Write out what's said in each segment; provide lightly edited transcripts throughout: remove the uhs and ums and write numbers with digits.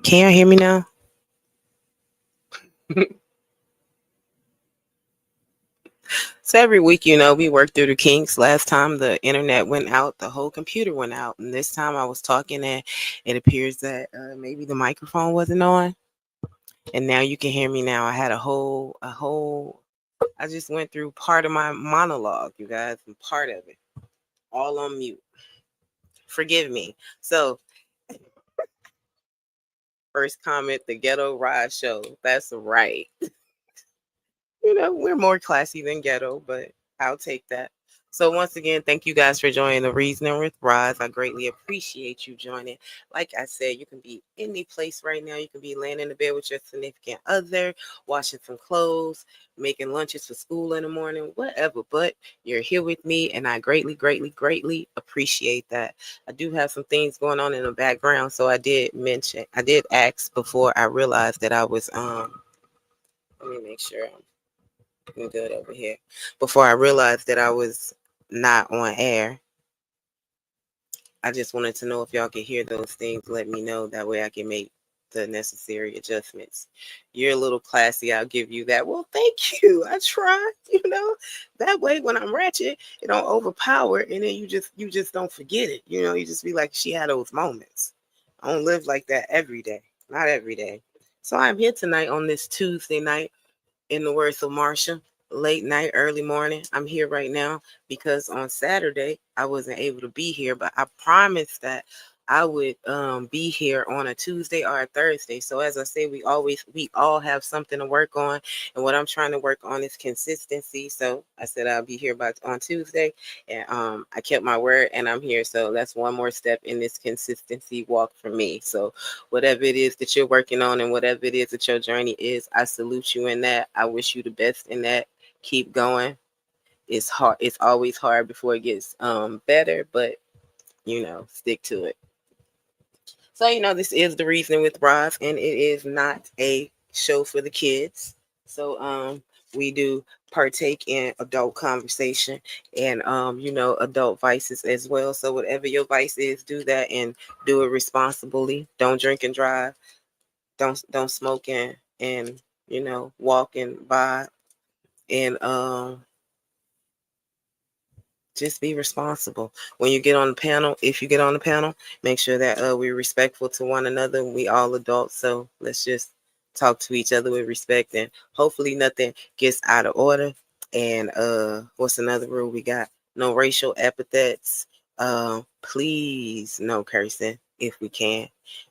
Can you hear me now? So every week, we work through the kinks. Last time the internet went out, the whole computer went out, and this time I was talking, and it appears that maybe the microphone wasn't on, and now you can hear me now. I had a whole. I just went through part of my monologue, you guys, and part of it all on mute. Forgive me. So first comment, the Ghetto Ride Show. That's right. We're more classy than ghetto, but I'll take that. So once again, thank you guys for joining the Reasoning with Roz. I greatly appreciate you joining. Like I said, you can be any place right now. You can be laying in the bed with your significant other, washing some clothes, making lunches for school in the morning, whatever. But you're here with me, and I greatly, greatly, greatly appreciate that. I do have some things going on in the background, so I did ask before I realized that I was Let me make sure I'm good over here. Before I realized that I was not on air, I just wanted to know if y'all could hear those things. Let me know. That way I can make the necessary adjustments. You're a little classy. I'll give you that. Well, thank you. I try, That way when I'm ratchet, it don't overpower and then you just don't forget it. You just be like, she had those moments. I don't live like that every day. Not every day. So I'm here tonight on this Tuesday night in the words of Marsha, late night, early morning. I'm here right now because on Saturday I wasn't able to be here, but I promised that I would be here on a Tuesday or a Thursday. So as I say, we all have something to work on, and what I'm trying to work on is consistency. So I said I'll be here by on Tuesday, and I kept my word, and I'm here. So that's one more step in this consistency walk for me. So whatever it is that you're working on and whatever it is that your journey is, I salute you in that. I wish you the best in that. Keep going. It's hard. It's always hard before it gets better, but stick to it. So this is the Reasoning with Roz, and it is not a show for the kids. So we do partake in adult conversation and adult vices as well. So whatever your vice is, do that and do it responsibly. Don't drink and drive. Don't smoke and walking by and just be responsible when you get on the panel. If you get on the panel, make sure that we're respectful to one another. We all adults, so let's just talk to each other with respect, and hopefully nothing gets out of order. And what's another rule we got? No racial epithets. Please no cursing if we can.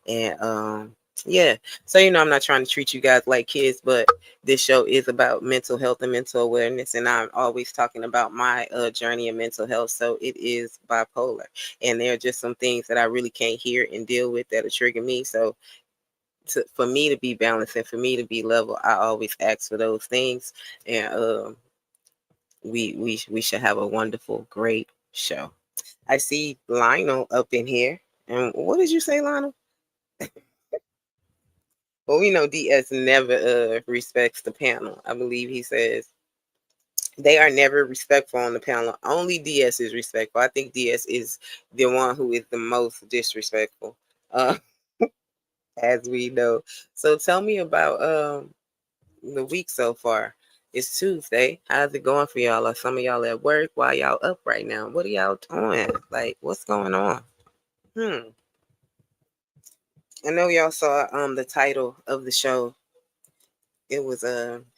And yeah, so I'm not trying to treat you guys like kids, but this show is about mental health and mental awareness, and I'm always talking about my journey in mental health. So it is bipolar, and there are just some things that I really can't hear and deal with that'll trigger me. So for me to be balanced and for me to be level, I always ask for those things, and we should have a wonderful, great show. I see Lionel up in here, and what did you say, Lionel? Well, we know DS never respects the panel. I believe he says they are never respectful on the panel. Only DS is respectful. I think DS is the one who is the most disrespectful, uh, as we know. So tell me about the week so far. It's Tuesday. How's it going for y'all? Are some of y'all at work? Why y'all up right now? What are y'all doing? Like, what's going on? I know y'all saw the title of the show. It was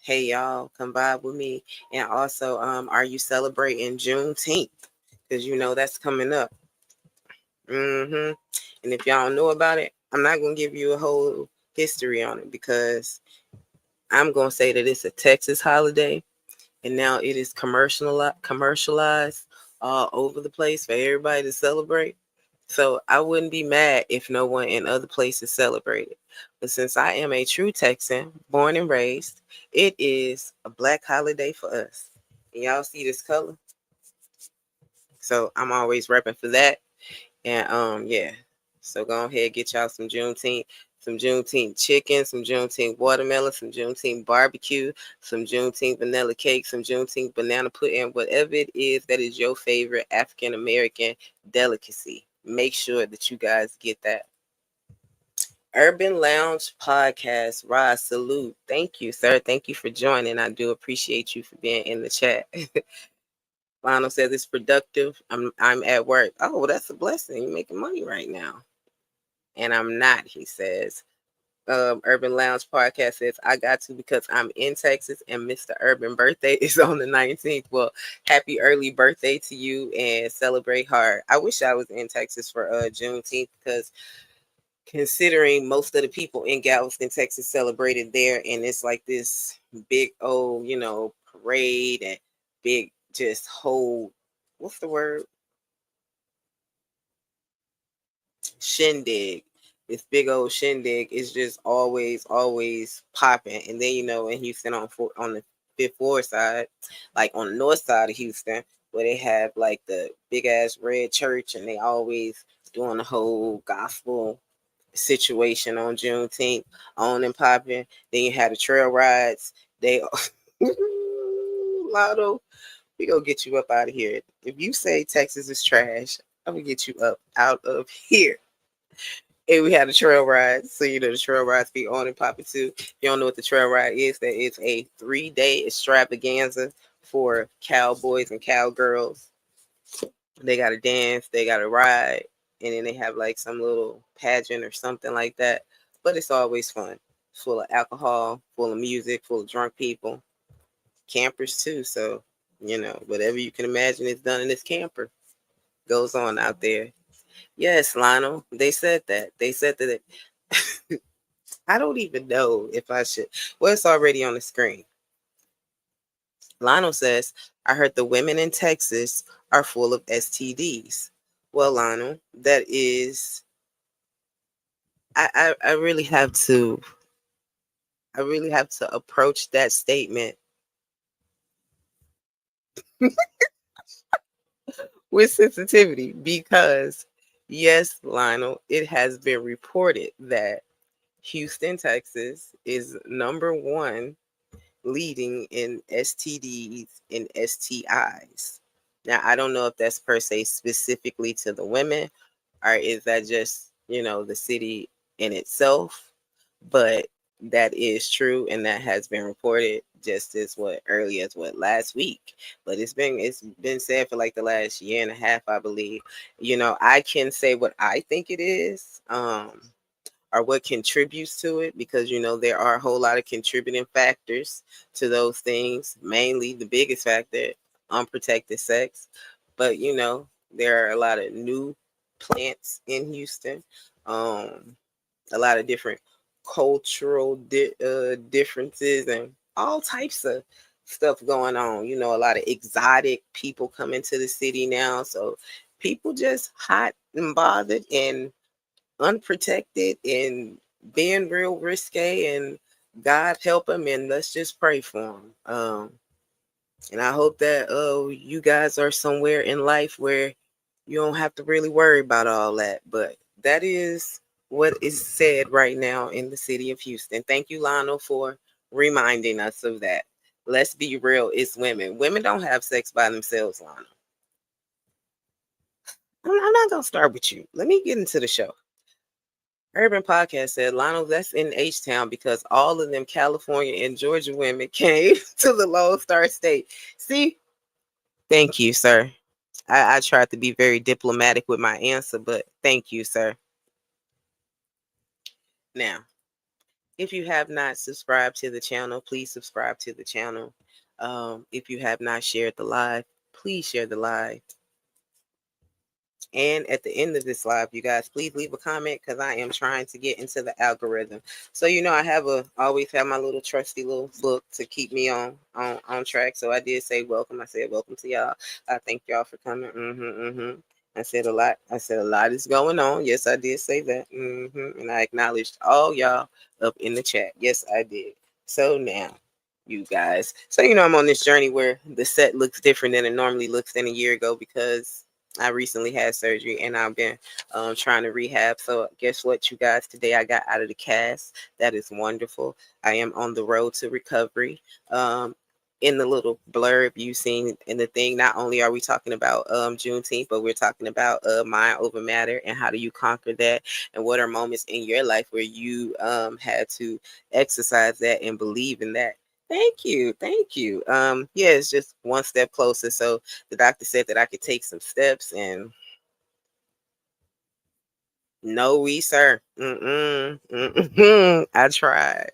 hey y'all, come vibe with me. And also are you celebrating Juneteenth? Because that's coming up. And if y'all don't know about it, I'm not gonna give you a whole history on it because I'm gonna say that it's a Texas holiday, and now it is commercialized all over the place for everybody to celebrate. So I wouldn't be mad if no one in other places celebrated. But since I am a true Texan, born and raised, it is a black holiday for us. And y'all see this color? So I'm always repping for that. And yeah. So go ahead, get y'all some Juneteenth chicken, some Juneteenth watermelon, some Juneteenth barbecue, some Juneteenth vanilla cake, some Juneteenth banana pudding, whatever it is that is your favorite African American delicacy. Make sure that you guys get that. Urban Lounge Podcast. Roz, salute. Thank you, sir. Thank you for joining. I do appreciate you for being in the chat. Lionel says it's productive. I'm at work. Oh, well, that's a blessing. You're making money right now. And I'm not, he says. Urban Lounge Podcast says, I got to because I'm in Texas and Mr. Urban birthday is on the 19th. Well, happy early birthday to you and celebrate hard. I wish I was in Texas for Juneteenth because considering most of the people in Galveston, Texas celebrated there, and it's like this big old, parade and big just whole, what's the word? Shindig. This big old shindig is just always popping. And then in Houston on the fifth floor side, like on the north side of Houston, where they have like the big ass red church, and they always doing the whole gospel situation on Juneteenth on and popping. Then you had the trail rides. They Lotto, we gonna get you up out of here. If you say Texas is trash, I'm gonna get you up out of here. And we had a trail ride. So the trail rides be on and popping too. If you don't know what the trail ride is, that is a 3-day extravaganza for cowboys and cowgirls. They gotta dance, they gotta ride, and then they have like some little pageant or something like that. But it's always fun. Full of alcohol, full of music, full of drunk people, campers too. So, whatever you can imagine is done in this camper goes on out there. Yes, Lionel. They said that. They said that. I don't even know if I should. Well, it's already on the screen. Lionel says, I heard the women in Texas are full of STDs. Well, Lionel, that is, I really have to, approach that statement with sensitivity because, yes, Lionel, it has been reported that Houston, Texas is number one leading in STDs and STIs. Now, I don't know if that's per se specifically to the women, or is that just, the city in itself? But that is true, and that has been reported just as early as last week. But it's been said for like the last year and a half, I believe. I can say what I think it is. Or what contributes to it, because there are a whole lot of contributing factors to those things. Mainly the biggest factor, unprotected sex. But there are a lot of new plants in Houston, a lot of different cultural differences, and all types of stuff going on. A lot of exotic people come into the city now, so people just hot and bothered and unprotected and being real risque, and God help them, and let's just pray for them. And I hope that you guys are somewhere in life where you don't have to really worry about all that. But that is what is said right now in the city of Houston. Thank you, Lionel, for reminding us of that. Let's be real, it's women. Women don't have sex by themselves, Lionel. I'm not gonna start with you. Let me get into the show. Urban Podcast said, Lionel, that's in H-Town because all of them California and Georgia women came to the Lone Star State. See? Thank you, sir. I tried to be very diplomatic with my answer, but thank you, sir. Now, if you have not subscribed to the channel, please subscribe to the channel. If you have not shared the live, please share the live. And at the end of this live, you guys, please leave a comment because I am trying to get into the algorithm. So I always have my little trusty little book to keep me on track. So I did say welcome. I said welcome to y'all. I thank y'all for coming. I said a lot. A lot is going on. Yes, I did say that. And I acknowledged all y'all up in the chat. Yes, I did. So now, you guys. So I'm on this journey where the set looks different than it normally looks than a year ago because I recently had surgery and I've been trying to rehab. So guess what, you guys? Today I got out of the cast. That is wonderful. I am on the road to recovery. in the little blurb you seen in the thing, not only are we talking about Juneteenth, but we're talking about mind over matter and how do you conquer that, and what are moments in your life where you had to exercise that and believe in that. Thank you, thank you. Yeah, it's just one step closer. So the doctor said that I could take some steps, and no, we sir. Mm-mm, mm-mm. I tried.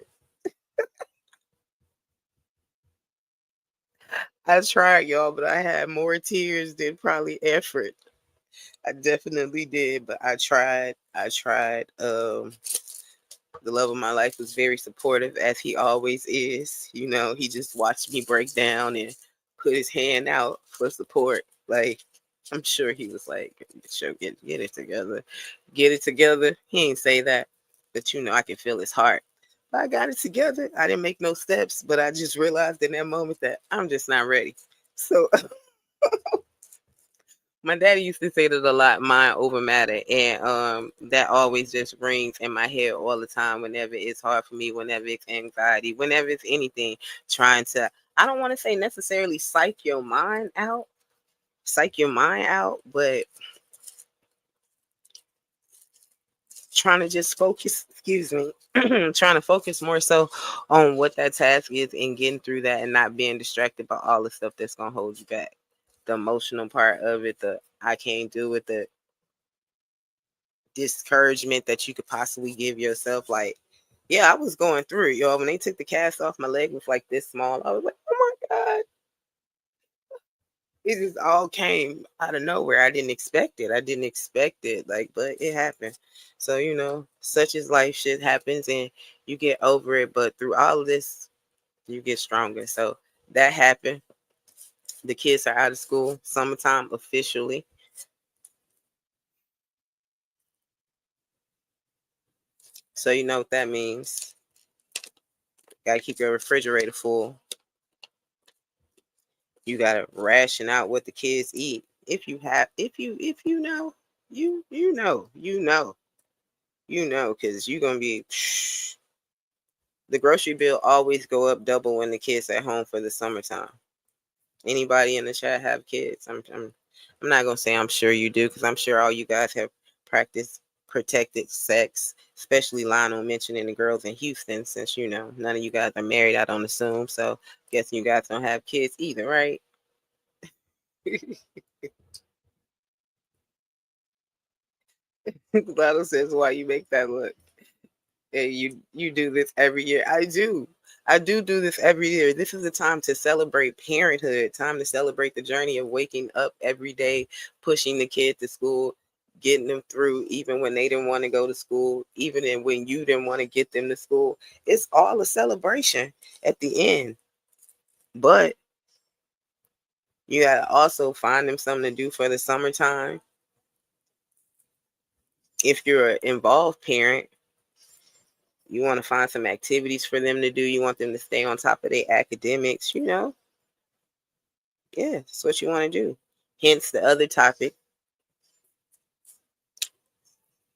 I tried, y'all, but I had more tears than probably effort. I definitely did, but I tried. I tried. The love of my life was very supportive, as he always is. You know, he just watched me break down and put his hand out for support. Like, I'm sure he was like, "Sure, get it together, get it together." He ain't say that, but you know, I can feel his heart. But I got it together. I didn't make no steps, but I just realized in that moment that I'm just not ready. So my daddy used to say that a lot, mind over matter, and that always just rings in my head all the time. Whenever it's hard for me, whenever it's anxiety, whenever it's anything, trying to, I don't want to say necessarily psych your mind out, but trying to just focus. Excuse me, trying to focus more so on what that task is and getting through that, and not being distracted by all the stuff that's gonna hold you back. The emotional part of it, the I can't do it, the discouragement that you could possibly give yourself. Like, yeah, I was going through it, y'all. When they took the cast off my leg was like this small, I was like, oh my God. It just all came out of nowhere. I didn't expect it. I didn't expect it. Like, but it happened. So, you know, such as life, shit happens and you get over it. But through all of this, you get stronger. So that happened. The kids are out of school, summertime officially. So you know what that means. Gotta keep your refrigerator full. You gotta ration out what the kids eat. If you know, because you're gonna be the grocery bill always go up double when the kids at home for the summertime. Anybody in the chat have kids? I'm not gonna say I'm sure you do, because I'm sure all you guys have practiced protected sex, especially Lionel mentioning the girls in Houston, since you know none of you guys are married, I don't assume. So guessing you guys don't have kids either, right? Lionel says, why you make that look? And you do this every year. I do this every year. This is a time to celebrate parenthood, time to celebrate the journey of waking up every day, pushing the kid to school, getting them through even when they didn't want to go to school, even when you didn't want to get them to school. It's all a celebration at the end. But you gotta also find them something to do for the summertime. If you're an involved parent, you want to find some activities for them to do. You want them to stay on top of their academics, you know. Yeah, that's what you want to do. Hence the other topic,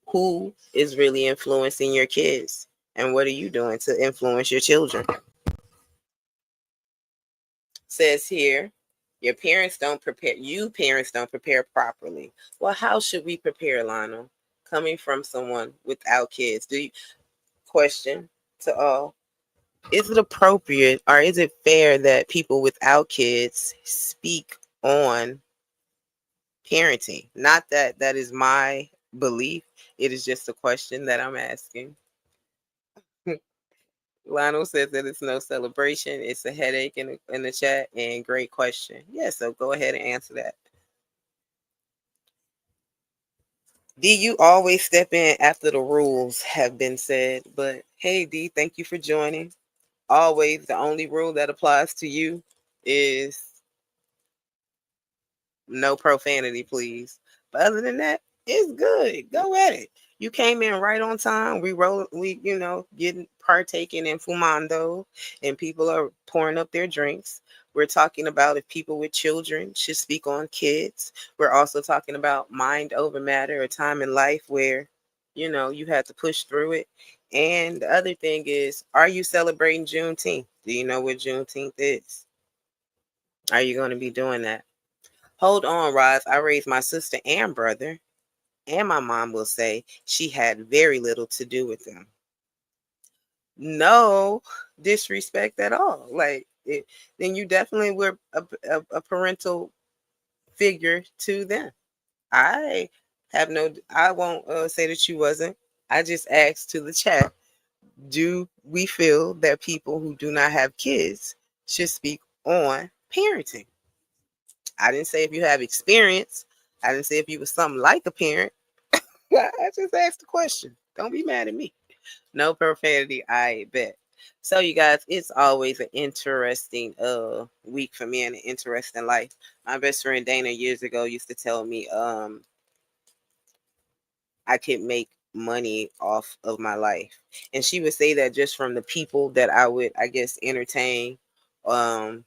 who is really influencing your kids? And what are you doing to influence your children? Says here, parents don't prepare properly. Well, how should we prepare, Lionel? Coming from someone without kids. Question to all, is it appropriate or is it fair that people without kids speak on parenting? Not that that is my belief. It is just a question that I'm asking. Lionel says that it's no celebration. It's a headache in the chat. And great question. Yeah, so go ahead and answer that. D, you always step in after the rules have been said. But hey, D, thank you for joining. Always the only rule that applies to you is no profanity, please. But other than that, it's good. Go at it. You came in right on time. Getting partaking in fumando, and people are pouring up their drinks. We're talking about if people with children should speak on kids. We're also talking about mind over matter, a time in life where, you had to push through it. And the other thing is, are you celebrating Juneteenth? Do you know what Juneteenth is? Are you going to be doing that? Hold on, Roz. I raised my sister and brother, and my mom will say she had very little to do with them. No disrespect at all. Like, then you definitely were a parental figure to them. I have no, I won't say that you wasn't. I just asked to the chat, do we feel that people who do not have kids should speak on parenting? I didn't say if you have experience. I didn't say if you was something like a parent. I just asked the question. Don't be mad at me. No profanity, I bet. So you guys, it's always an interesting week for me and an interesting life. My best friend Dana years ago used to tell me I could make money off of my life. And she would say that just from the people that I would, I guess, entertain, um,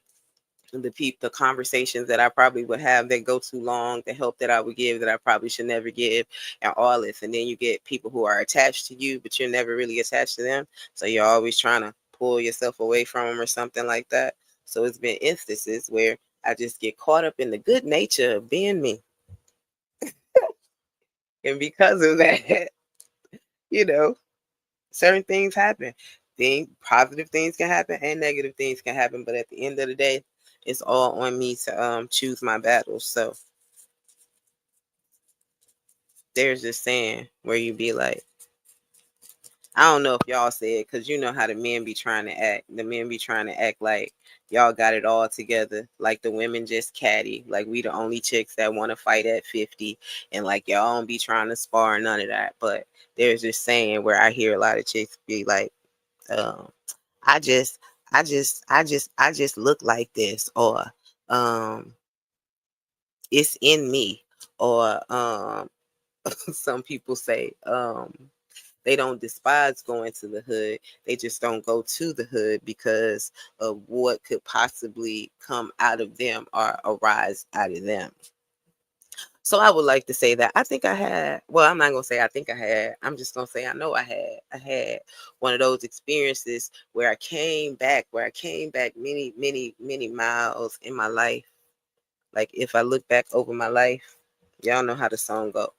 the conversations that I probably would have that go too long, the help that I would give that I probably should never give, and all this. And then you get people who are attached to you, but you're never really attached to them. So you're always trying to pull yourself away from them or something like that. So it's been instances where I just get caught up in the good nature of being me. And because of that, you know, certain things happen. Positive things can happen and negative things can happen, but at the end of the day, it's all on me to choose my battles. So there's this saying where you be like, I don't know if y'all say it because you know how the men be trying to act. The men be trying to act like y'all got it all together, like the women just catty, like we the only chicks that want to fight at 50, and like y'all don't be trying to spar, none of that. But there's this saying where I hear a lot of chicks be like, um, I just, I just look like this, or um, it's in me, or some people say they don't despise going to the hood. They just don't go to the hood because of what could possibly come out of them or arise out of them. So I would like to say that I think I had, well, I'm not going to say I think I had, I'm just going to say I know I had one of those experiences where I came back many, many, many miles in my life. Like if I look back over my life, y'all know how the song go.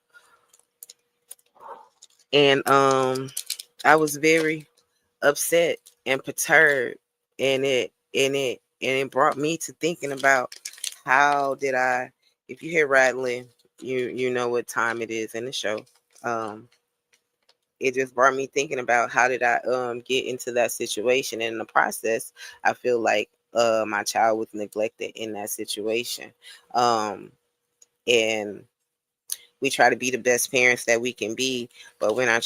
And I was very upset and perturbed, and it brought me to thinking about how did I, if you hear rattling, you know what time it is in the show. um it just brought me thinking about how did I get into that situation, and in the process I feel like my child was neglected in that situation. And we try to be the best parents that we can be, but when our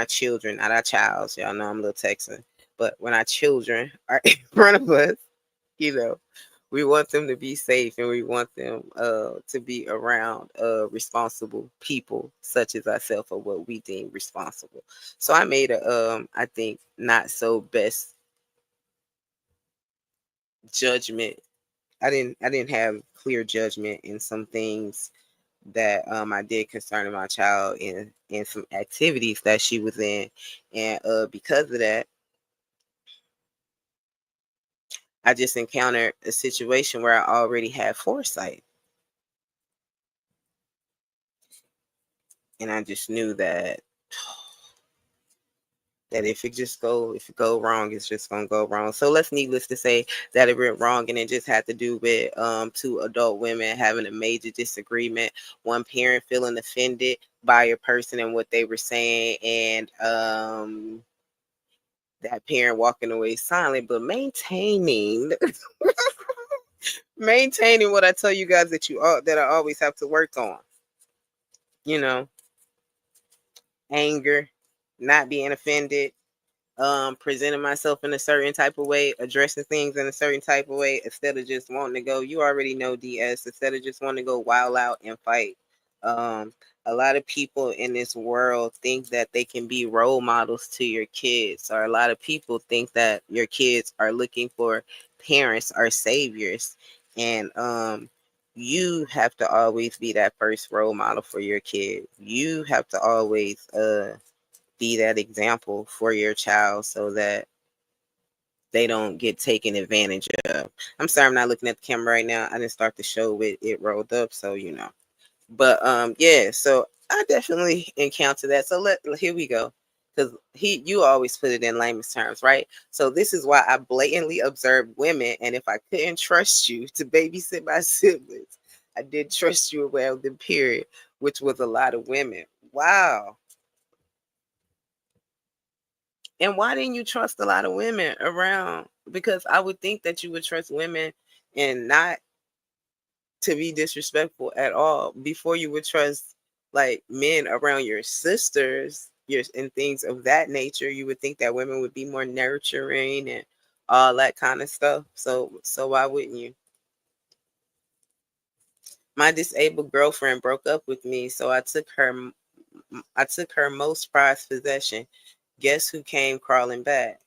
children, not our childs, y'all know I'm a little Texan, but when our children are in front of us, you know, we want them to be safe, and we want them to be around responsible people such as ourselves, or what we deem responsible. So I made a I think not so best judgment. I didn't have clear judgment in some things that I did concerning my child in some activities that she was in, and because of that, I just encountered a situation where I already had foresight, and I just knew that if it go wrong, it's just gonna go wrong. So let's needless to say that it went wrong, and it just had to do with two adult women having a major disagreement, one parent feeling offended by a person and what they were saying, and that parent walking away silent, but maintaining what I tell you guys that I always have to work on. You know, anger, not being offended, presenting myself in a certain type of way, addressing things in a certain type of way, instead of just wanting to go, you already know, DS, instead of just wanting to go wild out and fight. um a lot of people in this world think that they can be role models to your kids, or a lot of people think that your kids are looking for parents or saviors, and you have to always be that first role model for your kid. You have to always be that example for your child, so that they don't get taken advantage of. I'm sorry, I'm not looking at the camera right now. I didn't start the show with it rolled up, so you know. But yeah, so I definitely encounter that. So here we go. Because you always put it in layman's terms, right? So this is why I blatantly observed women, and if I couldn't trust you to babysit my siblings, I did trust you around the period, which was a lot of women. Wow. And why didn't you trust a lot of women around? Because I would think that you would trust women and not to be disrespectful at all before you would trust like men around your sisters, your and things of that nature. You would think that women would be more nurturing and all that kind of stuff. So why wouldn't you? My disabled girlfriend broke up with me, so I took her most prized possession. Guess who came crawling back?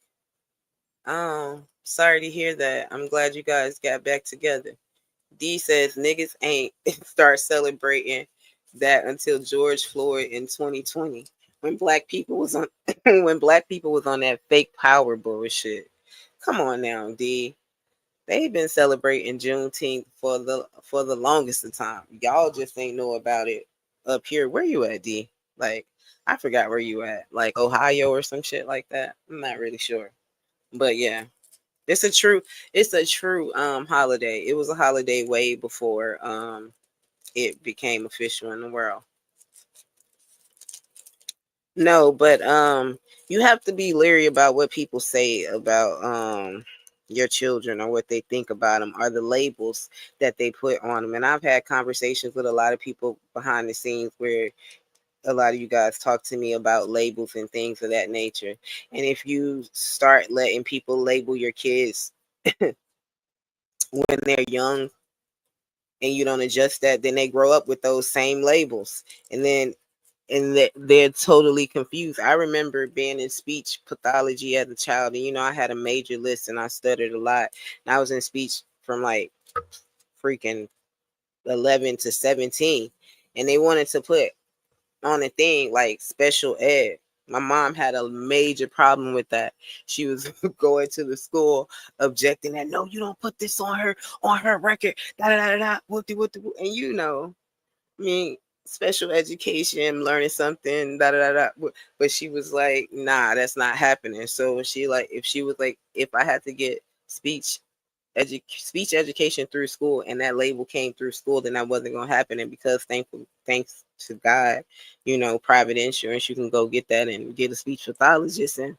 Oh, sorry to hear that. I'm glad you guys got back together. D says niggas ain't start celebrating that until George Floyd in 2020 when black people was on when black people was on that fake power bullshit. Come on now, D. They've been celebrating Juneteenth for the longest of time. Y'all just ain't know about it up here. Where you at, D? Like I forgot where you at. Like Ohio or some shit like that. I'm not really sure. But yeah. It's a true holiday. It was a holiday way before it became official in the world. No, but you have to be leery about what people say about your children or what they think about them or the labels that they put on them. And I've had conversations with a lot of people behind the scenes where a lot of you guys talk to me about labels and things of that nature. And if you start letting people label your kids when they're young and you don't adjust that, then they grow up with those same labels, and then they're totally confused. I remember being in speech pathology as a child, and I had a major list, and I stuttered a lot. And I was in speech from like freaking 11 to 17, and they wanted to put on a thing like special ed. My mom had a major problem with that. She was going to the school objecting that no, you don't put this on her record. Da da da da. Whoopty whoopty. And I mean, special education, learning something. Da da da da. But she was like, nah, that's not happening. So if she was like, if I had to get speech speech education through school and that label came through school, then that wasn't going to happen. And because thanks to God, private insurance, you can go get that and get a speech pathologist and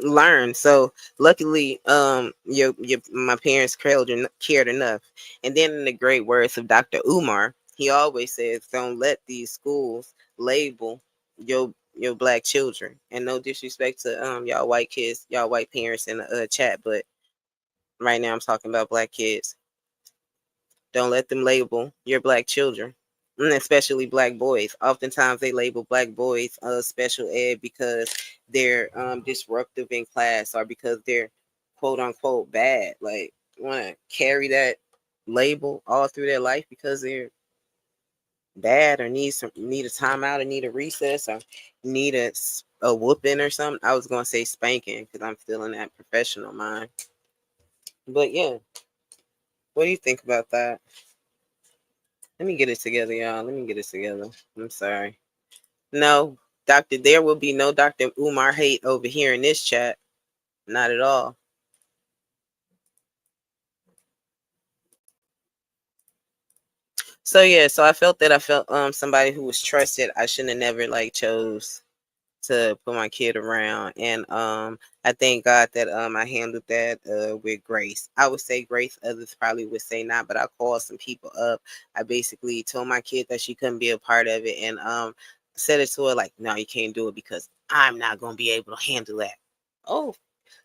learn. So luckily, your my parents cared enough. And then in the great words of Dr. Umar, he always says, don't let these schools label your black children. And no disrespect to y'all white kids, y'all white parents in the chat, but right now I'm talking about black kids. Don't let them label your black children, and especially black boys. Oftentimes they label black boys special ed because they're disruptive in class or because they're quote unquote bad. Like want to carry that label all through their life because they're bad or need a timeout or need a recess or need a whooping or something. I was gonna say spanking because I'm still in that professional mind. But yeah, what do you think about that? Let me get it together, y'all. Let me get it together. I'm sorry. No, there will be no Dr. Umar hate over here in this chat. Not at all. So yeah, so I felt somebody who was trusted. I shouldn't have never like chose to put my kid around. And I thank God that I handled that with grace. I would say grace, others probably would say not, but I called some people up. I basically told my kid that she couldn't be a part of it and said it to her like, no, you can't do it because I'm not gonna be able to handle that. Oh,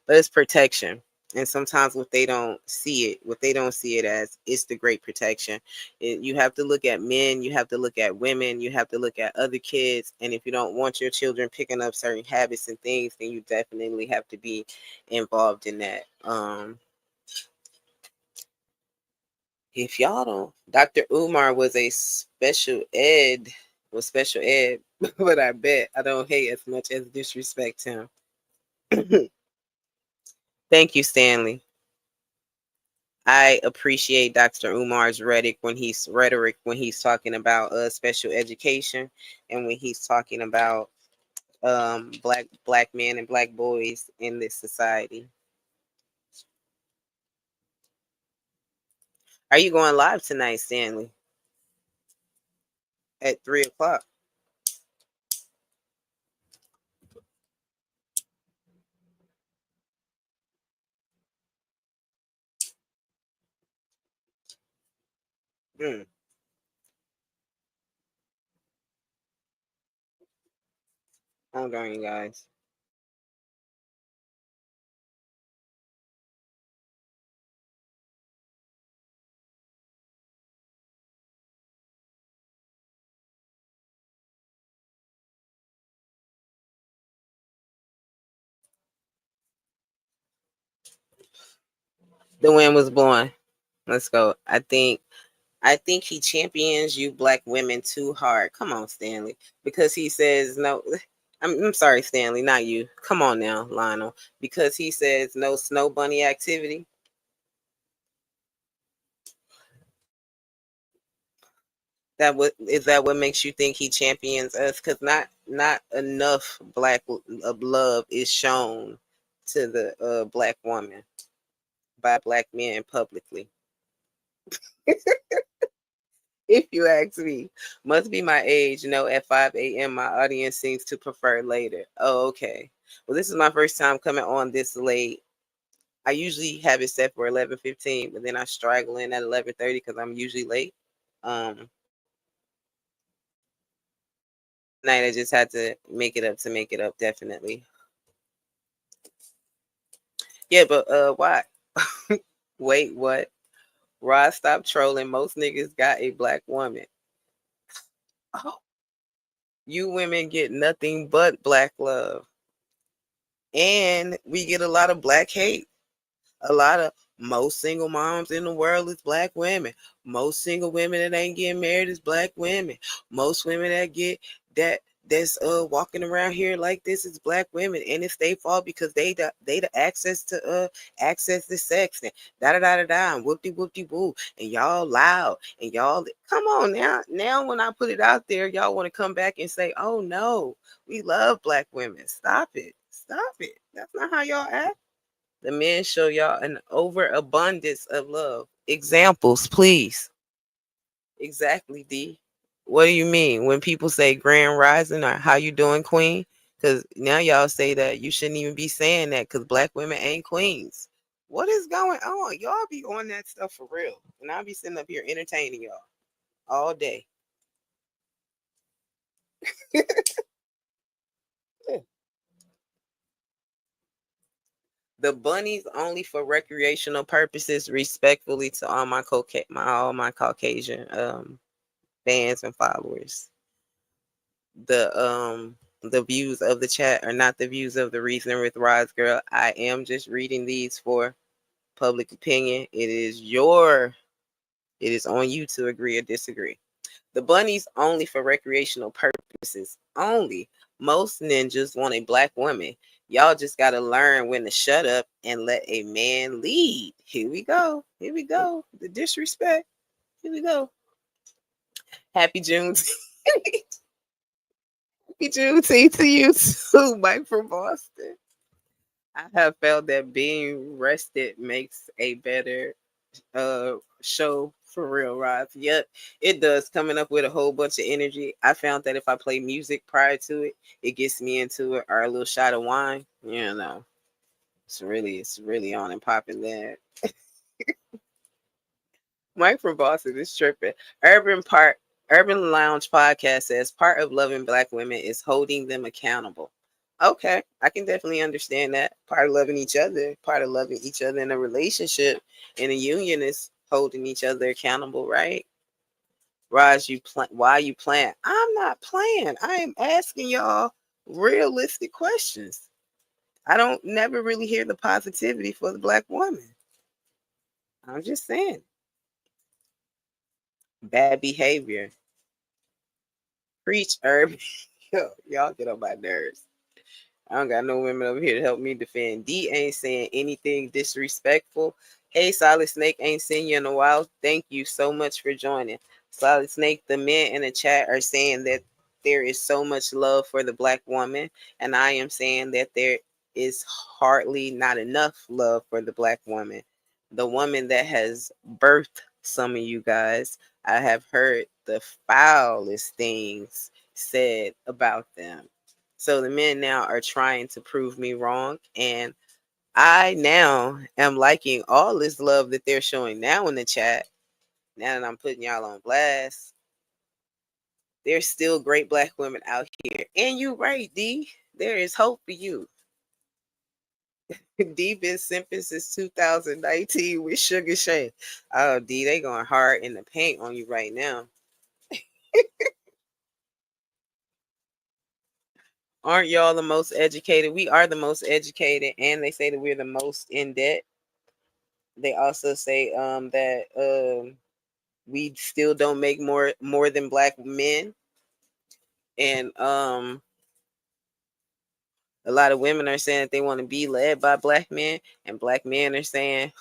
but it's protection. And sometimes what they don't see it as, it's the great protection. You have to look at men, you have to look at women, you have to look at other kids. And if you don't want your children picking up certain habits and things, then you definitely have to be involved in that. If y'all don't, Dr. Umar was special ed, but I bet I don't hate as much as disrespect him. Thank you, Stanley. I appreciate Dr. Umar's rhetoric when he's talking about special education, and when he's talking about black men and black boys in this society. Are you going live tonight, Stanley? At 3 o'clock? Hmm. Hold on, you guys. The wind was blowing. Let's go. I think he champions you black women too hard. Come on, Stanley. Because he says no. I'm sorry, Stanley, not you. Come on now, Lionel. Because he says no snow bunny activity. That what makes you think he champions us? Because not enough black love is shown to the black woman by black men publicly. If you ask me, must be my age. No, at 5 a.m., my audience seems to prefer later. Oh, okay. Well, this is my first time coming on this late. I usually have it set for 11:15, but then I straggle in at 11:30 because I'm usually late. Um, Night I just had to make it up to make it up, definitely. Yeah, but why? Wait, what? Rod, stop trolling. Most niggas got a black woman. Oh, you women get nothing but black love. And we get a lot of black hate. A lot of most single moms in the world is black women. Most single women that ain't getting married is black women. Most women that's walking around here like this is black women, and it's their fault because they the access to sex and da da da da da and whoopty whoopty woo, and y'all loud and y'all come on now when I put it out there, y'all want to come back and say, oh no, we love black women. Stop it, that's not how y'all act. The men show y'all an overabundance of love. Examples, please. Exactly, D. What do you mean when people say grand rising or how you doing, queen? Because now y'all say that you shouldn't even be saying that because black women ain't queens. What is going on? Y'all be on that stuff for real. And I'll be sitting up here entertaining y'all all day. The bunnies only for recreational purposes, respectfully to all my Caucasian fans and followers. The views of the chat are not the views of the Reasoning with Roz girl. I am just reading these for public opinion. It is on you to agree or disagree. The bunnies only for recreational purposes. Only. Most ninjas want a black woman. Y'all just gotta learn when to shut up and let a man lead. Here we go. Here we go. The disrespect. Here we go. Happy June. Happy Juneteenth to you too, Mike from Boston. I have felt that being rested makes a better show for real, Rob. Yep, it does. Coming up with a whole bunch of energy. I found that if I play music prior to it, it gets me into it, or a little shot of wine. You know, it's really on and popping there. Mike from Boston is tripping. Urban Lounge podcast says part of loving black women is holding them accountable. Okay, I can definitely understand that. Part of loving each other, part of loving each other in a relationship, in a union is holding each other accountable, right? Raj, why you playing? I'm not playing. I am asking y'all realistic questions. I don't never really hear the positivity for the black woman. I'm just saying. Bad behavior. Preach, Urban. Yo, y'all get on my nerves. I don't got no women over here to help me defend. D ain't saying anything disrespectful. Hey, Solid Snake, ain't seen you in a while. Thank you so much for joining. Solid Snake, the men in the chat are saying that there is so much love for the black woman, and I am saying that there is hardly not enough love for the black woman. The woman that has birthed some of you guys, I have heard the foulest things said about them. So the men now are trying to prove me wrong. And I now am liking all this love that they're showing now in the chat. Now that I'm putting y'all on blast, there's still great black women out here. And you right, D. There is hope for you. D been simping since 2019 with Sugar Shay. Oh, D, they going hard in the paint on you right now. Aren't y'all the most educated? We are the most educated, and they say that we're the most in debt. They also say that we still don't make more than black men, and a lot of women are saying that they want to be led by black men, and black men are saying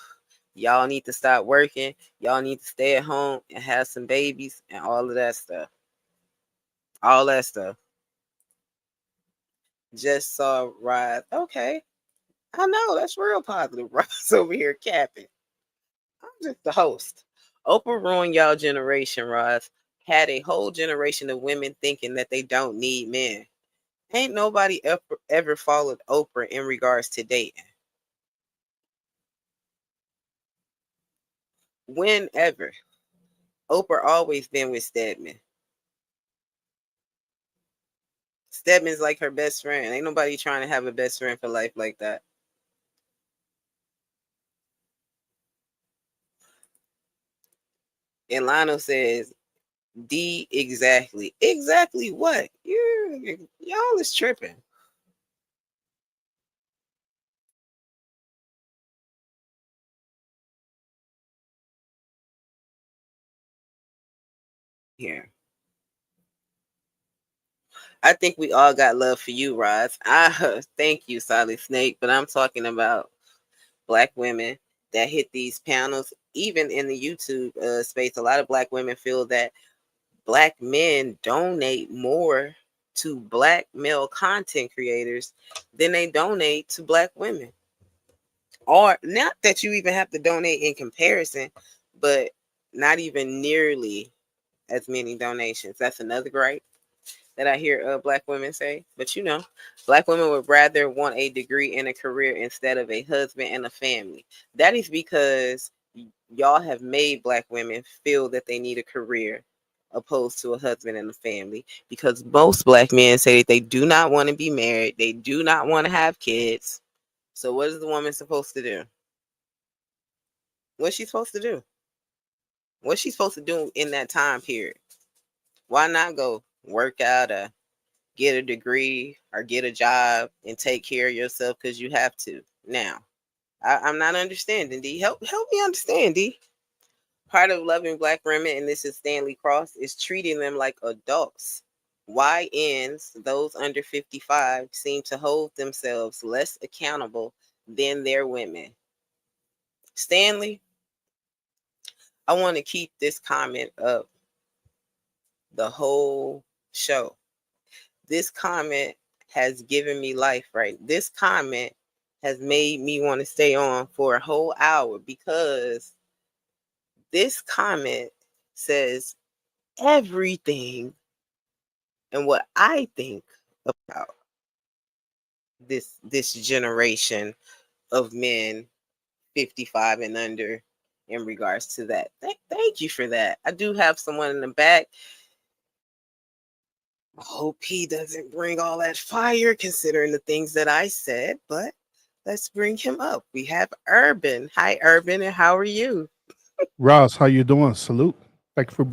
y'all need to stop working, y'all need to stay at home and have some babies and all of that stuff. All that stuff. Just saw Rise. Okay, I know that's real positive. Rise over here capping. I'm just the host. Oprah ruined y'all generation, Roz. Had a whole generation of women thinking that they don't need men. Ain't nobody ever followed Oprah in regards to dating. Whenever. Oprah always been with Stedman. Stedman's like her best friend. Ain't nobody trying to have a best friend for life like that. And Lionel says, D exactly. Exactly what? Y'all is tripping. Here. I think we all got love for you, Roz. Thank you, Solid Snake. But I'm talking about black women that hit these panels, even in the YouTube space. A lot of black women feel that black men donate more to black male content creators than they donate to black women. Or not that you even have to donate in comparison, but not even nearly as many donations. That's another gripe that I hear black women say. But black women would rather want a degree and a career instead of a husband and a family. That is because y'all have made black women feel that they need a career opposed to a husband and a family, because most black men say that they do not want to be married, they do not want to have kids. So what is the woman supposed to do? What's she supposed to do? What's she supposed to do in that time period? Why not go work out or get a degree or get a job and take care of yourself because you have to now? I'm not understanding, D. Help me understand, D. Part of loving black women, and this is Stanley Cross, is treating them like adults. YNs, those under 55, seem to hold themselves less accountable than their women. Stanley, I want to keep this comment up the whole show. This comment has given me life, right? This comment has made me want to stay on for a whole hour, because this comment says everything and what I think about this generation of men 55 and under in regards to that. Thank you for that. I do have someone in the back. I hope he doesn't bring all that fire considering the things that I said, but let's bring him up. We have Urban. Hi, Urban, and how are you? Ross, how you doing? Salute. Thank you for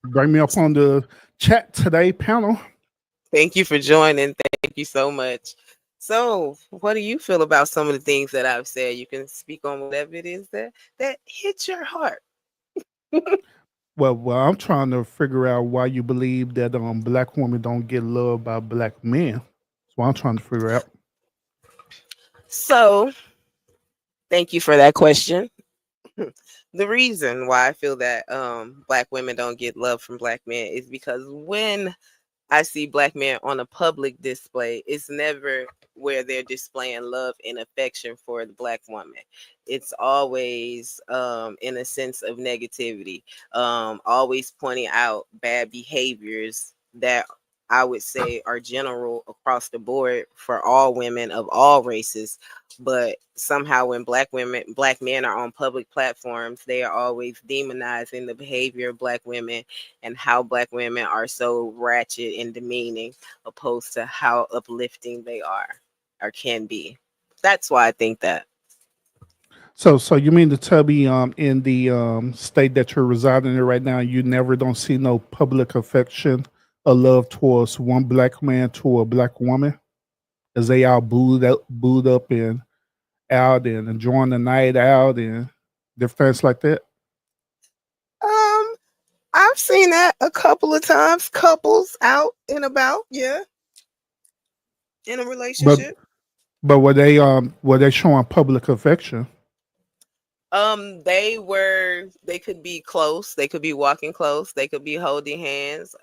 bringing me up on the chat today panel. Thank you for joining. Thank you so much. So, what do you feel about some of the things that I've said? You can speak on whatever it is that hits your heart. Well, I'm trying to figure out why you believe that black women don't get loved by black men. That's what I'm trying to figure out. So, thank you for that question. The reason why I feel that black women don't get love from black men is because when I see black men on a public display, it's never where they're displaying love and affection for the black woman. It's always in a sense of negativity, always pointing out bad behaviors that I would say are general across the board for all women of all races. But somehow, when black men are on public platforms, they are always demonizing the behavior of black women and how black women are so ratchet and demeaning opposed to how uplifting they are or can be. That's why I think that. So you mean to tell me, in the state that you're residing in right now, you never don't see no public affection or love towards one black man to a black woman, as they all booed up and out and enjoying the night out and different things like that. Um, I've seen that a couple of times. Couples out and about, yeah, in a But relationship. were they showing public affection? They could be close, they could be walking close, they could be holding hands.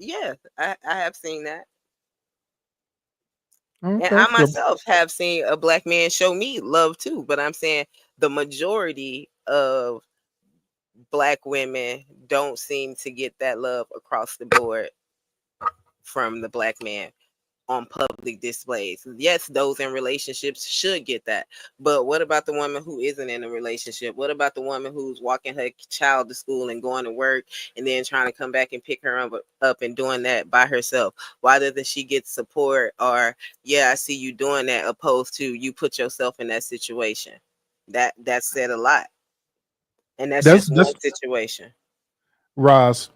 Yeah, I have seen that. And Okay. I myself have seen a black man show me love too, but I'm saying the majority of black women don't seem to get that love across the board from the black man on public displays. Yes, those in relationships should get that. But what about the woman who isn't in a relationship? What about the woman who's walking her child to school and going to work and then trying to come back and pick her up and doing that by herself? Why doesn't she get support or, yeah, I see you doing that, opposed to you put yourself in that situation? That said a lot. And that's That's just one that's situation. Roz,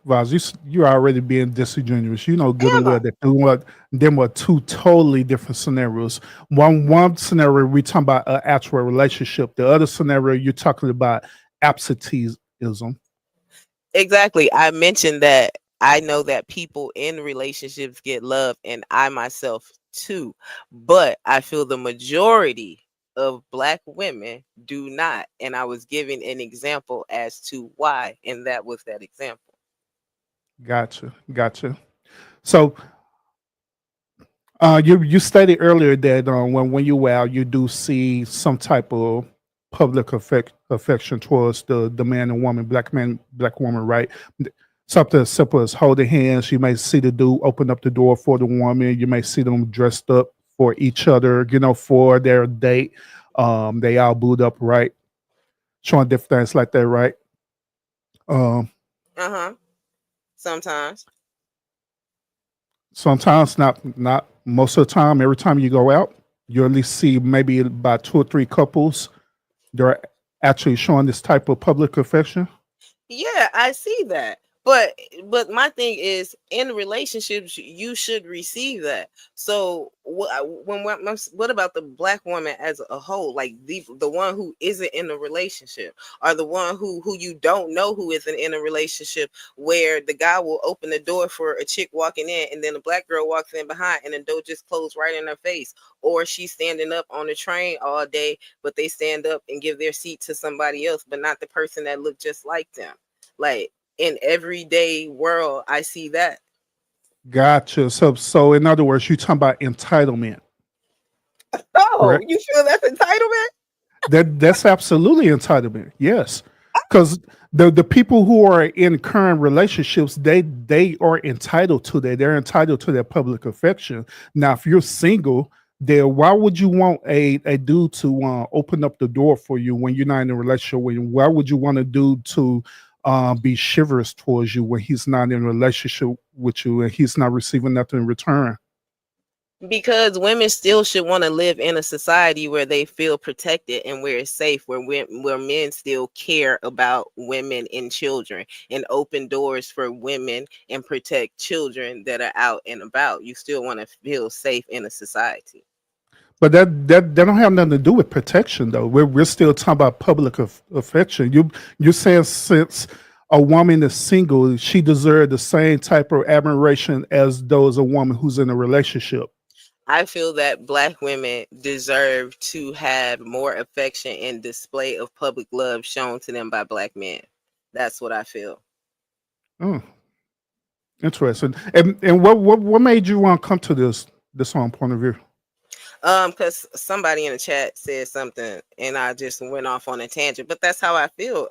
you're already being disingenuous. You know good and Am I? well that them were two totally different scenarios. One scenario we talking about an actual relationship. The other scenario you're talking about absenteeism. Exactly. I mentioned that I know that people in relationships get love, and I myself too. But I feel the majority of black women do not. And I was giving an example as to why, and that was that example. Gotcha. So you stated earlier that when you out, you do see some type of public affection towards the man and woman, black woman, right? Something as simple as holding hands. You may see the dude open up the door for the woman. You may see them dressed up for each other, for their date. They all booed up, right? Showing different things like that, right? Um, Uh huh. Sometimes. Sometimes, not most of the time. Every time you go out, you at least see maybe about two or three couples. They're actually showing this type of public affection. Yeah, I see that. But my thing is, in relationships you should receive that. So what about the black woman as a whole, like the one who isn't in a relationship, or the one who you don't know who isn't in a relationship, where the guy will open the door for a chick walking in and then a black girl walks in behind and the door just closed right in her face, or she's standing up on the train all day but they stand up and give their seat to somebody else but not the person that looked just like them. Like, in everyday world, I see that. Gotcha. So in other words, you talking about entitlement, Oh, correct? you feel that's entitlement? That's absolutely entitlement. Yes, because the people who are in current relationships, they are entitled to that. They're entitled to their public affection. Now, if you're single, then why would you want a dude to open up the door for you when you're not in a relationship with him? Why would you want a dude to be chivalrous towards you when he's not in a relationship with you and he's not receiving nothing in return? Because women still should want to live in a society where they feel protected and where it's safe, where men still care about women and children and open doors for women and protect children that are out and about. You still want to feel safe in a society. But that don't have nothing to do with protection, though. We're still talking about public affection. You're saying since a woman is single, she deserves the same type of admiration as though as a woman who's in a relationship. I feel that black women deserve to have more affection and display of public love shown to them by black men. That's what I feel. Oh, interesting. And what made you want to come to this point of view? Because somebody in the chat said something and I just went off on a tangent, but that's how I feel.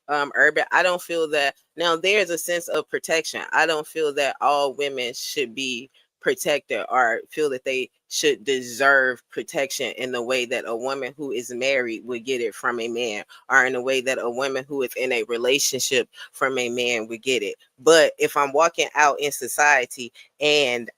Urban, I don't feel that now there's a sense of protection. I don't feel that all women should be protected or feel that they should deserve protection in the way that a woman who is married would get it from a man, or in the way that a woman who is in a relationship from a man would get it. But if I'm walking out in society and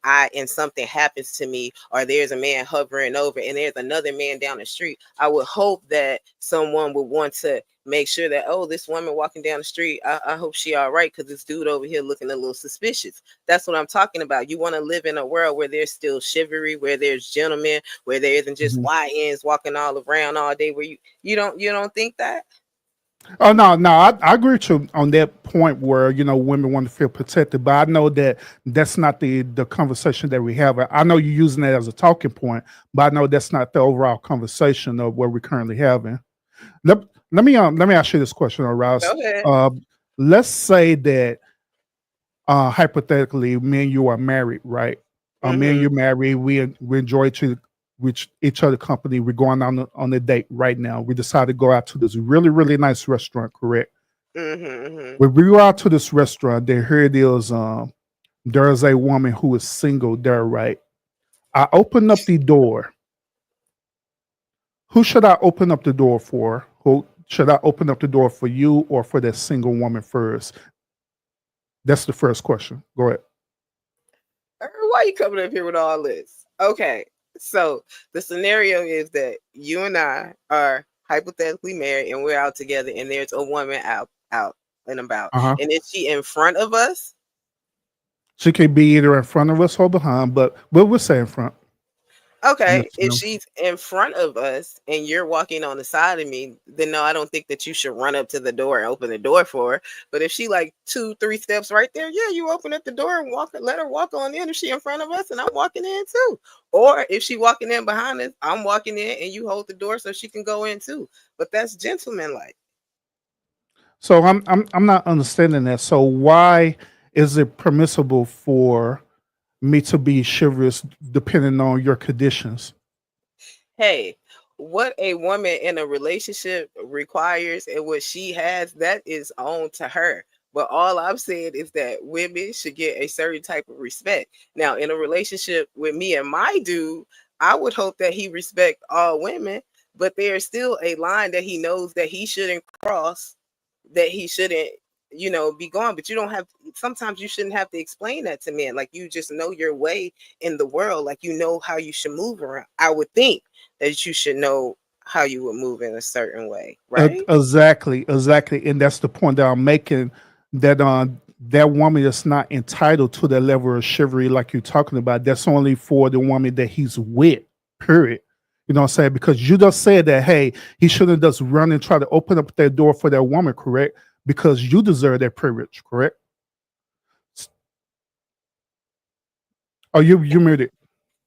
something happens to me, or there's a man hovering over and there's another man down the street, I would hope that someone would want to make sure that, oh, this woman walking down the street, I hope she all right, because this dude over here looking a little suspicious. That's what I'm talking about. You want to live in a world where there's still chivalry, where there's gentlemen, where there isn't just Mhm. YNs walking all around all day, where you don't think that. Oh no, no, I agree with you on that point where women want to feel protected, but I know that that's not the conversation that we have. I know you're using that as a talking point, but I know that's not the overall conversation of what we're currently having. Let, let me ask you this question, Go Ross. ahead. Uh, let's say that hypothetically, me and you are married, right? Me and Mm-hmm. you married. We enjoy each other company. We're going on a date right now. We decided to go out to this really really nice restaurant. Correct. Mm-hmm. When we go out to this restaurant, then here it is. There's a woman who is single there, right? I open up the door. Who should I open up the door for? Who should I open up the door for, you or for that single woman first? That's the first question. Go ahead. Why you coming up here with all this? Okay, so the scenario is that you and I are hypothetically married and we're out together, and there's a woman out and about, Uh huh. and is she in front of us? She can be either in front of us or behind, but we'll say in front. Yes, Okay, if ma'am. she's in front of us and you're walking on the side of me, then no, I don't think that you should run up to the door and open the door for her. But if she like 2, 3 steps right there, yeah, you open up the door and let her walk on in. If she in front of us and I'm walking in too, or if she walking in behind us, I'm walking in and you hold the door so she can go in too. But that's gentlemanlike. So I'm not understanding that. So why is it permissible for me to be chivalrous depending on your conditions? Hey, what a woman in a relationship requires and what she has, that is on to her. But all I've said is that women should get a certain type of respect. Now, in a relationship with me and my dude, I would hope that he respect all women, but there's still a line that he knows that he shouldn't cross, that he shouldn't, be gone. But you don't have, sometimes you shouldn't have to explain that to men. Like, you just know your way in the world, like you know how you should move around. I would think that you should know how you would move in a certain way, right? Exactly, exactly, and that's the point that I'm making. That that woman is not entitled to that level of chivalry like you're talking about. That's only for the woman that he's with. Period. You know what I'm saying? Because you just said that, hey, he shouldn't just run and try to open up that door for that woman, correct? Because you deserve that privilege, correct? Oh, you muted.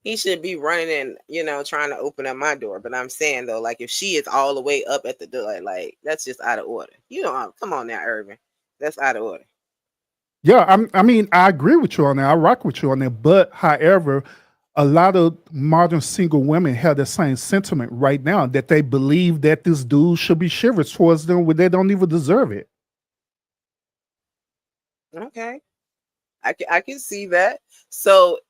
He should be running and trying to open up my door. But I'm saying though, like if she is all the way up at the door, like that's just out of order. Come on now, Irvin, that's out of order. Yeah, I mean, I agree with you on that. I rock with you on that. But however, a lot of modern single women have the same sentiment right now that they believe that this dude should be chivalrous towards them when they don't even deserve it. Okay, I can see that. So,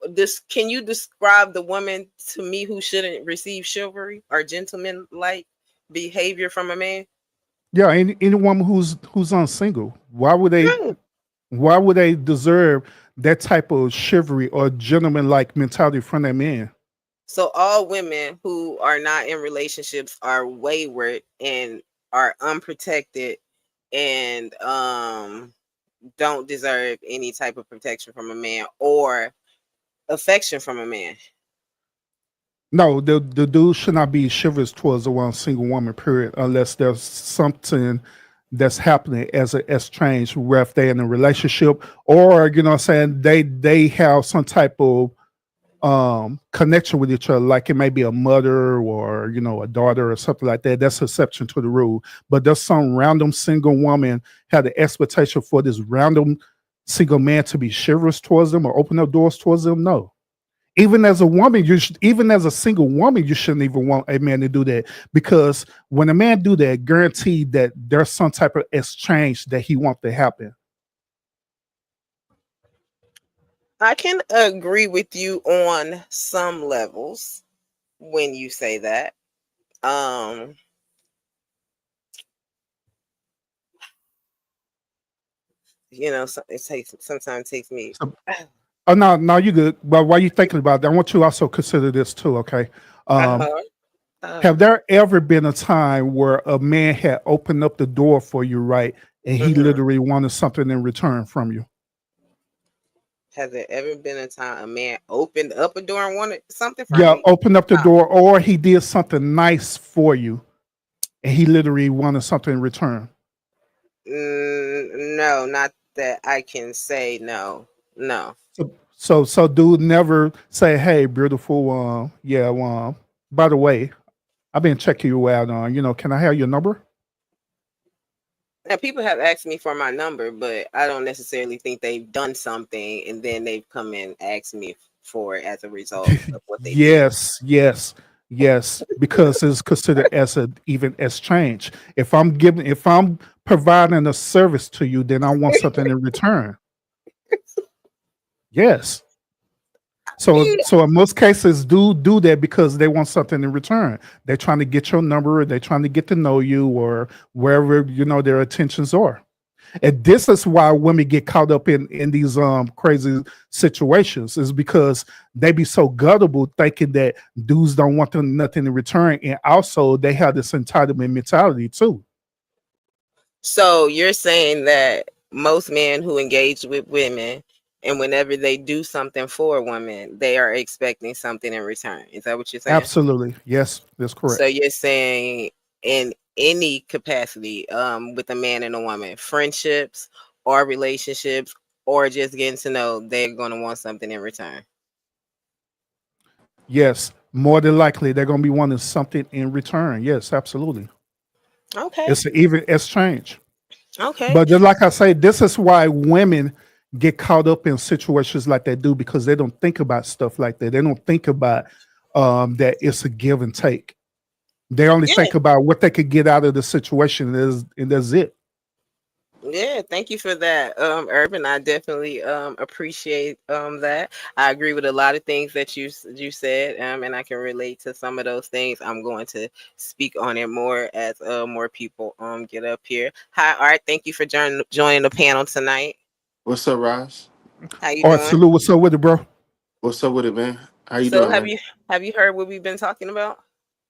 this can you describe the woman to me who shouldn't receive chivalry or gentleman like behavior from a man? Yeah, any woman who's unsingle, why would they deserve that type of chivalry or gentleman like mentality from that man? So all women who are not in relationships are wayward and are unprotected and don't deserve any type of protection from a man or affection from a man. No, the dude should not be chivalrous towards a one single woman, period, unless there's something that's happening as a exchange, where if they're in a relationship or, what I'm saying, they have some type of connection with each other, like it may be a mother or a daughter or something like that. That's exception to the rule. But does some random single woman have the expectation for this random single man to be chivalrous towards them or open up doors towards them? No. Even as a woman, even as a single woman, you shouldn't even want a man to do that, because when a man do that, guaranteed that there's some type of exchange that he wants to happen. I can agree with you on some levels when you say that. Um, it takes sometimes takes me. So, oh no, no, you good. But while you're thinking about that, I want you to also consider this too. Okay, um, Uh-huh. Uh, have there ever been a time where a man had opened up the door for you, right, and he mhm. literally wanted something in return from you? Has there ever been a time a man opened up a door and wanted something from Yeah, me? opened up the Oh, door, or he did something nice for you, and he literally wanted something in return. no, not that I can say no. No. So dude never say, "Hey, beautiful, yeah, by the way, I've been checking you out on, can I have your number?" Now, people have asked me for my number, but I don't necessarily think they've done something and then they've come and asked me for it as a result of what they did. Yes, yes, yes, because it's considered as a even exchange. If I'm providing a service to you, then I want something in return. Yes. So in most cases, do that because they want something in return. They're trying to get your number, they're trying to get to know you, or wherever their intentions are. And this is why women get caught up in these crazy situations, is because they be so gullible thinking that dudes don't want them nothing in return, and also they have this entitlement mentality too. So you're saying that most men who engage with women and whenever they do something for a woman, they are expecting something in return. Is that what you're saying? Absolutely, yes, that's So correct. you're saying in any capacity, with a man and a woman, friendships or relationships or just getting to know, they're gonna want something in return. Yes, more than likely they're going to be wanting something in return. Yes, absolutely. Okay. It's an even exchange. Okay. But just like I say, this is why women get caught up in situations like they do, because they don't think about stuff like that. They don't think about that it's a give and take. They only Yeah. think about what they could get out of the situation, and that's it. Yeah, thank you for that, Urban. I definitely appreciate that. I agree with a lot of things that you said, and I can relate to some of those things. I'm going to speak on it more as more people get up here. Hi, Art. Thank you for joining the panel tonight. What's up, Ross? How you All right, doing? salute. What's up with it, bro? What's up with it, man? How you So doing, man? have you heard what we've been talking about?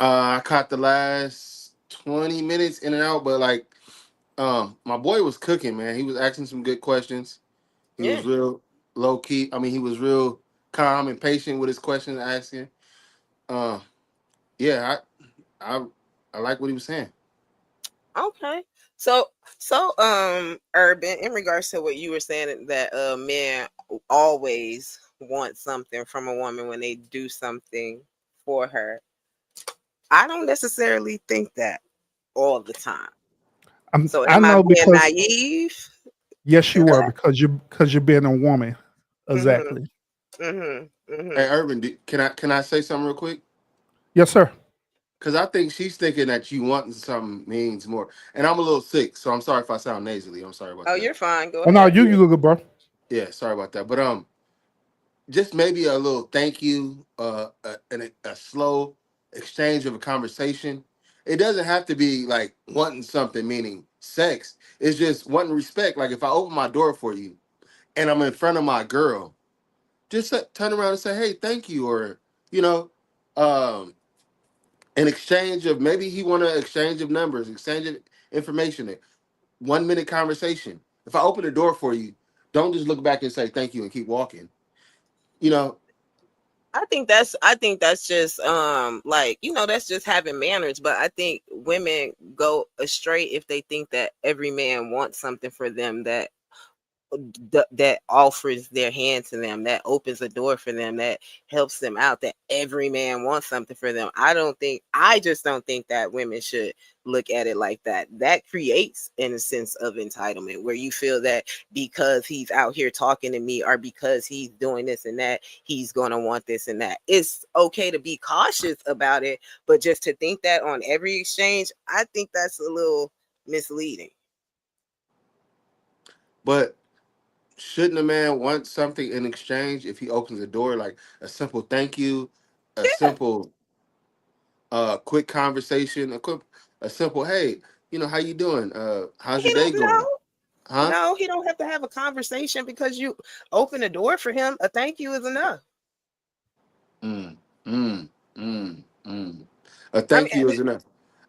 I caught the last 20 minutes in and out, but like, my boy was cooking, man. He was asking some good questions. He Yeah. was real low key. I mean, he was real calm and patient with his questions asking. Uh, yeah, I I like what he was saying. Okay. So Urban, in regards to what you were saying that men always want something from a woman when they do something for her. I don't necessarily think that all the time. So I am I know being because naive yes, to you are, that? because you're being a woman. Mhm. Exactly. Mhm. Hey, Mhm. Urban, can I say something real quick? Yes, sir. Because I think she's thinking that you wanting something means more. And I'm a little sick, so I'm sorry if I sound nasally. I'm sorry about Oh, that. you're fine. Go Oh no, ahead. you good, bro. Yeah, sorry about that. But just maybe a little thank you, a slow exchange of a conversation. It doesn't have to be like wanting something, meaning sex. It's just wanting respect. Like if I open my door for you and I'm in front of my girl, just turn around and say, "Hey, thank you," or you know, um, an exchange of maybe he want to exchange of numbers, exchange of information, a 1 minute conversation. If I open the door for you, don't just look back and say thank you and keep walking. You know, I think that's just like, that's just having manners, but I think women go astray if they think that every man wants something for them, that that offers their hand to them, that opens a door for them, that helps them out, that every man wants something for them. I just don't think that women should look at it like that. That creates in a sense of entitlement where you feel that because he's out here talking to me or because he's doing this and that, he's going to want this and that. It's okay to be cautious about it, but just to think that on every exchange, I think that's a little misleading. But shouldn't a man want something in exchange if he opens the door, like a simple thank you, a Yeah, simple quick conversation, a simple hey, how you doing? How's he your day don't know. going? Huh? No, he don't have to have a conversation because you open the door for him. A thank you is enough. Mm, mm, mm, mm. A I mean, thank you is enough.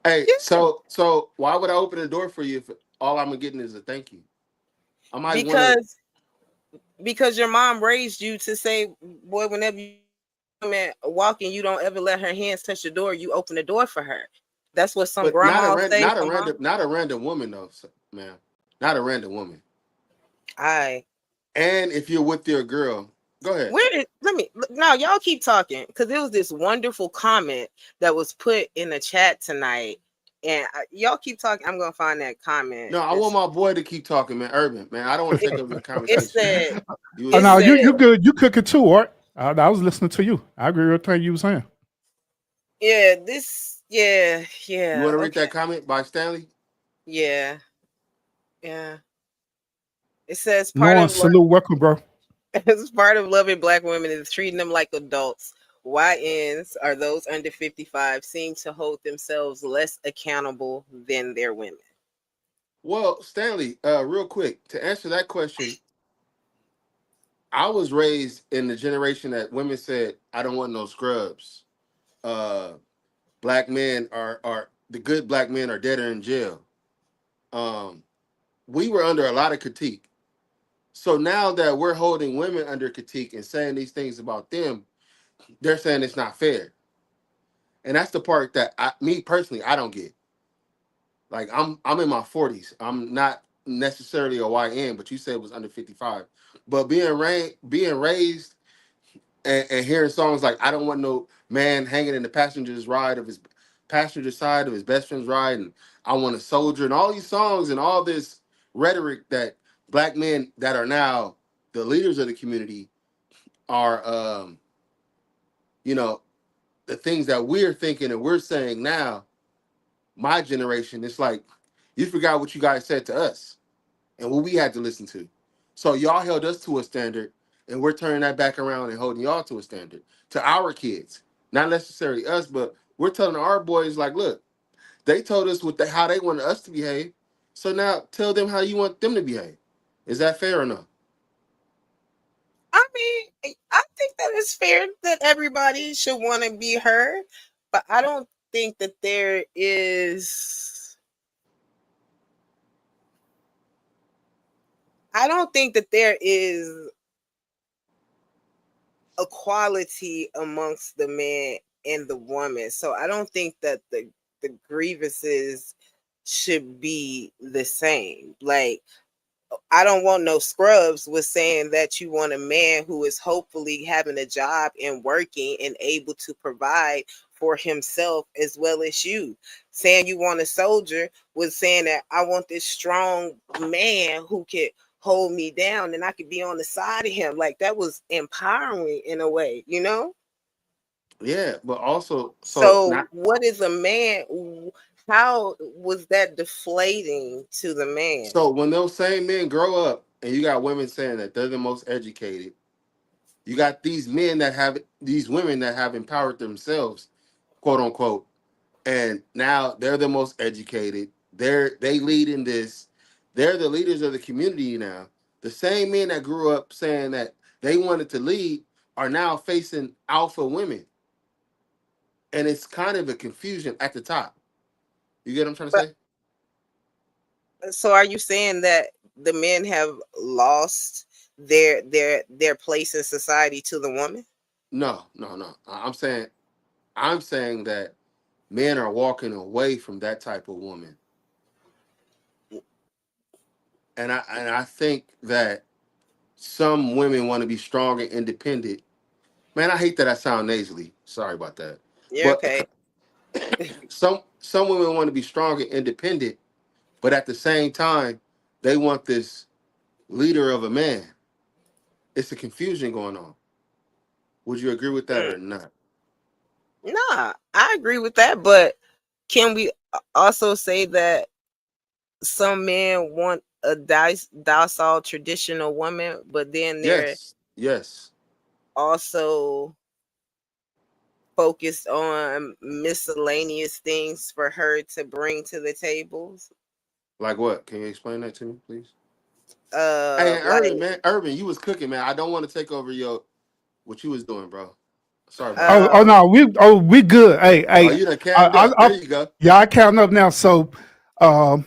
Hey, yeah, so why would I open the door for you if all I'm getting is a thank you? I might want to, because your mom raised you to say, boy, whenever you man walking, you don't ever let her hands touch the door. You open the door for her. That's what some but not a grandmas say. not a Some mom. random not a random woman though, man. Not a random woman. I And if you're with your girl, go ahead. where did let me now y'all keep talking because there was this wonderful comment that was put in the chat tonight, and y'all keep talking. I'm gonna find that comment. No, I want This my boy to keep talking, man. Urban, man. I don't want to it, take over the it conversation. said You Oh it was no, you said you good. You cook it too, Art. I was listening to you. I agree with everything you were saying. yeah, this, yeah, you yeah, want to read okay, that comment by Stanley? yeah, yeah. It says part Knowing of salute, welcome, bro. it's part of loving black women is treating them like adults. YNs are those under 55 seem to hold themselves less accountable than their women. Well, Stanley, real quick to answer that question, I was raised in the generation that women said, "I don't want no scrubs." Uh, Black men are the good black men are dead or in jail. Um, we were under a lot of critique. So now that we're holding women under critique and saying these things about them, they're saying it's not fair. And that's the part that me personally, I don't get. Like I'm in my 40s. I'm not necessarily a YN, but you said it was under 55. But being raised and hearing songs like "I don't want no man hanging in the passenger side of his best friend's ride," and "I want a soldier," and all these songs and all this rhetoric that black men that are now the leaders of the community are, you know, the things that we're thinking and we're saying now. My generation, it's like you forgot what you guys said to us and what we had to listen to. So y'all held us to a standard, and we're turning that back around and holding y'all to a standard to our kids, not necessarily us, but we're telling our boys like, look, they told us how they wanted us to behave, so now tell them how you want them to behave. Is that fair or no? I mean, I think that it's fair that everybody should want to be heard, but I don't think that there is equality amongst the man and the woman. So I don't think that the grievances should be the same. Like, I don't want no scrubs was saying that you want a man who is hopefully having a job and working and able to provide for himself as well as you. Saying you want a soldier was saying that I want this strong man who could hold me down and I could be on the side of him. Like that was empowering in a way, you know? Yeah, but also, so So not what is a man? How was that deflating to the man? so when those same men grow up, and you got women saying that they're the most educated, you got these women that have empowered themselves, quote unquote, and now they're the most educated. They lead in this. They're the leaders of the community now. The same men that grew up saying that they wanted to lead are now facing alpha women, and it's kind of a confusion at the top. You get what I'm trying to But say? so are you saying that the men have lost their place in society to the woman? No, no, no. I'm saying that men are walking away from that type of woman, and I think that some women want to be strong and independent. Man, I hate that I sound nasally. Sorry about that. You're But okay. some women want to be strong and independent, but at the same time, they want this leader of a man. It's a confusion going on. Would you agree with that Mm. or not? Nah, I agree with that, but can we also say that some men want a docile traditional woman, but then they're Yes. Yes. also focused on miscellaneous things for her to bring to the tables? Like what? Can you explain that to me, please? Hey, and Urban, Like, man, Urban, you was cooking, man. I don't want to take over your what you was doing, bro. Sorry about that. Oh um, no, we good. Hey, Oh, hey, you done cammed up. I There you go. yeah, I count up now. So, um,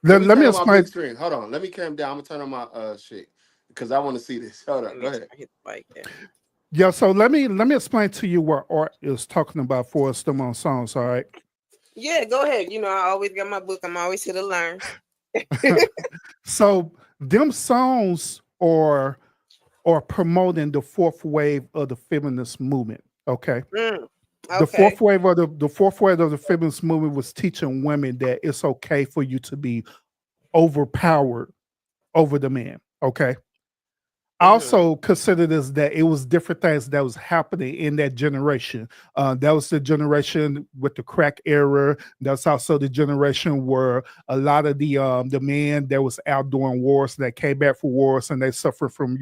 Let me let turn me on my big explain. screen. Hold on. Let me cam down. I'm gonna turn on my shit because I want to see this. Hold let on. Go me ahead. hit the mic there. Yeah, so let me explain to you what Art is talking about for us them on songs. All right. Yeah, go ahead. You know, I always got my book. I'm always here to learn. So them songs are promoting the fourth wave of the feminist movement. Okay. Mm, The okay. fourth wave of the fourth wave of the feminist movement was teaching women that it's okay for you to be overpowered over the man. Okay. I Mm-hmm. also consider this that it was different things that was happening in that generation. That was the generation with the crack era. That's also the generation where a lot of the men that was out doing wars that came back for wars and they suffered from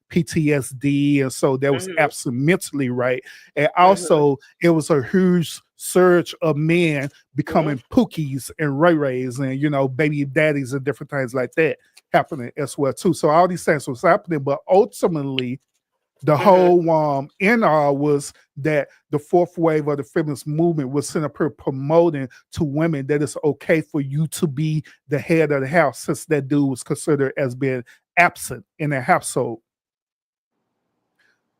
PTSD, and so that was Mm-hmm. absent mentally, right? And Mm-hmm. also it was a huge surge of men Mm-hmm. becoming pookies and ray rays and baby daddies and different things like that happening as well too. So all these things was happening, but ultimately the Mm-hmm. whole in all was that the fourth wave of the feminist movement was sent up here promoting to women that it's okay for you to be the head of the house, since that dude was considered as being absent in their household.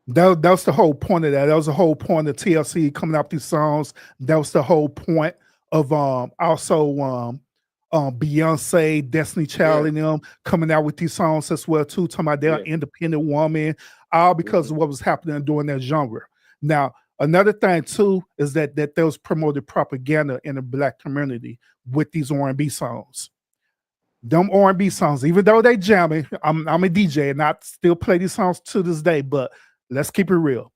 That was the whole point of that. That was the whole point of TLC coming out with these songs. That was the whole point of also Beyonce, Destiny Child, Yeah. and them coming out with these songs as well too, talking about their Yeah. independent woman, all because Hmm. of what was happening during that genre. Now, another thing too is that there was promoted propaganda in the black community with these R&B songs. Them R&B songs, even though they jamming, I'm a DJ and I still play these songs to this day. But let's keep it real.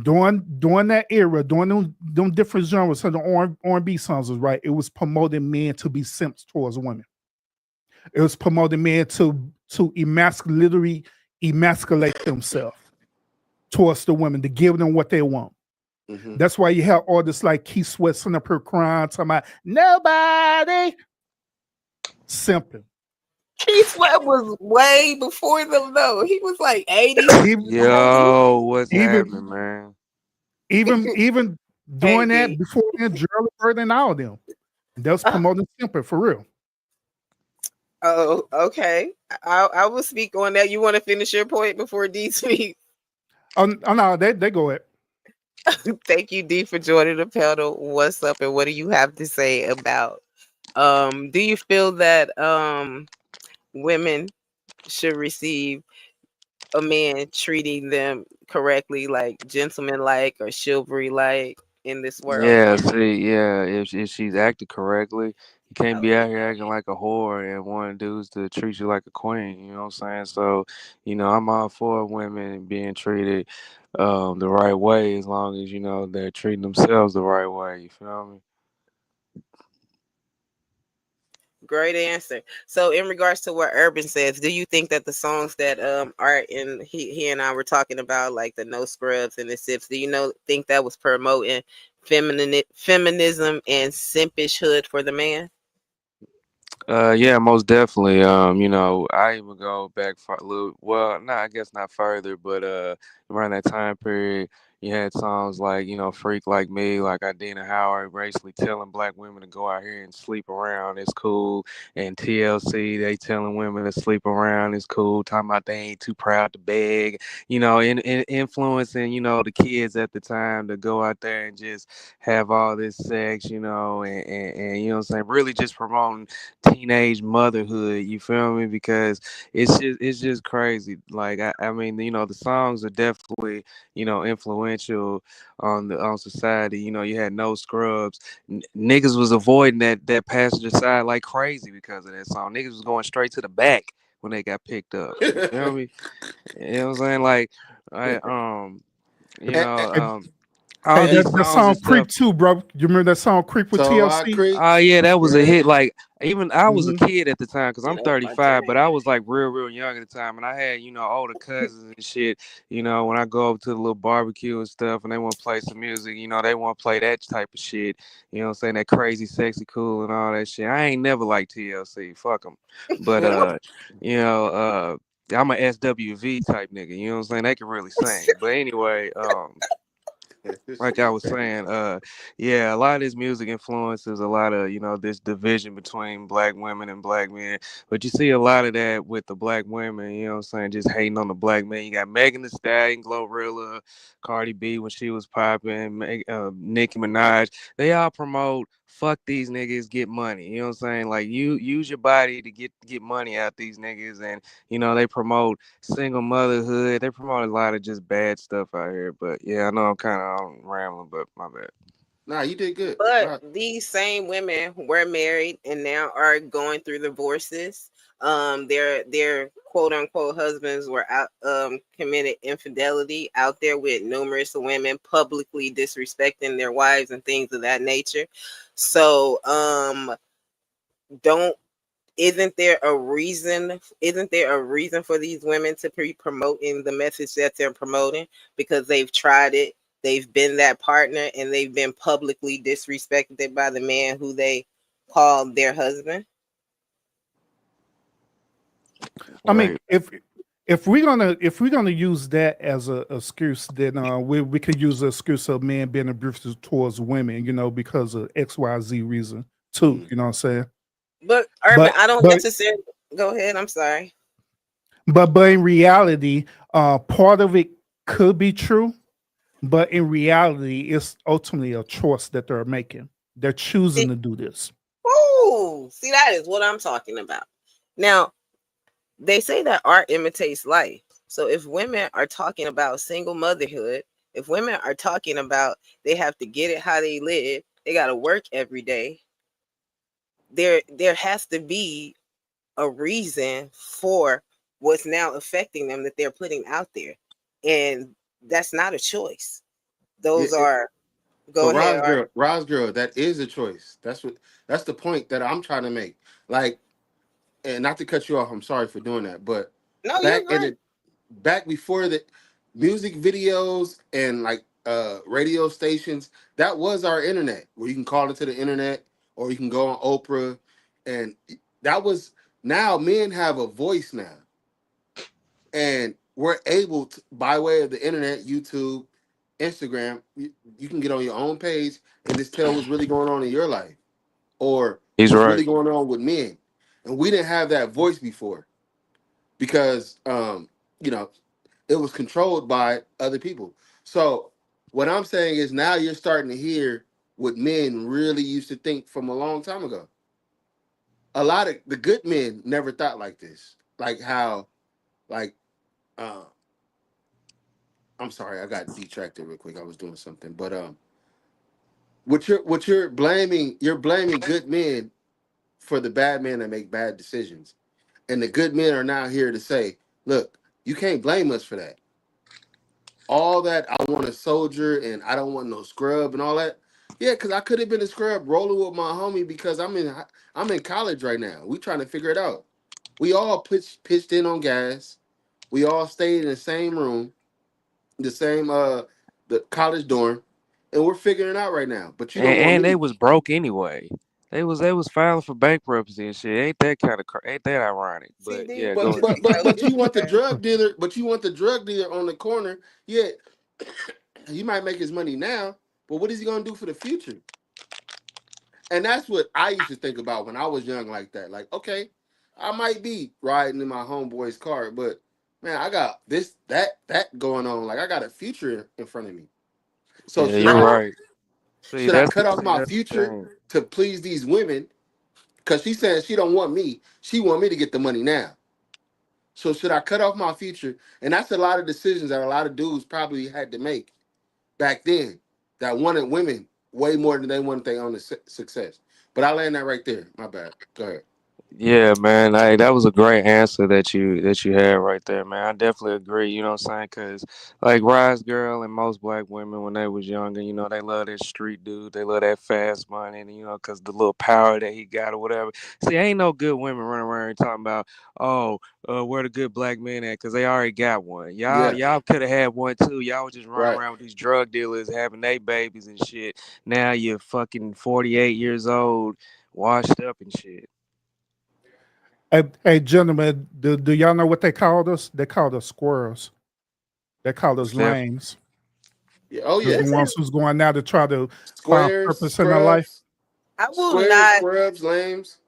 During that era, during them different genres of the R&B songs was right. It was promoting men to be simps towards women. It was promoting men to literally emasculate themselves towards the women, to give them what they want. Hmm. That's why you have artists like Keith Sweat sitting up here crying, talking about nobody simping. Keith Sweat was way before them, though. He was like 80s, Even 90s. Yo, what's even happening, man? even Hey, doing that D. before then, Gerald Bird and all of them. That's Uh, promoting simping for real. oh, okay. I will speak on that. You want to finish your point before D speaks? Oh no, they go it. Thank you, D, for joining the panel. What's up, and what do you have to say about? Do you feel that women should receive a man treating them correctly, like gentleman like or chivalry like in this world? Yeah, see, yeah, if she's acting correctly, you can't be Oh, out here acting like a whore and wanting dudes to treat you like a queen. You know what I'm saying? So, I'm all for women being treated the right way as long as they're treating themselves the right way. You feel me? great answer. So, in regards to what Urban says, do you think that the songs that Art and he and I were talking about, like the No Scrubs and the Sips, do you think that was promoting feminism and simpishhood for the man? Yeah, most definitely. I even go back for a little. Well, I guess not further, but around that time period, You had songs like, Freak Like Me, like Idina Howard, basically telling black women to go out here and sleep around. It's cool. And TLC, they telling women to sleep around. It's cool. Talking about they ain't too proud to beg, in influencing, the kids at the time to go out there and just have all this sex, and you know what I'm saying, really just promoting teenage motherhood, you feel me? Because it's just crazy. Like I mean, the songs are definitely, influential on society. You had No Scrubs. Niggas was avoiding that passenger side like crazy because of that song. Niggas was going straight to the back when they got picked up. You feel me? You know what I'm saying? Like I you And, know, Hey, all hey, and these that songs and song stuff. Creep too, bro. You remember that song Creep with so I TLC? creep. Oh yeah, that was a Yeah. hit. Like even I was a Hmm. kid at the time because I'm That's my 35, but jam. I was like real young at the time, and I had older cousins and shit. When I go up to the little barbecue and stuff, and they want to play some music, they want to play that type of shit. You know what I'm saying? That crazy, sexy, cool, and all that shit. I ain't never liked TLC. Fuck them. But you know, I'm a SWV type nigga. You know what I'm saying? They can really sing. But anyway, This like I nigga was crazy. saying, yeah, a lot of this music influences a lot of, this division between black women and black men. But you see a lot of that with the black women, what I'm saying, just hating on the black men. You got Megan Thee Stallion, Glorilla, Cardi B when she was popping, Nicki Minaj. They all promote fuck these niggas, get money. You know what I'm saying? Like you use your body to get money out these niggas, and they promote single motherhood. They promote a lot of just bad stuff out here. But yeah, I know I'm rambling, but my bad. Nah, you did good. But Nah. these same women were married and now are going through divorces. Their quote unquote husbands were out committed infidelity out there with numerous women publicly disrespecting their wives and things of that nature. So don't isn't there a reason for these women to be promoting the message that they're promoting because they've tried it, they've been that partner, and they've been publicly disrespected by the man who they called their husband? I mean, Right. if we're gonna use that as a excuse, then we could use the excuse of men being abusive towards women, because of XYZ reason too. Mm. You know what I'm saying? But Urban, But I don't but necessarily go ahead, I'm sorry. but in reality, part of it could be true, but in reality, it's ultimately a choice that they're making. They're choosing See, to do this. see, that is what I'm talking about. Now, they say that art imitates life. So if women are talking about single motherhood, if women are talking about they have to get it how they live, they got to work every day. There has to be a reason for what's now affecting them that they're putting out there, and that's not a choice. Yeah, Those are go but ahead. Art. Roz girl, that is a choice. That's the point that I'm trying to make. Like, and not to cut you off, I'm sorry for doing that, but No, you're back in great. the back before the music videos and like radio stations, that was our internet where you can call into the internet or you can go on Oprah, and that was now men have a voice now, and we're able to, by way of the internet, YouTube, Instagram, you can get on your own page and just tell what's really going on in your life or He's what's really right. going on with men. And we didn't have that voice before because you know it was controlled by other people. So what I'm saying is now you're starting to hear what men really used to think from a long time ago. A lot of the good men never thought like this. Like how like uh I'm sorry, I got detracted real quick. I was doing something. But you're blaming good men for the bad men that make bad decisions. And the good men are now here to say, look, you can't blame us for that. All that I want a soldier and I don't want no scrub and all that. Yeah, because I could have been a scrub rolling with my homie because I'm in college right now. We trying to figure it out. We all pitched in on gas. We all stayed in the same room, the same the college dorm, and we're figuring it out right now. But you don't want And me they to. was broke anyway. They was filing for bankruptcy and shit. Ain't that ironic? See, But these yeah, But go these ahead. but but females but you want the are drug dealer. But you want the drug dealer on the corner. Yeah, He might make his money now, but what is he gonna do for the future? And that's what I used to think about when I was young, like that. Like, okay, I might be riding in my homeboy's car, but man, I got this, that going on. Like, I got a future in front of me. So Yeah, should you're I I don't. right. See, should I that's cut off my that's the future thing. to please these women? Because she said she don't want me. She want me to get the money now. So should I cut off my future? And that's a lot of decisions that a lot of dudes probably had to make back then that wanted women way more than they wanted their own success. But I land that right there. My bad. Go ahead. Yeah, man. That was a great answer that you had right there, man. I definitely agree. You know what I'm saying? Cause like Rise Girl and most black women when they was younger, you know, they love that street dude. They love that fast money, and you know, cause the little power that he got or whatever. See, ain't no good women running around here talking about, oh, where the good black men at? Cause they already got one. Y'all, Yeah, y'all could have had one too. Y'all was just running right. around with these drug dealers having their babies and shit. Now you're fucking 48 years old, washed up and shit. Hey, gentlemen, do y'all know what they called us? They called us squirrels. They called us Most definitely. lames. Yeah. Oh The yeah. This ones is. who's going now to try to find Squares, purpose in their life. scrubs, I will squares, not. scrubs, lames.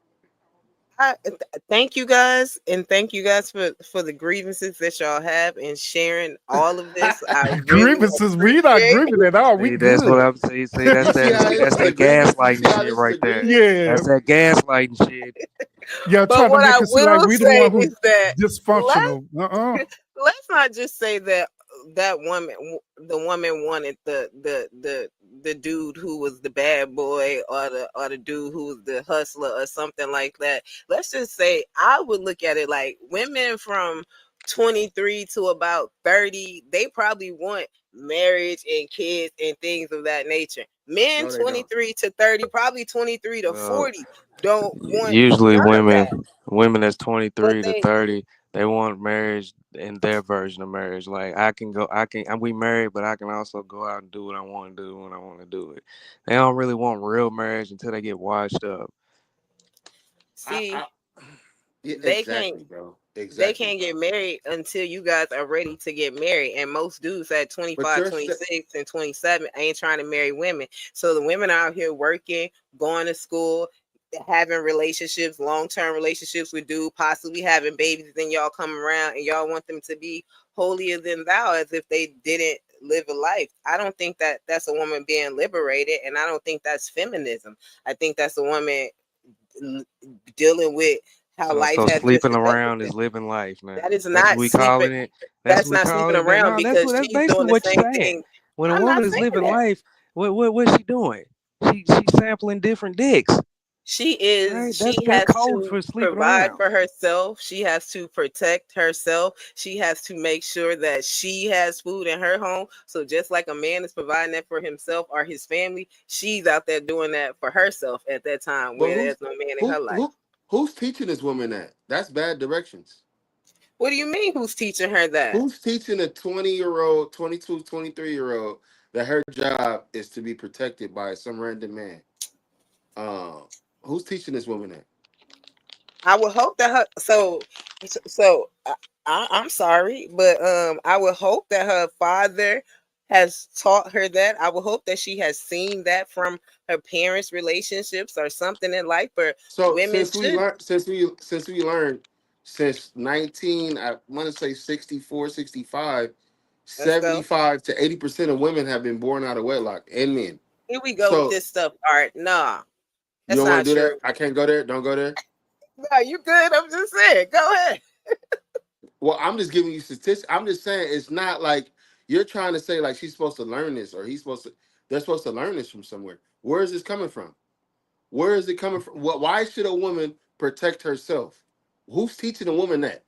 Thank you guys, and thank you guys for the grievances that y'all have and sharing all of this. I really Grievances, we not appreciate. grieving at all. We See, that's what good. I'm saying. See, that's You see that. how See, this that's is a that grievance? You see gaslighting how shit this is right a there. grievance? Yeah. That's that gaslighting shit. Yeah, But trying to what make I it seem like will we the say one who is that let's dysfunctional. let's not just say that that woman, the woman wanted the dude who was the bad boy, or the dude who was the hustler or something like that. Let's just say I would look at it like women from 23 to about 30, they probably want marriage and kids and things of that nature. Men No, they don't. 23 to 30, probably 23 to Well, 40, don't want usually none of that. women that's But 23 to they 30, they want marriage in their version of marriage. Like I can go, I can, and we married, but I can also go out and do what I want to do when I want to do it. They don't really want real marriage until they get washed up. I see yeah, they can't exactly, bro. they Exactly, can't get bro. married until you guys are ready to get married. And most dudes at But 25, you're 26, and 27 ain't trying to marry women. So the women out here working, going to school, having relationships, long-term relationships with dude, possibly having babies, then y'all come around and y'all want them to be holier than thou as if they didn't live a life. I don't think that that's a woman being liberated, and I don't think that's feminism. I think that's a woman dealing with how life So has just sleeping developed. around is living life That now. is That's what not we sleeping. calling it. That's what That's we not call sleeping it. That around no, because that's she's basically doing the what same you're saying. thing. When a I'm not woman is saying living that. life, what's she doing? She's sampling different dicks. Right? She That's has code to for sleeping provide around. for herself. She has to protect herself. She has to make sure that she has food in her home. So just like a man is providing that for himself or his family, she's out there doing that for herself at that time but where there's no man in her who life. who who's teaching this woman that? That's bad directions. What do you mean who's teaching her that? Who's teaching a 20-year-old, 22, 23-year-old that her job is to be protected by some random man? Um, who's teaching this woman that? I would hope that her I'm sorry, but I would hope that her father has taught her that. I would hope that she has seen that from her parents' relationships or something in life. But So women should. since we learned since 19, I want to say 64, 65, Let's seventy go. five to 80% of women have been born out of wedlock and men. Here we go with So this stuff. Art, nah, you that's don't want not to do that? true. I can't go there. Don't go there. No, you good. I'm just saying. Go ahead. Well, I'm just giving you statistics. I'm just saying it's not like you're trying to say like she's supposed to learn this or he's supposed to. They're supposed to learn this from somewhere. Where is this coming from? Where is it coming from? What? Why should a woman protect herself? Who's teaching a woman that?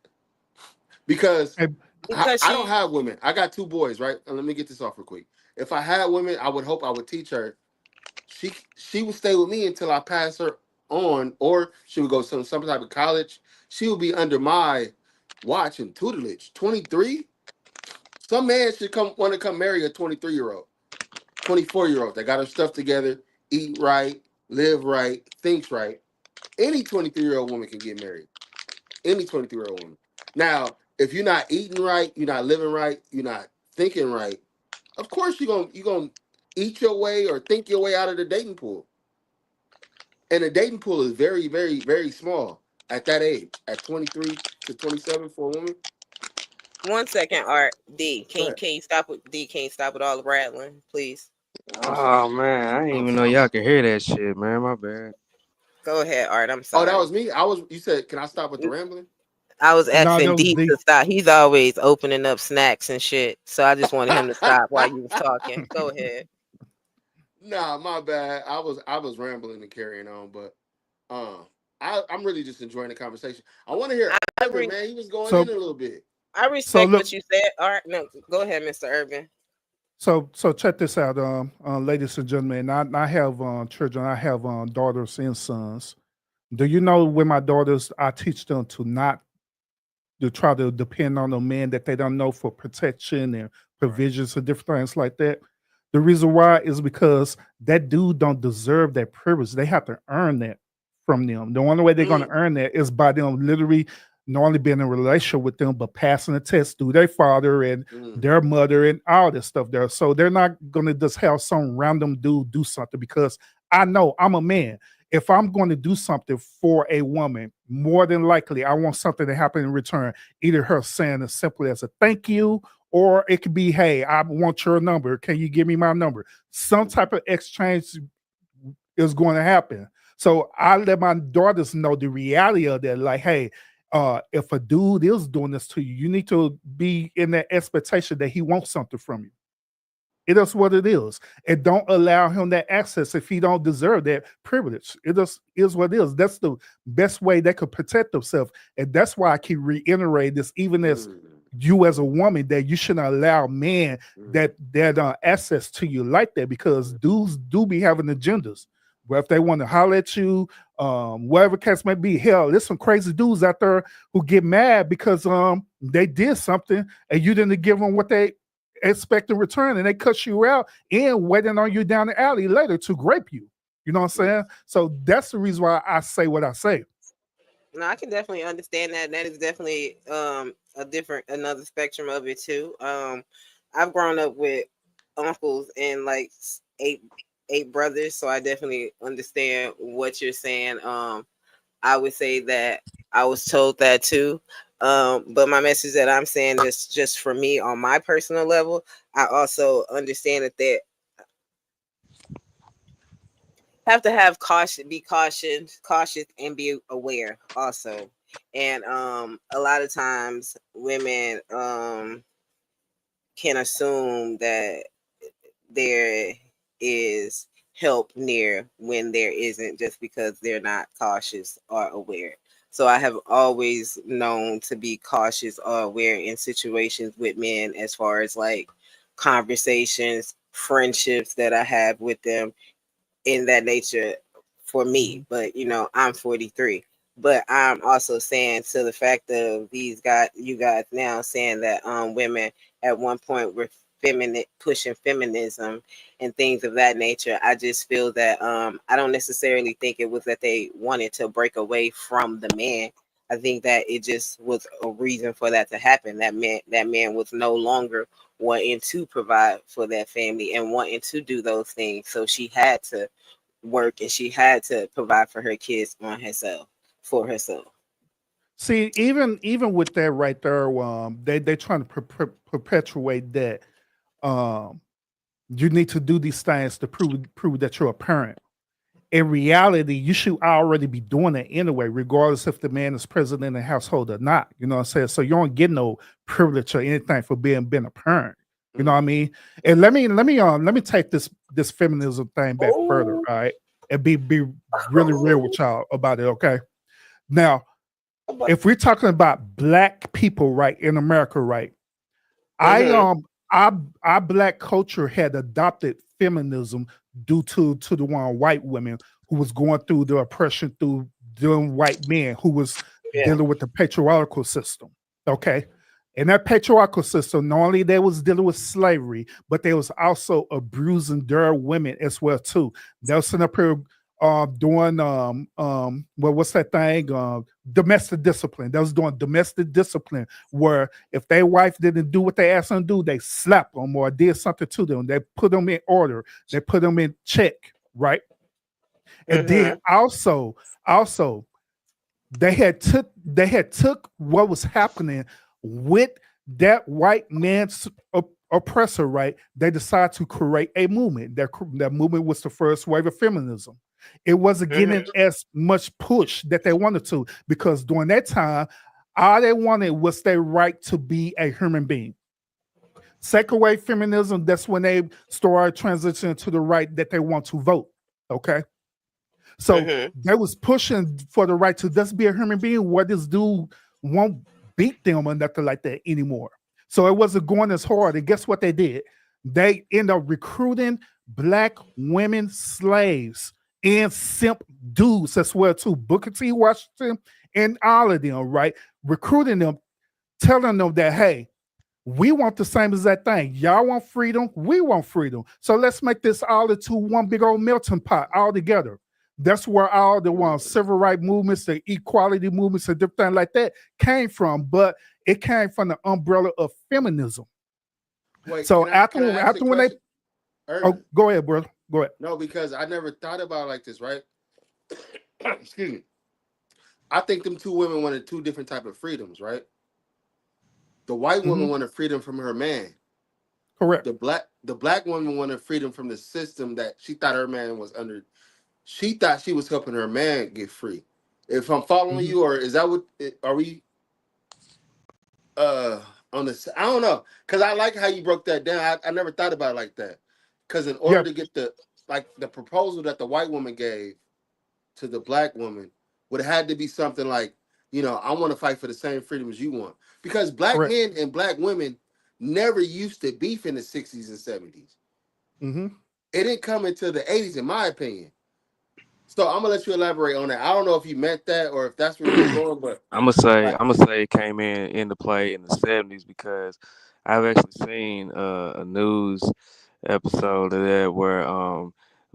Because Hey, Because I don't she, have women. I got two boys, right? And let me get this off real quick. If I had women, I would hope I would teach her. She would stay with me until I pass her on, or she would go some type of college. She would be under my watch and tutelage. 23. Some man should come want to come marry a 23-year-old, 24-year-old that got her stuff together, eat right, live right, thinks right. Any 23-year-old woman can get married. Any 23-year-old woman. Now, if you're not eating right, you're not living right, you're not thinking right, Of course you gonna eat your way or think your way out of the dating pool. And the dating pool is very, very, very small at that age, at 23 to 27 for a woman. 1 second, Art. D, Go can ahead. can you stop with D? Can you stop with all the rattling, please? I'm sorry. Oh man, I didn't I'm even know sorry. y'all could hear that shit, man. My bad. Go ahead, Art. I'm Oh, that sorry. was me. You said, can I stop with the rambling? I was No, that asking was D the to stop. He's always opening up snacks and shit. So I just wanted him to stop while you was talking. Go ahead. Nah, my bad. I was rambling and carrying on, but um, I'm really just enjoying the conversation. I want to hear I Urban, re- man. He was going in so a little bit. I so respect look what you said, Art. No, go ahead, Mr. Urban. so check this out, ladies and gentlemen. I have children. I have daughters and sons. Do you know when my daughters, I teach them to not to try to depend on a man that they don't know for protection and Right. provisions and different things like that. The reason why is because that dude don't deserve that privilege. They have to earn that from them. The only way they're going to Mm, earn that is by them literally not only being in a relationship with them, but passing a test through their father and Mm, their mother and all this stuff there. So they're not going to just have some random dude do something because I know I'm a man. If I'm going to do something for a woman, more than likely I want something to happen in return. Either her saying as simply as a thank you, or it could be, hey, I want your number. Can you give me my number? Some type of exchange is going to happen. So I let my daughters know the reality of that. Like, hey, if a dude is doing this to you, you need to be in that expectation that he wants something from you. It is what it is. And don't allow him that access if he don't deserve that privilege. It just is what it is. That's the best way they could protect themselves. And that's why I keep reiterating this, even as mm, you as a woman, that you shouldn't allow men mm, that access to you like that because dudes do be having agendas. Well, if they want to holler at you, whatever case may be, hell, there's some crazy dudes out there who get mad because they did something and you didn't give them what they expect in return, and they cut you out and waiting on you down the alley later to grape you. You know what I'm mm, saying? So that's the reason why I say what I say. no, I can definitely understand that. That is definitely a different another spectrum of it too. I've grown up with uncles and like eight brothers, so I definitely understand what you're saying. I would say that I was told that too. But my message that I'm saying is just for me on my personal level. I also understand that they have to have caution, be cautious, and be aware also. And a lot of times women can assume that there is help near when there isn't, just because they're not cautious or aware. So I have always known to be cautious or aware in situations with men, as far as like conversations, friendships that I have with them, in that nature, for me. Mhm. But I'm 43. But I'm also saying, to the fact of these guys, you guys now saying that women at one point were feminine, pushing feminism and things of that nature. I just feel that I don't necessarily think it was that they wanted to break away from the man. I think that it just was a reason for that to happen. That man was no longer wanting to provide for that family and wanting to do those things. So she had to work and she had to provide for her kids on herself, for herself. See, even with that right there, they trying to perpetuate that um, you need to do these things to prove that you're a parent. In reality, you should already be doing it anyway, regardless if the man is president of the household or not. You know what I'm saying? So you don't get no privilege or anything for being a parent. You know what I mm. mean? And let me take this feminism thing back further, Oh, all right? And be really real with y'all about it, okay? Now, but if we're talking about black people, right, in America, right? I mm-hmm. our black culture had adopted feminism due to the one white women who was going through the oppression through them white men who was Yeah, dealing with the patriarchal system. Okay. And that patriarchal system, not only they was dealing with slavery, but they was also abusing their women as well too. They'll send up here doing well, what's that thing? Domestic discipline. They was doing domestic discipline where if their wife didn't do what they asked them to do, they slapped them or did something to them. They put them in order. They put them in check, right? And then Mhm. also they had took what was happening with that white man's oppressor, right? They decided to create a movement. That movement was the first wave of feminism. It wasn't getting Mhm. as much push that they wanted to because during that time, all they wanted was their right to be a human being. Second wave feminism, that's when they started transitioning to the right that they want to vote. Okay. So Mhm. they was pushing for the right to just be a human being where this dude won't beat them or nothing like that anymore. So it wasn't going as hard. And guess what they did? They end up recruiting black women slaves and simp dudes as well too. Booker T. Washington and all of them, right? Recruiting them, telling them that, hey, we want the same exact thing. Y'all want freedom. We want freedom. So let's make this all into one big old melting pot all together. That's where all the civil rights movements, the equality movements, and different things like that came from. But it came from the umbrella of feminism. Wait, So can I ask a after when they question, oh Urban? go ahead, brother. Go ahead. No, because I never thought about it like this, right? Excuse me. I think them two women wanted two different type of freedoms, right? The white Hmm. woman wanted freedom from her man. Correct. The black woman wanted freedom from the system that she thought her man was under. She thought she was helping her man get free. If I'm following Hmm. you, or is that what are we uh on this? I don't know, because I like how you broke that down. I never thought about it like that. Because in order Yeah. to get the proposal that the white woman gave to the black woman would have had to be something like, I want to fight for the same freedom as you want. Because black Correct. men and black women never used to beef in the 60s and 70s. Hmm. It didn't come until the 80s, in my opinion. So I'm gonna let you elaborate on that. I don't know if you meant that or if that's where you was going, but like, I'm gonna say it came in into play in the '70s because I've actually seen a news episode of that where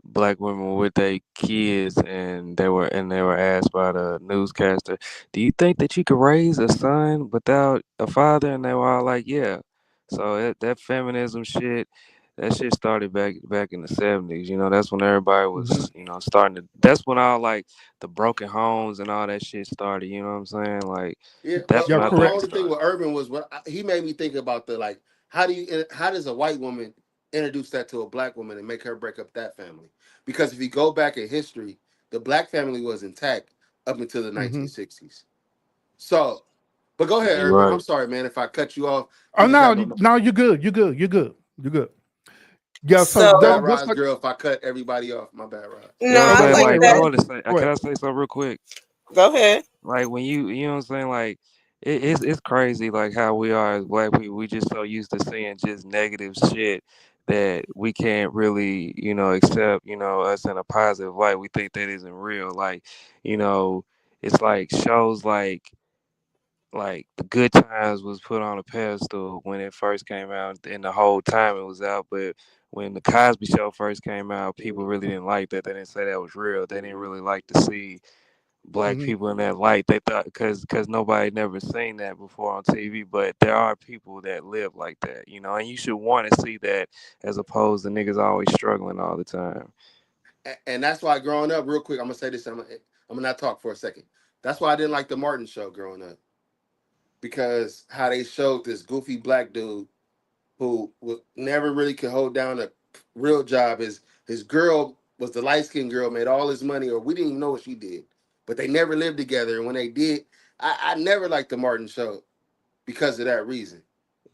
black women were with their kids and they were asked by the newscaster, "Do you think that you could raise a son without a father?" And they were all like, "Yeah." So that feminism shit. That shit started back in the '70s. That's when everybody Hmm. was, starting to. That's when all like the broken homes and all that shit started. You know what I'm saying? Like, yeah. that's Well, when Yeah. I my think it Correct. only thing started. with Urban was he made me think about the like, how does a white woman introduce that to a black woman and make her break up that family? Because if you go back in history, the black family was intact up until the Hmm. 1960s. So, but go ahead, You're Urban. I'm right. sorry, man, if I cut you off. Oh I'm just no, having a no, you're good. You're good. You're good. You're good. Yeah. So my bad, So that's Roz what. girl. If I cut everybody off, my bad, Roz. no, Yeah, I'm No, I no. saying Go like ahead, like I that. Ross. want to say. Go Can ahead. I say something real quick? Go ahead. Like when you know what I'm saying, like it's crazy like how we are as black people. We just so used to seeing just negative shit that we can't really, accept, us in a positive light. We think that isn't real. Like, you know, it's like shows like the good times was put on a pedestal when it first came out and the whole time it was out. But when the Cosby show first came out, people really didn't like that. They didn't say that was real. They didn't really like to see black Hmm. people in that light. They thought because nobody never seen that before on TV. But there are people that live like that, and you should want to see that as opposed to niggas always struggling all the time. And that's why growing up, real quick, I'm gonna say this. I'm gonna not talk for a second. That's why I didn't like the Martin show growing up, because how they showed this goofy black dude who never really could hold down a real job. His girl was the light skinned girl, made all his money, or we didn't even know what she did. But they never lived together. And when they did, I never liked the Martin show because of that reason.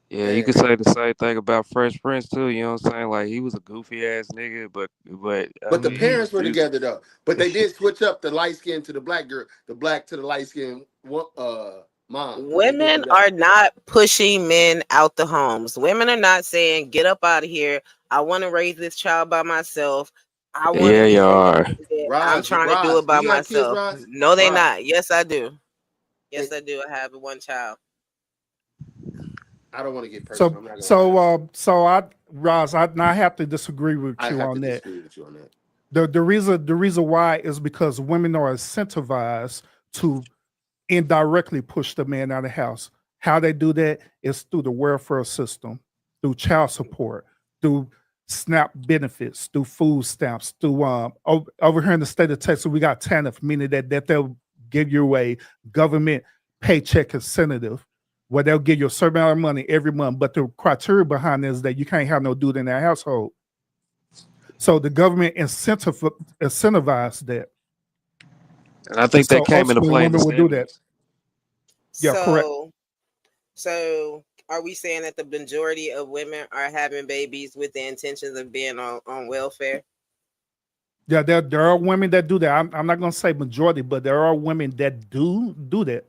Yeah, you could And say the same thing about Fresh Prince too. You know what I'm saying? Like he was a goofy ass nigga, but I but the mean he was parents were he was together though. But they did switch up the light skin to the black girl, the black to the light skin mom. They did Women do that. are not pushing men out the homes. Women are not saying, get up out of here. I want to raise this child by myself. I want to yeah, be you are. independent. I'm Roz, trying to do it Roz, do by you have kids, myself. Roz? No, they Roz, not. Yes, I do. and Yes, I do. I have one child. I don't want to get personal. So I'm not gonna lie. so uh so I Ross, I have to disagree with I you have on to that. disagree with you on that. The reason why is because women are incentivized to indirectly push the man out of the house. How they do that is through the welfare system, through child support, through SNAP benefits, through food stamps, through over here in the state of Texas, we got TANF, meaning that they'll give you a government paycheck incentive where they'll give you a certain amount of money every month. But the criteria behind it is that you can't have no dude in that household. So the government incentivized that. And I And think that so came into ultimately play in the women will do that. '70s. Yeah, correct. So, so are we saying that the majority of women are having babies with the intentions of being on welfare? Yeah, there are women that do that. I'm not going to say majority, but there are women that do that.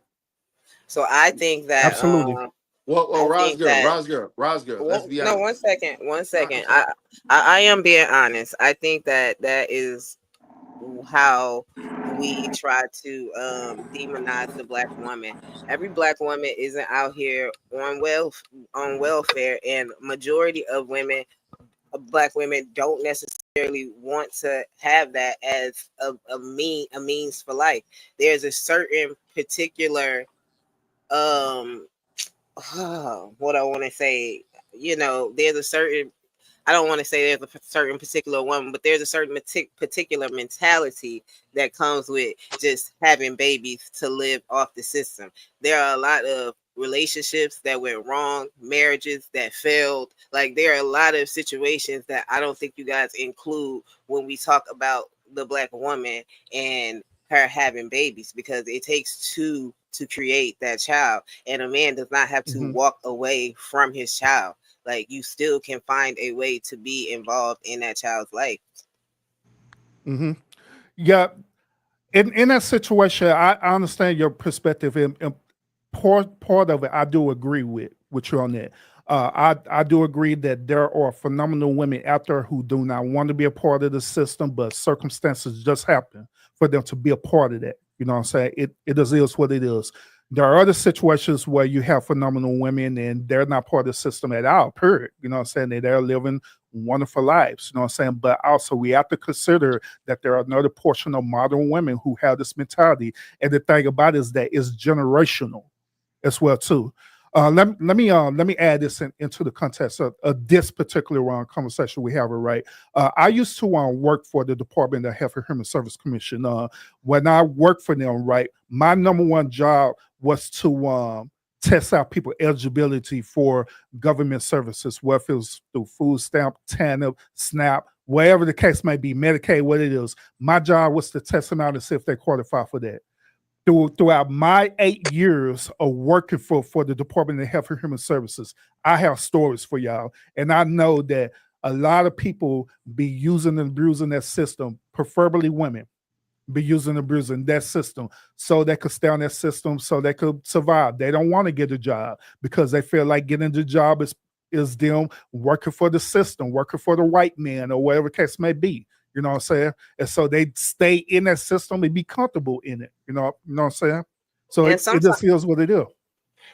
So I think that Absolutely. I Roz think girl, that Roz girl. Let's be no, honest. one I'm second. sorry. I am being honest. I think that that is how we try to demonize the black woman. Every black woman isn't out here on welfare, and majority of women, black women, don't necessarily want to have that as a means for life. There's a certain particular um what I want to say. There's a certain, I don't want to say there's a certain particular woman, but there's a certain particular mentality that comes with just having babies to live off the system. There are a lot of relationships that went wrong, marriages that failed. Like, there are a lot of situations that I don't think you guys include when we talk about the black woman and her having babies, because it takes two to create that child, and a man does not have to Hmm. walk away from his child. Like, you still can find a way to be involved in that child's life. Hmm. Yeah, in that situation, I understand your perspective, and part of it, I do agree with you on that. I do agree that there are phenomenal women out there who do not want to be a part of the system, but circumstances just happen for them to be a part of that. You know what I'm saying? It is what it is. There are other situations where you have phenomenal women and they're not part of the system at all, period. You know what I'm saying? They're living wonderful lives. You know what I'm saying? But also we have to consider that there are another portion of modern women who have this mentality. And the thing about it is that it's generational as well too. Let me add this into the context of this particular conversation we have. Right, I used to work for the Department of Health and Human Service Commission. When I worked for them, right, my number one job was to test out people eligibility for government services, whether it was through food stamp, TANF, SNAP, whatever the case may be, Medicaid, what it is. My job was to test them out and see if they qualify for that. Throughout my 8 years of working for the Department of Health and Human Services, I have stories for y'all. And I know that a lot of people be using and abusing that system, preferably women, be using and abusing that system so they could stay on that system so they could survive. They don't want to get a job because they feel like getting the job is them working for the system, working for the white man or whatever the case may be. You know what I'm saying? And so they stay in that system and be comfortable in it. You know what I'm saying? So And it just sometimes, is what it is.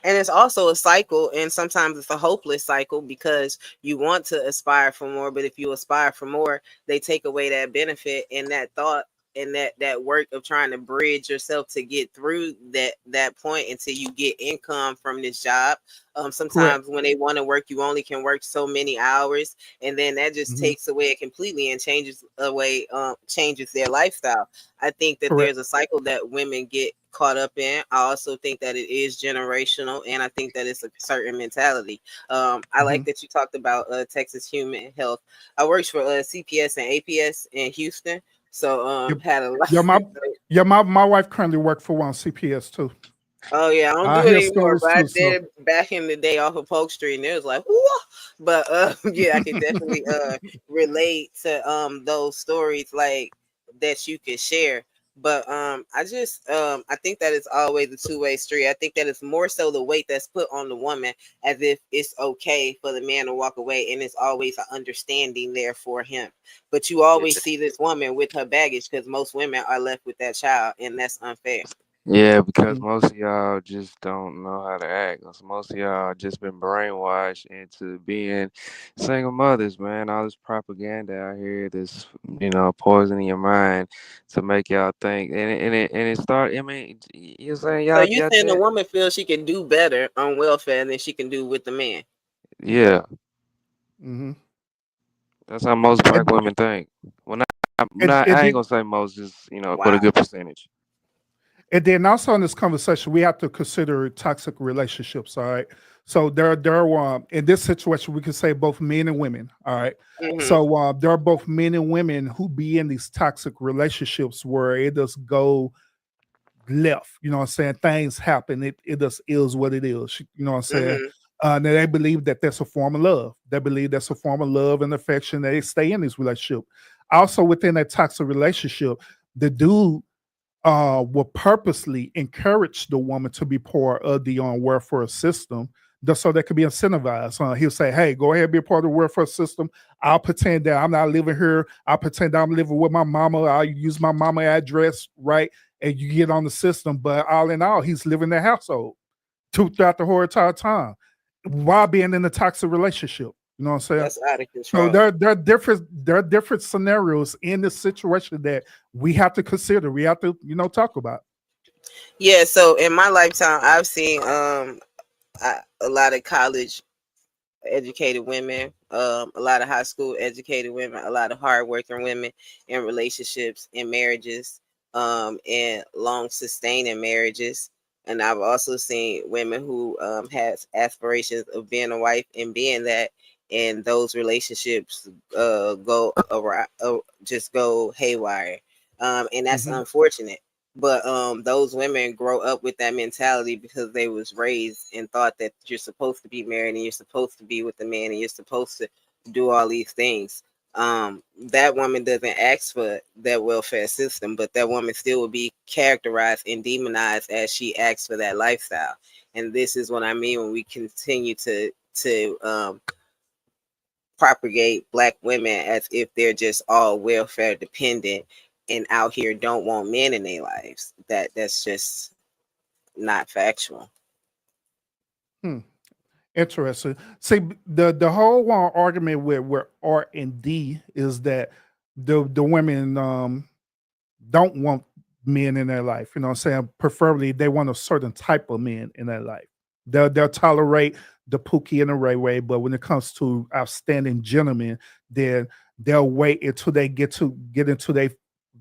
and it's also a cycle, and sometimes it's a hopeless cycle, because you want to aspire for more, but if you aspire for more, they take away that benefit and that thought and that work of trying to bridge yourself to get through that point until you get income from this job. Correct. Sometimes when they want to work, you only can work so many hours, and then that just Hmm. takes away it completely and changes their lifestyle. I think that Correct. there's a cycle that women get caught up in. I also think that it is generational, and I think that it's a certain mentality. I Hmm. like that you talked about Texas Human Health. I worked for CPS and APS in Houston, so Yep. had a lot. Yeah, my wife currently work for one CPS too. Oh yeah, I don't I do it hear anymore, stories but I too. So did it back in the day off of Polk Street, and it was like, whoa. But yeah, I can definitely relate to those stories like that you could share. But I think that it's always a two-way street. I think that it's more so the weight that's put on the woman, as if it's okay for the man to walk away, and it's always an understanding there for him. But you Yeah, always see this woman with her baggage, because most women are left with that child, and that's unfair. Yeah, because Mm. most of y'all just don't know how to act. Most of y'all just been brainwashed into being single mothers, man. All this propaganda out here, this poisoning your mind to make y'all think, and it start. I mean, you're saying So y'all, you y'all saying the just, woman feels she can do better on welfare than she can do with the man? yeah, Hmm. that's how most black And, women think. Well, and, I and, ain't then, gonna say most, just but a Wow. good percentage. and then also in this conversation, we have to consider toxic relationships. All right. So there are in this situation, we can say both men and women. All right. Hmm. So there are both men and women who be in these toxic relationships where it does go left. You know what I'm saying? Things happen. It just is what it is. You know what I'm saying? Hmm. Now they believe that that's a form of love. They believe that's a form of love and affection. They stay in this relationship. Also within that toxic relationship, the dude will purposely encourage the woman to be part of the welfare system just so they could be incentivized. He'll say, hey, go ahead, be a part of the welfare system. I'll pretend that I'm not living here. I'll pretend I'm living with my mama. I'll use my mama address, right? And you get on the system. But all in all, he's living the household throughout the whole entire time while being in a toxic relationship. You know what I'm saying? That's out of So control. there are different scenarios in this situation that we have to consider. We have to, talk about. Yeah. So in my lifetime, I've seen a lot of college educated women, a lot of high school educated women, a lot of hardworking women in relationships, in marriages, and long sustaining marriages. And I've also seen women who has aspirations of being a wife and being that, and those relationships go around, just go haywire, and that's Mhm. unfortunate. But those women grow up with that mentality because they was raised and thought that you're supposed to be married and you're supposed to be with the man and you're supposed to do all these things. That woman doesn't ask for that welfare system, but that woman still will be characterized and demonized as she asks for that lifestyle. And this is what I mean when we continue to propagate black women as if they're just all welfare dependent and out here don't want men in their lives. That's just not factual. Hmm. Interesting. See, the whole argument with R and D is that the women don't want men in their life. You know what I'm saying? Preferably, they want a certain type of men in their life. They'll tolerate the Pookie and the Ray Ray, but when it comes to outstanding gentlemen, then they'll wait until they get into their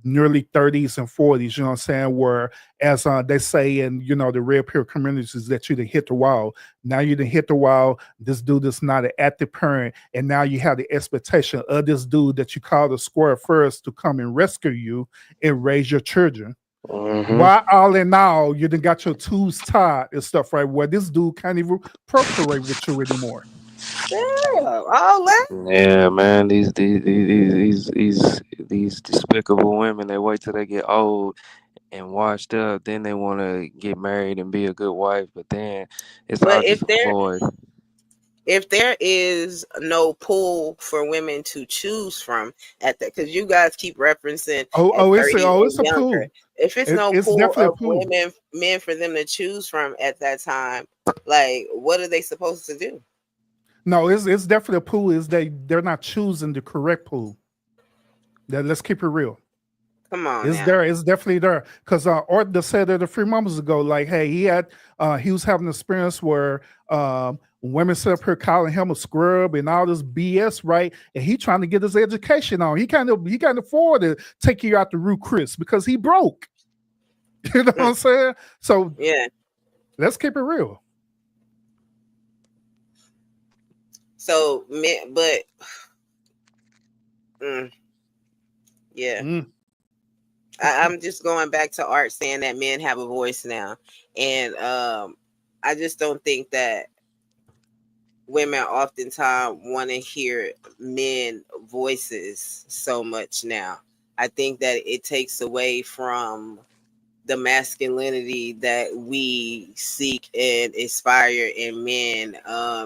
nearly 30s and 40s. You know what I'm saying? Where as they say in the red pill communities that you done hit the wall. Now you done hit the wall. This dude is not an active parent, and now you have the expectation of this dude that you call the square first to come and rescue you and raise your children. Hmm. Why all in all, you done got your tubes tied and stuff, right? Where this dude can't even procreate with you anymore. Yeah, all that. Yeah, man, these despicable women. They wait till they get old and washed up, then they want to get married and be a good wife. But then it's But all just a ploy. if there is no pool for women to choose from at that, because you guys keep referencing at 30 It's and a younger, pool. if it's no It's pool definitely a of pool. men for them to choose from at that time, like what are they supposed to do? No, it's definitely a pool. Is they're not choosing the correct pool. Let's keep it real. Come on It's now. there. It's definitely there. Because Orton said it a few moments ago. Like, hey, he was having an experience where women sit up here calling him a scrub and all this BS, right? And he trying to get his education on. He can't afford to take you out the root, Chris, because he broke. You know what Mm, I'm saying? So yeah. let's keep it real. So men, but mm, yeah. Mm. I'm just going back to Art saying that men have a voice now, and I just don't think that women oftentimes want to hear men voices so much now. I think that it takes away from the masculinity that we seek and aspire in men.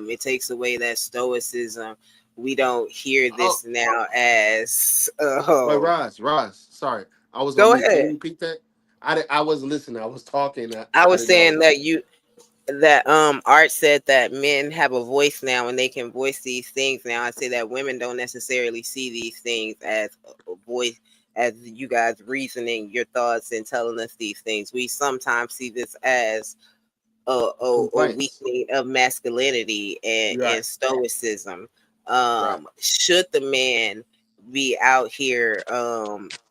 It takes away that stoicism. We don't hear Oh, this now as wait, Roz, sorry, I was on go mute. Can you ahead. repeat that? I wasn't listening. I was talking. I I was didn't know. saying that Art said that men have a voice now and they can voice these things now. I say that women don't necessarily see these things as a voice, as you guys reasoning your thoughts and telling us these things. We sometimes see this as a Complaints. weakening of masculinity You're and right. stoicism. Right. Should the man be out here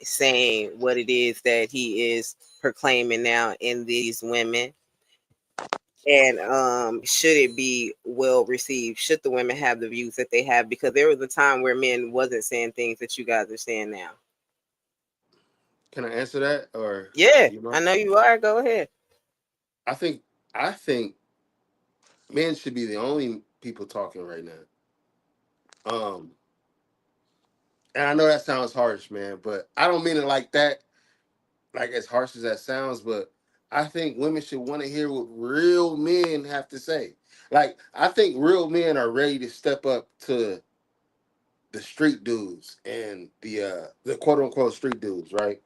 saying what it is that he is proclaiming now in these women? And should it be well received? Should the women have the views that they have? Because there was a time where men wasn't saying things that you guys are saying now. Can I answer that, or Yeah, you I know? know you are. Go ahead. I think I think men should be the only people talking right now. Um, and I know that sounds harsh, man, but I don't mean it like that, like as harsh as that sounds. But I think women should want to hear what real men have to say. Like I think real men are ready to step up to the street dudes and the quote unquote street dudes, right?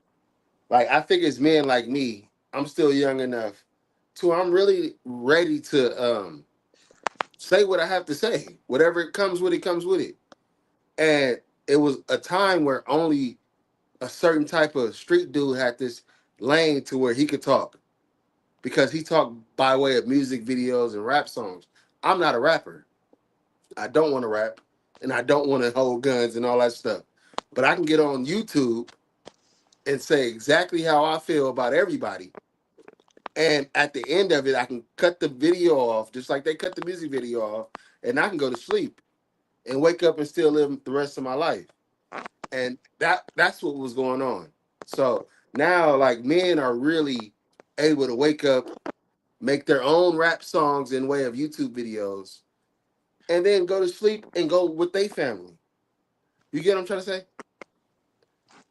Like I think as men like me, I'm still young enough to I'm really ready to say what I have to say. Whatever it comes with, it comes with it. And it was a time where only a certain type of street dude had this lane to where he could talk because he talked by way of music videos and rap songs. I'm not a rapper. I don't want to rap and I don't want to hold guns and all that stuff. But I can get on YouTube and say exactly how I feel about everybody. And at the end of it, I can cut the video off just like they cut the music video off, and I can go to sleep and wake up and still live the rest of my life. And that's what was going on. So now like men are really able to wake up, make their own rap songs in way of YouTube videos, and then go to sleep and go with their family. You get what I'm trying to say?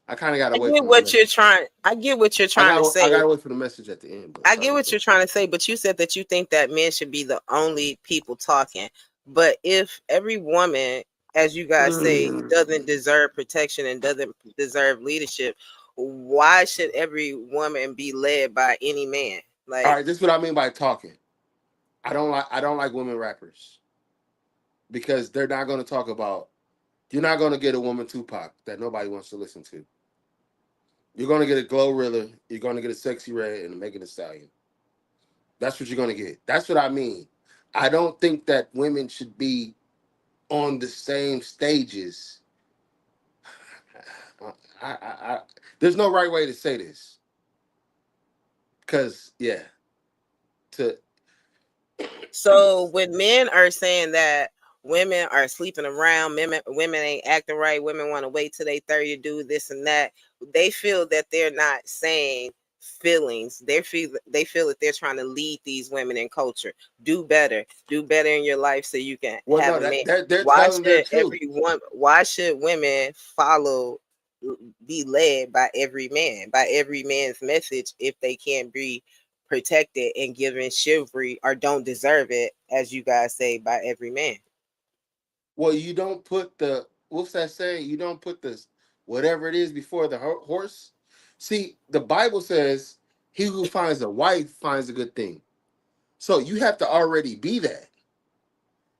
I kind of got to I wait get for my what you're message. trying. I get what you're trying to I say. got to wait for the message at the end, but I sorry get about what that. you're trying to say, but you said that you think that men should be the only people talking. But if every woman, as you guys say, doesn't deserve protection and doesn't deserve leadership, why should every woman be led by any man? All Like, right, this is what I mean by talking. I don't like women rappers because they're not going to talk about. You're not going to get a woman Tupac that nobody wants to listen to. You're going to get a Glorilla. You're going to get a Sexy Red and a Megan Thee Stallion. That's what you're going to get. That's what I mean. I don't think that women should be on the same stages. I there's no right way to say this because yeah, to so when men are saying that women are sleeping around, women ain't acting right, women want to wait till they 30 to do this and that, they feel that they're not saying feelings. They feel that they're trying to lead these women in culture. Do better in your life so you can well have no a man. that they're telling their truth. Why should women follow be led by every man's message if they can't be protected and given chivalry or don't deserve it, as you guys say, by every man? Well, you don't put the what's that saying? You don't put this whatever it is before the horse. See, the Bible says, "He who finds a wife finds a good thing." So you have to already be that.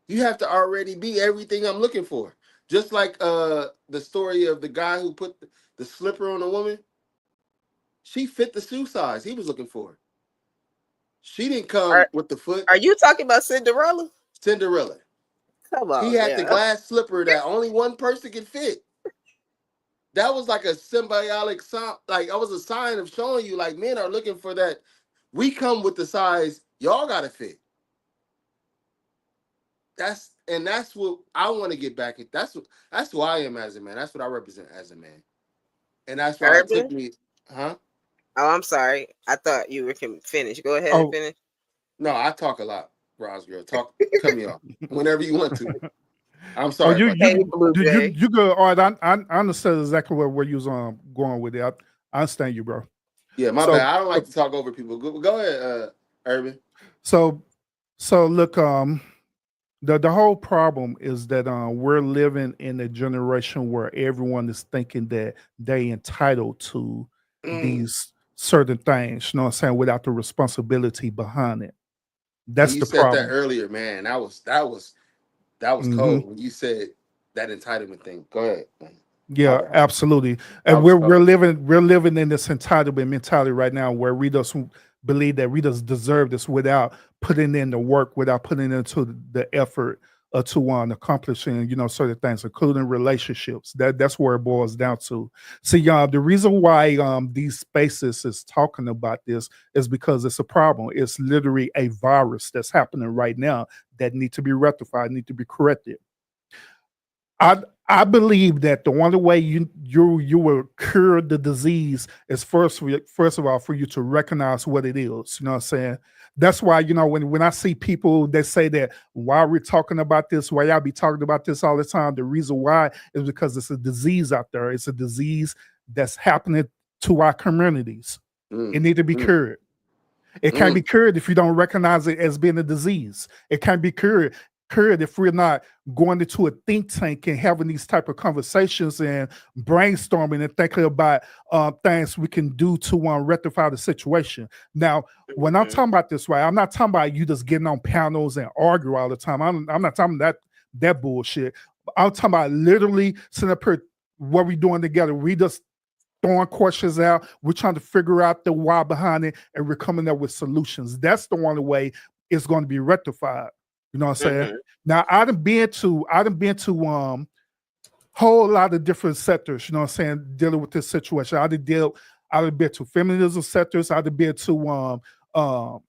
You have to already be everything I'm looking for. Just like the story of the guy who put the slipper on a woman. She fit the shoe size he was looking for. She didn't come Are with the foot. are you talking about Cinderella? Cinderella. Come He on had the now. glass slipper that only one person could fit. That was like a symbiotic sign. Like I was a sign of showing you, like men are looking for that. We come with the size y'all gotta fit. That's what I want to get back at. That's who I am as a man. That's what I represent as a man, and that's why it took Urban? me. Huh? Oh, I'm sorry. I thought you were finish. Go ahead and Oh, finish. No, I talk a lot, Roz girl. Talk, cut me off whenever you want to. I'm oh, sorry about that. Hey, Blue Jay. you go. All right, I understand exactly where you was going with it. I understand you, bro. Yeah, my So, bad. I don't like to talk over people. Go ahead, Urban. so, look, the whole problem is that we're living in a generation where everyone is thinking that they entitled to Mm, these certain things, you know what I'm saying, without the responsibility behind it. And That's you the said that problem. earlier, man. That was Hmm. cold when you said that entitlement thing. Go ahead, man. My Yeah, bad. absolutely. That And was we're cold. living in this entitlement mentality right now where we just believe that we just deserve this without putting in the work, without putting into the effort to accomplishing, certain things, including relationships. That's where it boils down to. See, y'all, the reason why these spaces is talking about this is because it's a problem. It's literally a virus that's happening right now that need to be rectified, need to be corrected. I I believe that the only way you will cure the disease is first of all for you to recognize what it is. You know what I'm saying? That's why when I see people that say that why we're talking about this, why y'all be talking about this all the time. The reason why is because it's a disease out there. It's a disease that's happening to our communities. It Mm, need to be mm, cured. It can't be mm, cured if you don't recognize it as being a disease. It can't be cured if we're not going into a think tank and having these type of conversations and brainstorming and thinking about things we can do to rectify the situation. Now, when I'm Mhm. talking about this, right, I'm not talking about you just getting on panels and argue all the time. I'm not talking that bullshit. I'm talking about literally sitting up here what we doing together. We just throwing questions out. We're trying to figure out the why behind it, and we're coming up with solutions. That's the only way it's going to be rectified. You know what I'm saying? Mhm. Now, I done been to whole lot of different sectors. You know what I'm saying? Dealing with this situation. I done been to feminism sectors. I done been to um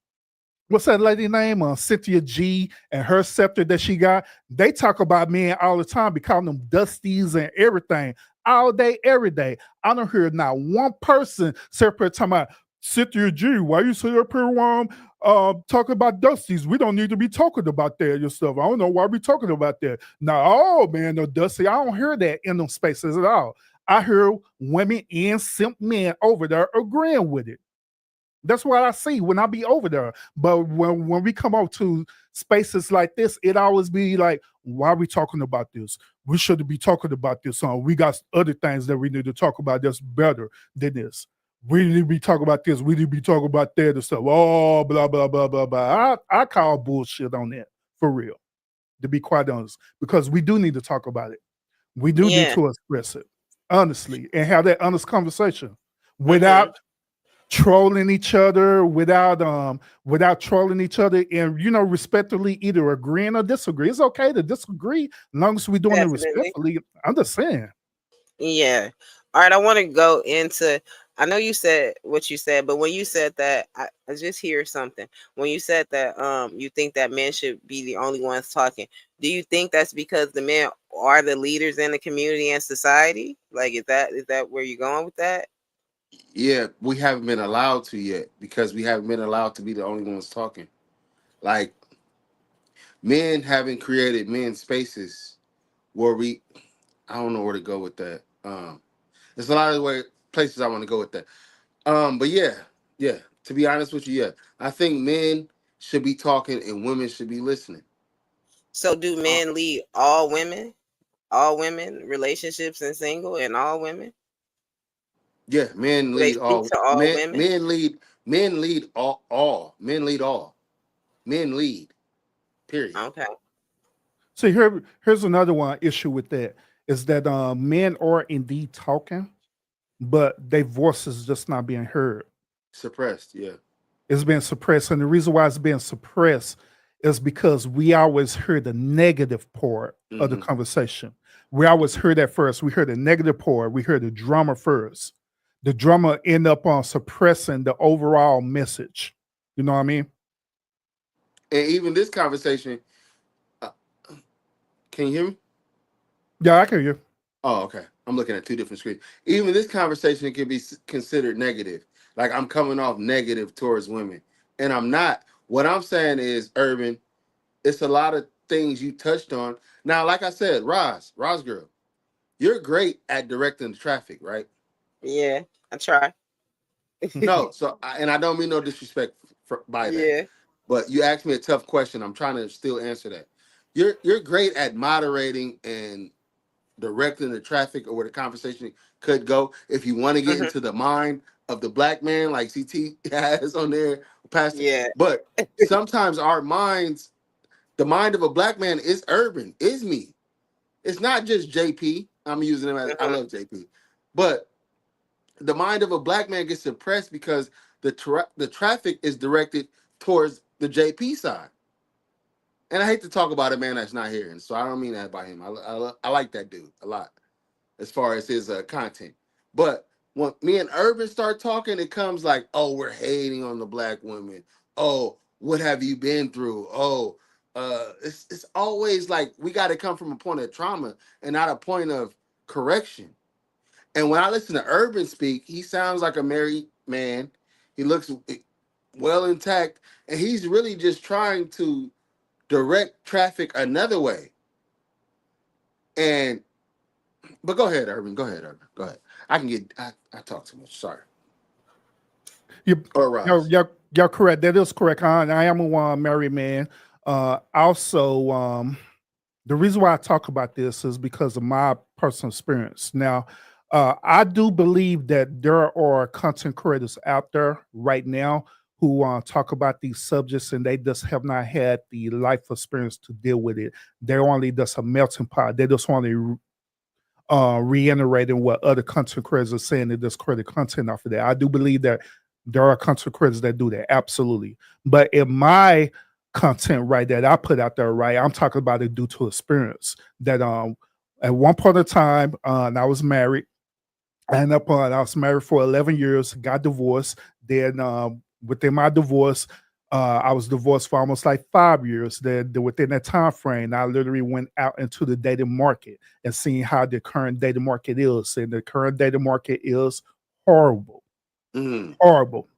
what's that lady name? Cynthia G and her scepter that she got. They talk about men all the time, be calling them dusties and everything, all day, every day. I don't hear not one person separate talking about Cynthia G. Why you sit up here talking about dusties? We don't need to be talking about that and stuff. I don't know why we talking about that. Now, oh man, no dusty. I don't hear that in them spaces at all. I hear women and simp men over there agreeing with it. That's what I see when I be over there. But when we come out to spaces like this, it always be like, why are we talking about this? We shouldn't be talking about this. We got other things that we need to talk about that's better than this. We need to be talking about this. We need to be talking about that and stuff. Oh, blah, blah, blah, blah, blah. I call bullshit on that for real, to be quite honest, because we do need to talk about it. We do need Yeah. to express it honestly and have that honest conversation Mhm. without trolling each other without trolling each other and respectfully either agreeing or disagree. It's okay to disagree as long as we're doing it Definitely. respectfully. I'm just saying. Yeah. All right. I want to go into. I know you said what you said, but when you said that, I just hear something. When you said that, you think that men should be the only ones talking. Do you think that's because the men are the leaders in the community and society? Like, is that where you're going with that? yeah, we haven't been allowed to yet because we haven't been allowed to be the only ones talking. Like men haven't created men spaces where we. I don't know where to go with that. There's a lot of places I want to go with that. But yeah, yeah. To be honest with you, yeah, I think men should be talking and women should be listening. So, do Uh, men lead all women? All women relationships and single and all women? yeah, men Do they lead speak all. to all Men women? men lead. Men lead all. All men lead all. Men lead. Period. Okay. See, here's another one issue with that is that men are indeed talking, but their voices just not being heard. Suppressed. Yeah. It's being suppressed. And the reason why it's being suppressed is because we always hear the negative part of the Hmm. conversation. We always hear that first. We hear the negative part. We hear the drama first. The drama end up on suppressing the overall message. You know what I mean? And even this conversation. Uh, can you hear me? Yeah, I can hear you. Oh, okay. I'm looking at two different screens. Even this conversation can be considered negative. Like I'm coming off negative towards women, and I'm not. What I'm saying is, Urban, it's a lot of things you touched on. Now, like I said, Roz girl, you're great at directing the traffic, right? Yeah, I try. No, so and I don't mean no disrespect by that, Yeah. but you asked me a tough question. I'm trying to still answer that. You're great at moderating and directing the traffic or where the conversation could go. If you want to get Mhm. into the mind of the black man, like CT has on there, Pastor. Yeah. But sometimes our minds, the mind of a black man is urban, is me. It's not just JP. I'm using him as I Mhm. love JP, but the mind of a black man gets suppressed because the traffic is directed towards the JP side. And I hate to talk about a man that's not here, and so I don't mean that by him. I like that dude a lot as far as his content. But when me and Urban start talking, it comes like, oh, we're hating on the black women. Oh, what have you been through? Oh, it's always like we got to come from a point of trauma and not a point of correction. And when I listen to Urban speak, he sounds like a married man. He looks well intact, and he's really just trying to direct traffic another way. And but go ahead, Urban. Go ahead, Urban. Go ahead. I talk too much. Sorry. You, Or Ross. you're correct. That is correct. I am a married man. Also, the reason why I talk about this is because of my personal experience. Now, I do believe that there are content creators out there right now who talk about these subjects and they just have not had the life experience to deal with it. They're only just a melting pot. They just want to reiterating what other content creators are saying and just create content off of that. I do believe that there are content creators that do that, absolutely. But in my content, right, that I put out there, right, I'm talking about it due to experience. That at one point in time, I was married, and I was married for 11 years, got divorced. Then within my divorce, I was divorced for almost like 5 years. Then within that time frame, I literally went out into the dating market and seeing how the current dating market is. And the current dating market is horrible, Mm. horrible.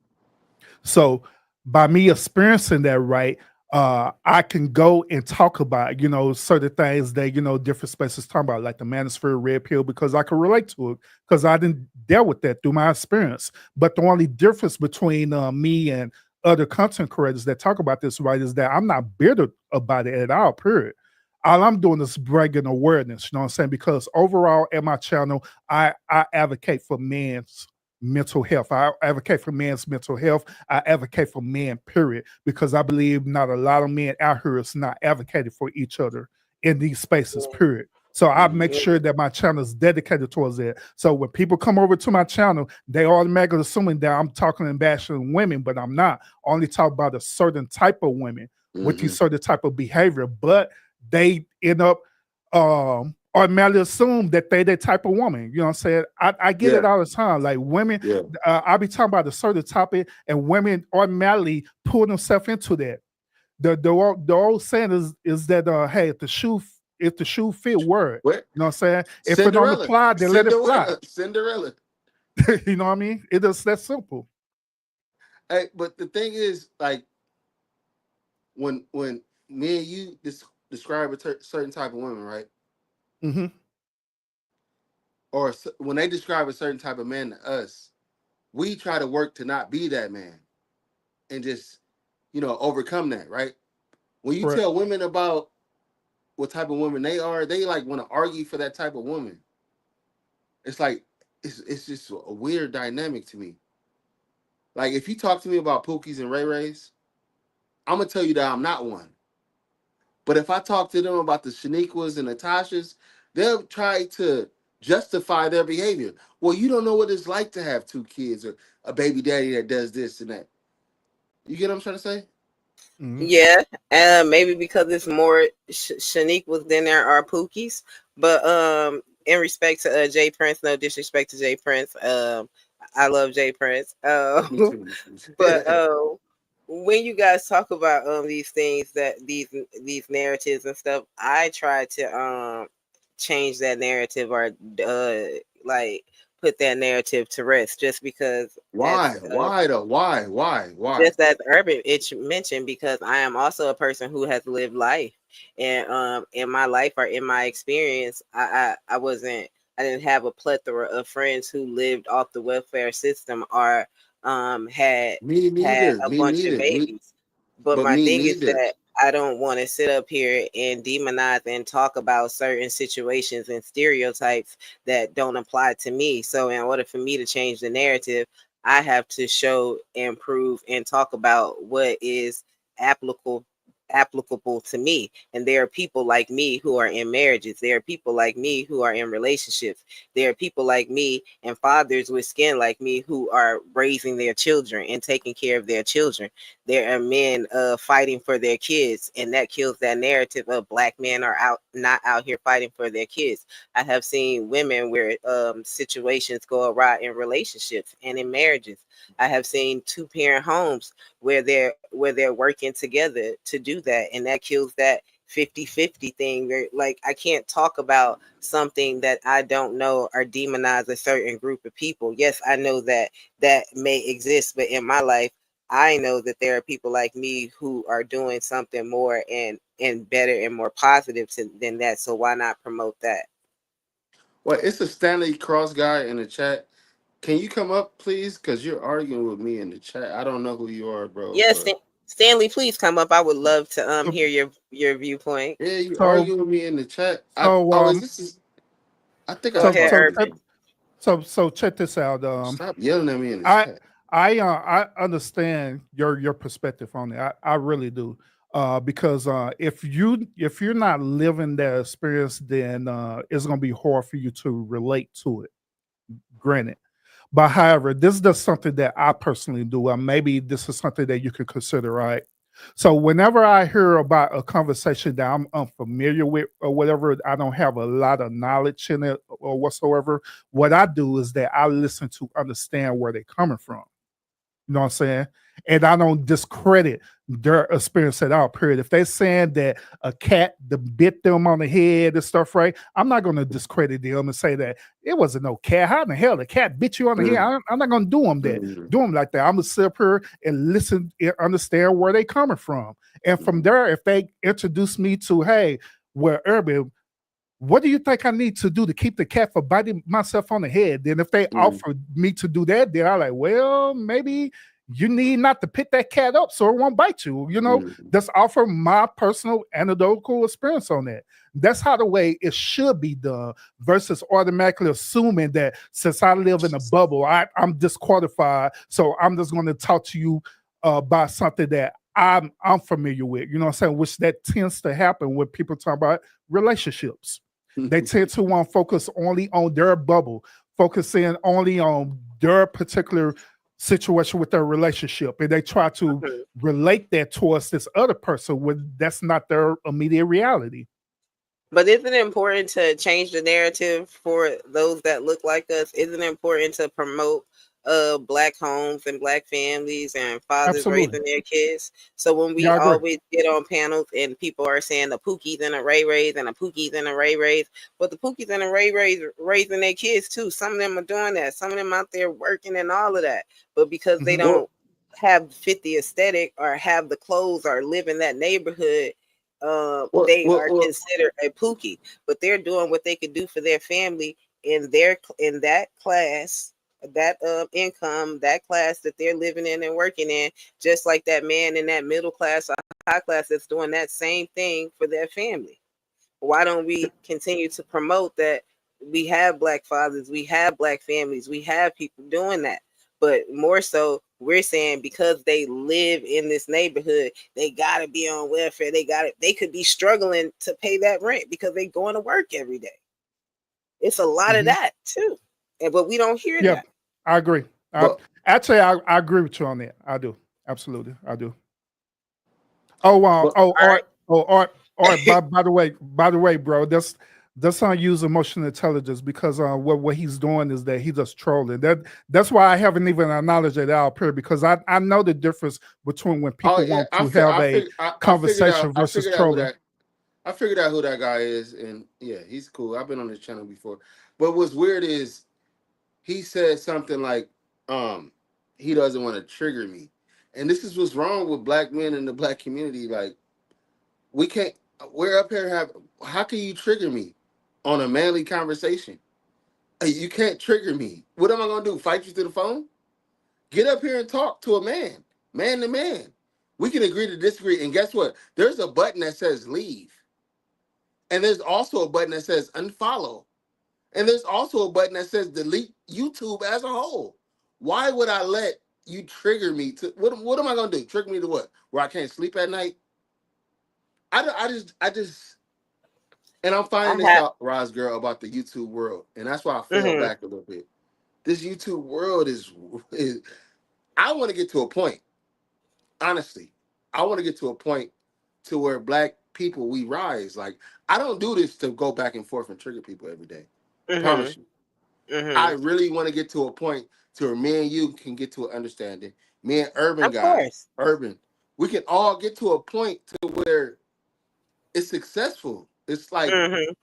So by me experiencing that, right, I can go and talk about, certain things that, different spaces talk about, like the manosphere red pill, because I can relate to it because I didn't deal with that through my experience. But the only difference between me and other content creators that talk about this, right, is that I'm not bitter about it at all, period. All I'm doing is bringing awareness, you know what I'm saying? Because overall at my channel, I advocate for men's mental health. I advocate for men's mental health. I advocate for men, period, because I believe not a lot of men out here is not advocating for each other in these spaces, period. So I make Mm-hmm. sure that my channel is dedicated towards it. So when people come over to my channel, they automatically assuming that I'm talking and bashing women, but I'm not. I only talk about a certain type of women with Mm-hmm. these certain type of behavior, but they end up automatically assume that they that type of woman. You know what I'm saying? I get it Yeah. all the time. Like women, Yeah. I be talking about a certain topic, and women automatically pull themselves into that. The old saying is that hey, if the shoe fit, wear it. What? You know what I'm saying? If it don't Cinderella. apply, then let it fly. Cinderella. Cinderella. You know what I mean? It is that simple. Hey, but the thing is, like, when me and you describe a certain type of women, right? Hmm. Or when they describe a certain type of man to us, we try to work to not be that man and just, overcome that, right? When you Correct. tell women about what type of women they are, they like want to argue for that type of woman. It's like it's just a weird dynamic to me. Like if you talk to me about Pookies and Ray Rays, I'm gonna tell you that I'm not one. But if I talk to them about the Shaniquas and Natashas, they'll try to justify their behavior. Well, you don't know what it's like to have two kids or a baby daddy that does this and that. You get what I'm trying to say? Hmm. Yeah, maybe because it's more Shaniquas than there are Pookies. But in respect to Jay Prince, no disrespect to Jay Prince. I love Jay Prince. Me too. But when you guys talk about these things that these narratives and stuff, I try to change that narrative or like put that narrative to rest just because Why? Why though? Why? Why? Why? just as Urban it mentioned, because I am also a person who has lived life, and in my life or in my experience, I didn't have a plethora of friends who lived off the welfare system or had Me had neither. a Me bunch of neither. babies. But But my me thing is neither. that I don't want to sit up here and demonize and talk about certain situations and stereotypes that don't apply to me. So in order for me to change the narrative, I have to show and prove and talk about what is applicable applicable to me. And there are people like me who are in marriages. There are people like me who are in relationships. There are people like me and fathers with skin like me who are raising their children and taking care of their children. There are men fighting for their kids, and that kills that narrative of black men are out not out here fighting for their kids. I have seen women where situations go awry in relationships and in marriages. I have seen two parent homes where they're working together to do that, and that kills that 50-50 thing where, like, I can't talk about something that I don't know or demonize a certain group of people. Yes, I know that that may exist, but in my life I know that there are people like me who are doing something more and better and more positive than that. So why not promote that? Well, it's a Stanley Cross guy in the chat. Can you come up, please? Because you're arguing with me in the chat. I don't know who you are, bro, Yes, but Stanley, please come up. I would love to So, hear your viewpoint. yeah, you so, arguing with me in the chat. so, Oh, is this is? I think Go I so, ahead, talked so, to check, Urban. you. so check this out. Stop yelling at me in the I, chat. I understand your perspective on it. I really do. Because if you're not living that experience, then it's gonna be hard for you to relate to it. Granted. But however, this is just something that I personally do. Maybe this is something that you could consider, right? So whenever I hear about a conversation that I'm unfamiliar with or whatever, I don't have a lot of knowledge in it or whatsoever. What I do is that I listen to understand where they're coming from. You know what I'm saying? And I don't discredit their experience at all, period. If they're saying that a cat bit them on the head and stuff, right? I'm not going to discredit them and say that it wasn't no cat. How in the hell the cat bit you on the head? Mm, I'm not going to do them that. mm, Do them like that. I'm going to sit up here and listen and understand where they coming from. And from mm, there, if they introduce me to, hey, well, Urban, what do you think I need to do to keep the cat from biting myself on the head? Then if they mm, offer me to do that, then I'm like, well, maybe you need not to pick that cat up so it won't bite you. You know, mm, just offer my personal anecdotal experience on that. That's how the way it should be done versus automatically assuming that since I live in a bubble, I'm disqualified. So I'm just going to talk to you about something that I'm familiar with. You know what I'm saying? Which that tends to happen when people talk about relationships. They mm. tend to want to focus only on their bubble, focusing only on their particular situation with their relationship, and they try to Mhm. relate that towards this other person when that's not their immediate reality. But isn't it important to change the narrative for those that look like us? Isn't it important to promote black homes and black families and fathers Absolutely. raising their kids? So when we Yeah, I agree. always get on panels and people are saying the Pookies and the Ray Rays and the Pookies and the Ray Rays, but the Pookies and the Ray Rays raising their kids too. Some of them are doing that. Some of them out there working and all of that. But because they Hmm. Well, don't have fit the aesthetic or have the clothes or live in that neighborhood, well, they well, are well. considered a pookie, but they're doing what they could do for their family in that class, that income, that class that they're living in and working in, just like that man in that middle class or high class that's doing that same thing for their family. Why don't we continue to promote that we have black fathers, we have black families, we have people doing that? But more so, we're saying because they live in this neighborhood, they gotta be on welfare. They could be struggling to pay that rent because they going to work every day. It's a lot of Hmm. that too. And but we don't hear Yeah, that. I agree. I But actually I agree with you on that. I do. Absolutely, I do. Oh wow. but Oh All art. right. Oh art. Art. By the way, bro. That's how I use emotional intelligence because what he's doing is that he's just trolling. That's why I haven't even acknowledged it out here because I know the difference between when oh people yeah, want to have a I figured out conversation versus who trolling. that I figured out who that guy is, and yeah, he's cool. I've been on his channel before. But what's weird is he said something like, um, he doesn't want to trigger me. And this is what's wrong with black men in the black community. Like, we can't we're up here have how can you trigger me on a manly conversation? You can't trigger me. What am I gonna do? Fight you through the phone? Get up here and talk to a man to man. We can agree to disagree. And guess what? There's a button that says leave. And there's also a button that says unfollow. And there's also a button that says delete YouTube as a whole. Why would I let you trigger me to what am I gonna do? Trigger me to what? Where I can't sleep at night? I just and I'm I finding this have. out, Roz girl, about the YouTube world. And that's why I fell Mhm. back a little bit. This YouTube world is I want to get to a point, honestly. I want to get to a point to where black people we rise. Like I don't do this to go back and forth and trigger people every day. Promise Mhm. you. I Mhm. really want to get to a point to where me and you can get to an understanding. Me and Urban Of guy, course. Urban, we can all get to a point to where it's successful. It's like Mhm.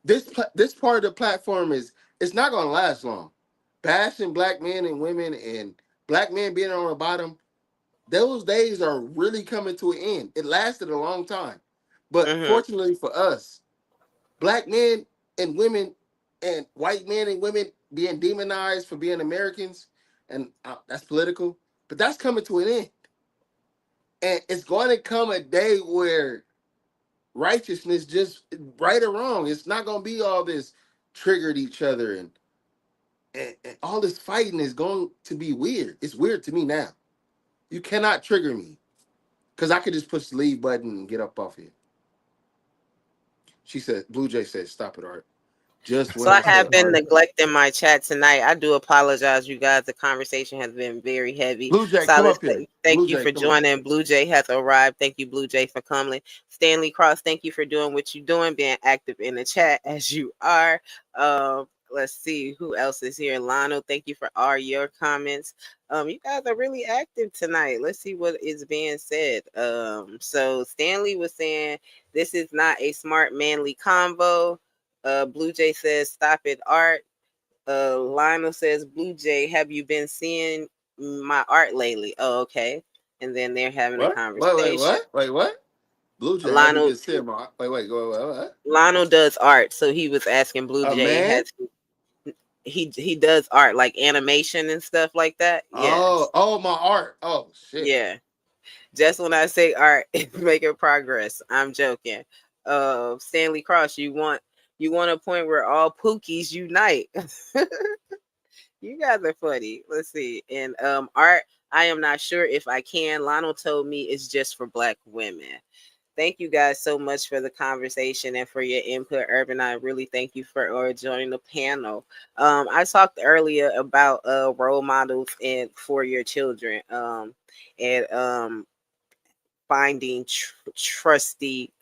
this part of the platform is it's not gonna last long. Bashing black men and women and black men being on the bottom, those days are really coming to an end. It lasted a long time. But Mhm. fortunately for us, black men and women and white men and women being demonized for being Americans, and that's political, but that's coming to an end. And it's going to come a day where righteousness, just right or wrong, it's not going to be all this triggered each other and all this fighting is going to be weird. It's weird to me now. You cannot trigger me because I could just push the leave button and get up off here. She said, Blue Jay said, stop it, Art. Just So when I I have said been Art. neglecting my chat tonight. I do apologize, you guys. The conversation has been very heavy. Blue Jay, come Silas, up here. thank Blue you Jay, for come up. joining. Blue Jay has arrived. Thank you, Blue Jay, for coming. Stanley Cross, thank you for doing what you're doing, being active in the chat as you are. Let's see who else is here. Lionel, thank you for all your comments. You guys are really active tonight. Let's see what is being said. So Stanley was saying this is not a smart manly convo. Blue Jay says, "Stop it, art." Lionel says, "Blue Jay, have you been seeing my art lately?" Oh, okay. And then they're having a What? Wait, conversation. what? Wait, what? Blue Jay, have you Lionel been seeing my wait, go what? Lionel does art, so he was asking Blue A Jay, man? has he does art like animation and stuff like that? Oh, Yes. oh, my art. Oh shit. Yeah. Just when I say art, it's making progress. I'm joking. Stanley Cross, you want a point where all Pookies unite. You guys are funny. Let's see. And art, I am not sure if I can. Lionel told me it's just for black women. Thank you guys so much for the conversation and for your input, Urban. I really thank you for joining the panel. I talked earlier about role models and for your children. And finding trusty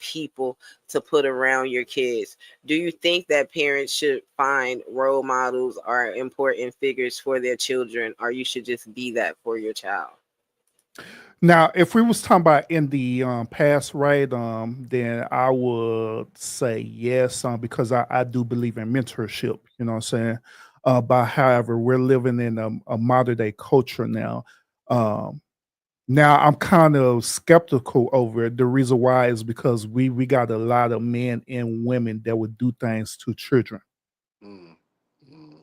people to put around your kids. Do you think that parents should find role models or important figures for their children, or you should just be that for your child? Now, if we was talking about in the past, right, then I would say yes, because I do believe in mentorship. You know what I'm saying? But however, we're living in a modern day culture now. Um, Now I'm kind of skeptical over it. The reason why is because we got a lot of men and women that would do things to children. Mm, mm,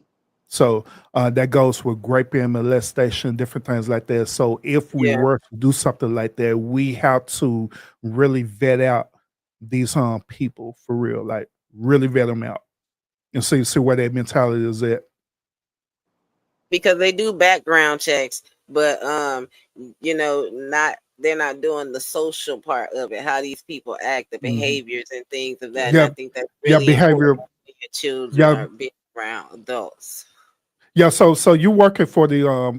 So that goes with raping, molestation, different things like that. So if we Yeah, were to do something like that, we have to really vet out these people for real, like really vet them out and see where their mentality is at. because they do background checks, but not they're not doing the social part of it, how these people act, the Mhm. behaviors and things of that. And yeah. I Yeah, think that's yeah, really important behavior. when your children Yeah, are being around adults. yeah, so you working for the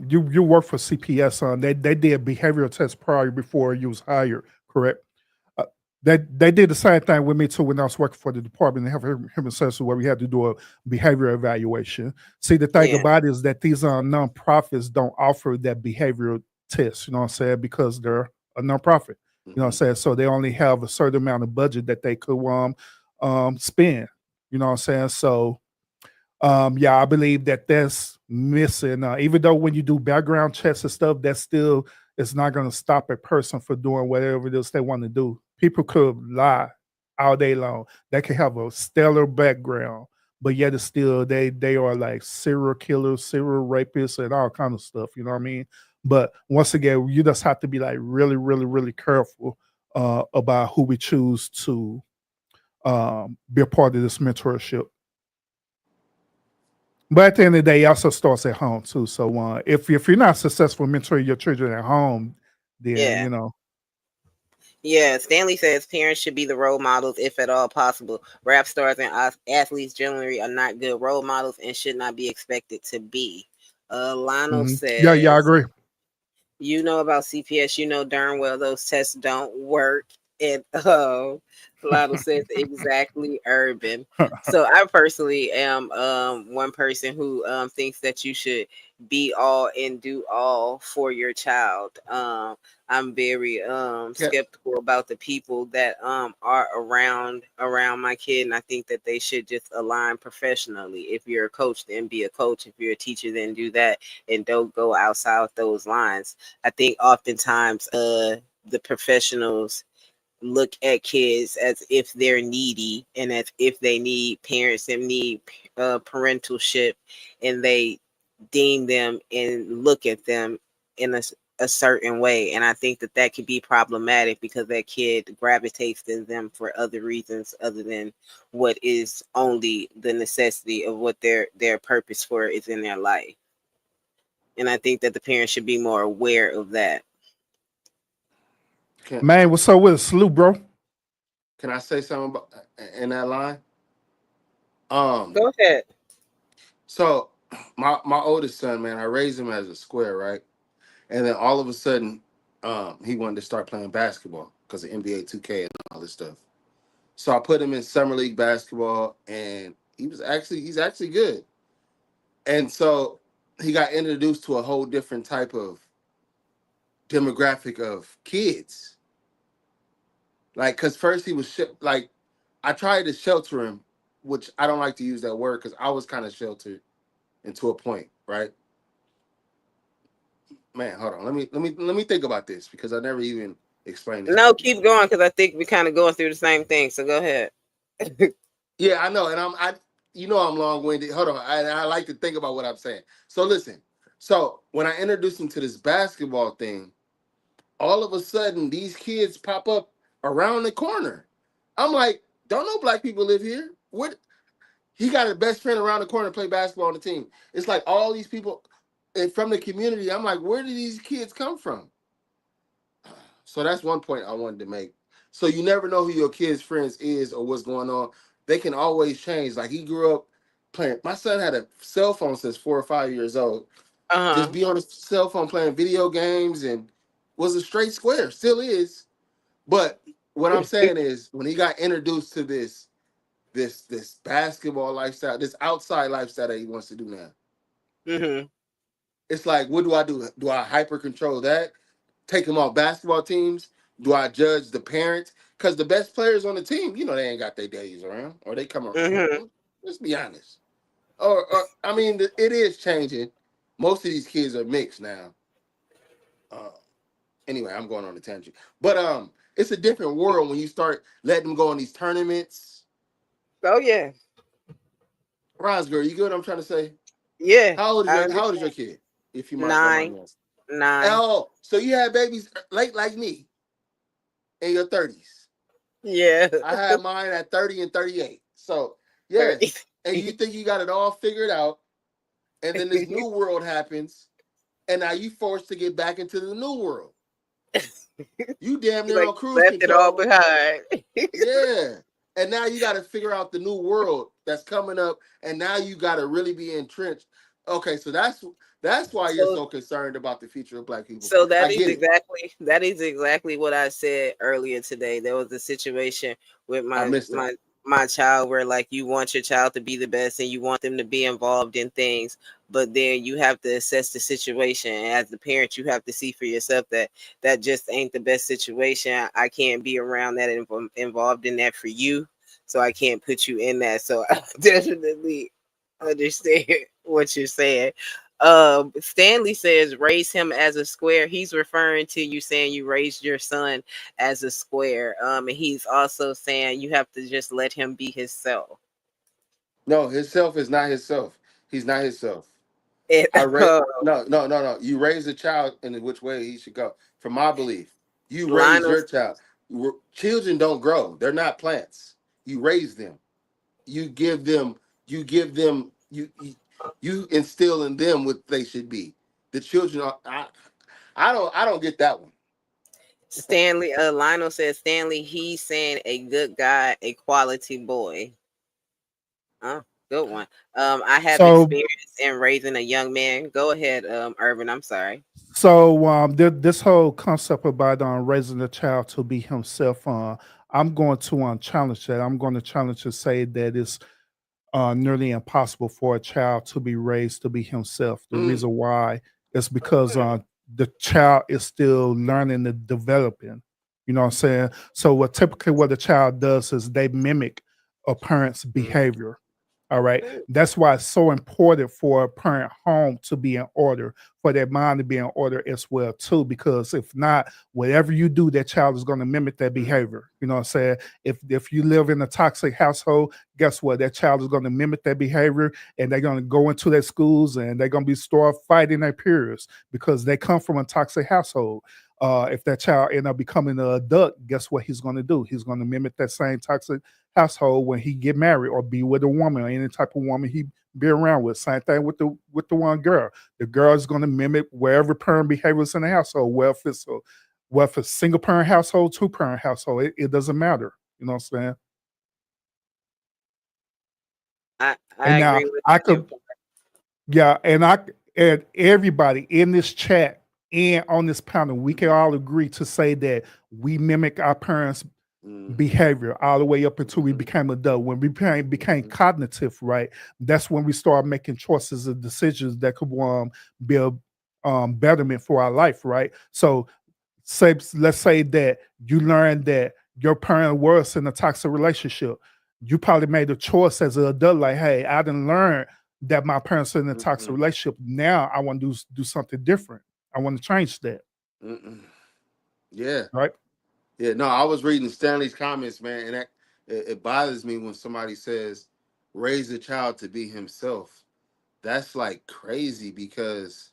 you work for CPS on they did behavioral tests prior before you was hired, correct? Uh, they did the same thing with me too when I was working for the Department of Health and Human Services where we had to do a behavior evaluation. See, the thing Yeah. about it is that these nonprofits don't offer that behavioral test, you know what I'm saying, because they're a nonprofit. You know what I'm Mm-hmm. saying? So they only have a certain amount of budget that they could spend. You know what I'm saying? So yeah, I believe that that's missing. Even though when you do background checks and stuff, that still is not going to stop a person from doing whatever it is they want to do. People could lie all day long. They can have a stellar background, but yet it's still they are like serial killers, serial rapists, and all kind of stuff. You know what I mean? But once again, you just have to be like really, really, really careful about who we choose to be a part of this mentorship. But at the end of the day, it also starts at home too. So if you're not successful mentoring your children at home, then Yeah. Yeah, Stanley says parents should be the role models if at all possible. Rap stars and athletes generally are not good role models and should not be expected to be. Lionel yeah, I says, agree. you know about CPS, you know darn well those tests don't work. And Lionel says exactly urban. So I personally am one person who thinks that you should be all and do all for your child. I'm very Can, skeptical about the people that are around my kid, and I think that they should just align professionally. If you're a coach, then be a coach. If you're a teacher, then do that, and don't go outside those lines. I think oftentimes the professionals look at kids as if they're needy and as if they need parents and need parentalship, and they deem them and look at them in a certain way. And I think that that could be problematic because that kid gravitates to them for other reasons other than what is only the necessity of what their purpose for is in their life. And I think that the parents should be more aware of that. can Man, what's up with a salute, bro? can I say something about, in that line? Um, Go ahead. so my oldest son, man, I raised him as a square, right? And then all of a sudden, he wanted to start playing basketball because of NBA 2K and all this stuff. So I put him in summer league basketball, and he's actually good. And so he got introduced to a whole different type of demographic of kids. Like, cause first he was like, I tried to shelter him, which I don't like to use that word because I was kind of sheltered and to a point, right? Man, hold on. Let me think about this because I never even explained this to No, you keep before. going because I think we kind of going through the same thing. So go ahead. Yeah, I know, and I'm long winded. Hold on, I like to think about what I'm saying. So listen, so when I introduced him to this basketball thing, all of a sudden these kids pop up around the corner. I'm like, don't know black people live here. What? He got a best friend around the corner to play basketball on the team. It's like all these people and from the community. I'm like, where did these kids come from? So that's one point I wanted to make. So you never know who your kid's friends is or what's going on. They can always change. Like he grew up playing. My son had a cell phone since 4 or 5 years old. Just Uh be on his cell phone playing video games and was a straight square. Still is. But what I'm huh. saying is when he got introduced to this basketball lifestyle, this outside lifestyle that he wants to do now, hmm it's like, what do I do? Do I hyper control that? Take him off basketball teams? Do I judge the parents? Because the best players on the team, they ain't got their daddies around, or they come around. hmm Let's be honest. Or I mean, it is changing. Most of these kids are mixed now. Uh, anyway, I'm going on a tangent, but it's a different world when you start letting them go on these tournaments. Oh yeah, Rosger, you get what I'm trying to say? yeah. I How old is understand. your kid? If you don't mind 9, me asking. 9. Oh, so you had babies late like me in your 30s. Yeah, I had mine at 30 and 38. So, thirty. yes. And you think you got it all figured out. And then this new world happens. And now you forced to get back into the new world. You damn near Like on cruise left it all control. behind. Yeah. And now you got to figure out the new world that's coming up. And now you got to really be entrenched. Okay, so that's why you're So so concerned about the future of black people. So I get it. that is exactly what I said earlier today. There was a situation with I missed that. my child where like you want your child to be the best and you want them to be involved in things, but then you have to assess the situation. And as the parent, you have to see for yourself that that just ain't the best situation. I can't be around that involved in that for you, so I can't put you in that. So I definitely understand what you're saying. Stanley says raise him as a square. He's referring to you saying you raised your son as a square. And he's also saying you have to just let him be himself. No, himself is not himself. He's not himself. And, I raise no. You raise a child in which way he should go. From my belief, you raise Lionel, your child. Children don't grow; they're not plants. You raise them. You give them. You give them. You instill in them what they should be. The children are. I don't get that one. Stanley, Lionel says Stanley. He's saying a good guy, a quality boy. Oh, good one. I have So experience in raising a young man. Go ahead, Urban. I'm sorry. this whole concept about raising a child to be himself, I'm going to challenge that. I'm going to challenge to say that it's nearly impossible for a child to be raised to be himself. The Mm, reason why is because Hmm. the child is still learning and developing. You know what I'm saying? So what a child does is they mimic a parent's behavior. All right. That's why it's so important for a parent home to be in order, for their mind to be in order as well, too. Because if not, whatever you do, that child is going to mimic that mm, behavior. You know what I'm saying? If you live in a toxic household, guess what? That child is going to mimic that behavior, and they're going to go into their schools and they're going to be start fighting their peers because they come from a toxic household. If that child end up becoming an adult, guess what he's going to do? He's going to mimic that same toxic household when he get married or be with a woman or any type of woman he be around with. Same thing with the one girl. The girl is going to mimic wherever parent behaviors in the household. Well, if it's single parent household, two parent household, it doesn't matter. You know what I'm saying? I And now agree with I the could, yeah, and everybody in this chat and on this panel, we can all agree to say that we mimic our parents' mm, behavior all the way up until we mm, became adult. When we became mm, cognitive, right? That's when we start making choices and decisions that could be a betterment for our life, right? So say let's say that you learned that your parent was in a toxic relationship. You probably made a choice as an adult, like, hey, I didn't learn that my parents are in a mm, toxic mm, relationship. Now I want to do something different. I want to change that, mm, mm. Yeah, right? yeah. No, I was reading Stanley's comments, man, and it bothers me when somebody says raise a child to be himself. That's like crazy because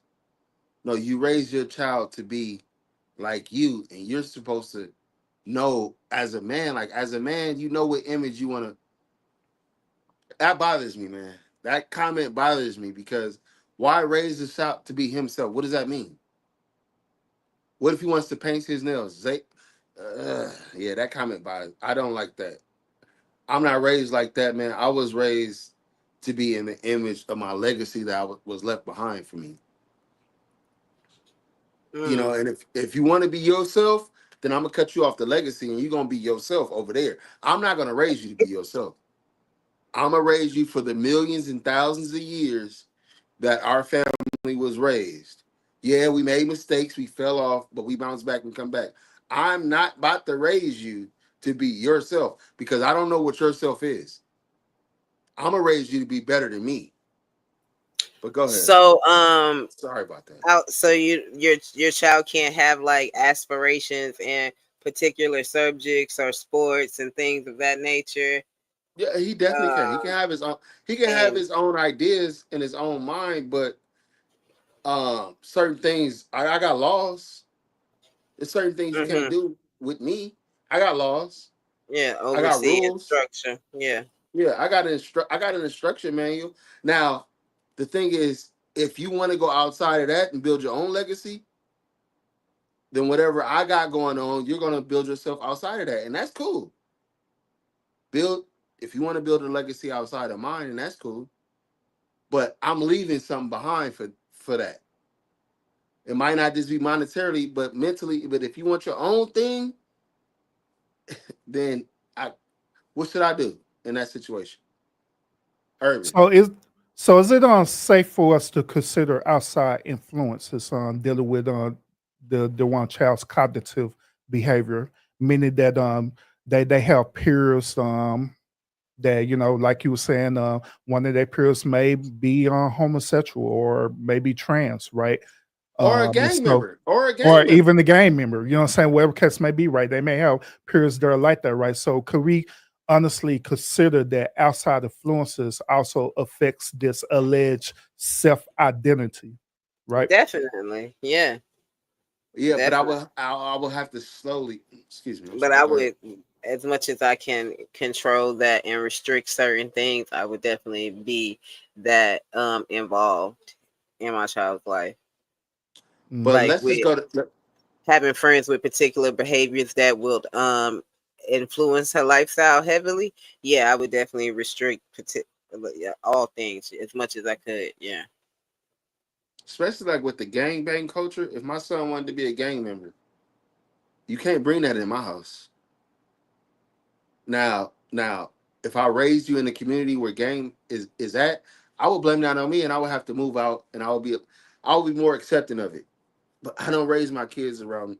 no, you raise your child to be like you, and you're supposed to know as a man, like as a man, you know what image you want to. That bothers me, man. That comment bothers me because why raise a child to be himself? What does that mean? What if he wants to paint his nails? Yeah, that comment bothers. I don't like that. I'm not raised like that, man. I was raised to be in the image of my legacy that was left behind for me. You know, mm, and if you want to be yourself, then I'm gonna cut you off the legacy, and you're gonna be yourself over there. I'm not gonna raise you to be yourself. I'm gonna raise you for the millions and thousands of years that our family was raised. Yeah, we made mistakes, we fell off, but we bounced back and come back. I'm not about to raise you to be yourself because I don't know what yourself is. I'm gonna raise you to be better than me. But go ahead. so Sorry about that. so your child can't have like aspirations in particular subjects or sports and things of that nature. Yeah, he definitely can. He Uh, can have his own. He can have and his own ideas in his own mind, but certain things I got laws. There's certain things you can't hmm do with me. I got laws. yeah, I got oversee rules. instruction. Yeah. Yeah, I got an instruction manual. Now, the thing is, if you want to go outside of that and build your own legacy, then whatever I got going on, you're gonna build yourself outside of that, and that's cool. Build if you want to build a legacy outside of mine, and that's cool. But I'm leaving something behind for that. It might not just be monetarily, but mentally. But if you want your own thing, then I what should I do in that situation? Urban. So is it safe for us to consider outside influences on dealing with the one child's cognitive behavior, meaning that they have peers that like you were saying one of their peers may be homosexual or maybe trans, right? Or a And gang so member. Or a or gang member. even the gang member, you know what I'm saying? Whatever case may be, right? They may have peers that are like that, right? So could we honestly consider that outside influences also affects this alleged self-identity, right? Definitely. Yeah. Yeah, but Definitely. I will have to slowly. Excuse me. I'm But sorry. I Go ahead. would. as much as I can control that and restrict certain things, I would definitely be that involved in my child's life. But Mhm. Like let's just with go to having friends with particular behaviors that will influence her lifestyle heavily. Yeah, I would definitely restrict all things as much as I could. Yeah. especially like with the gang bang culture. If my son wanted to be a gang member, you can't bring that in my house. Now, if I raised you in the community where gang is at, I would blame that on me, and I would have to move out, and I would be more accepting of it. But I don't raise my kids around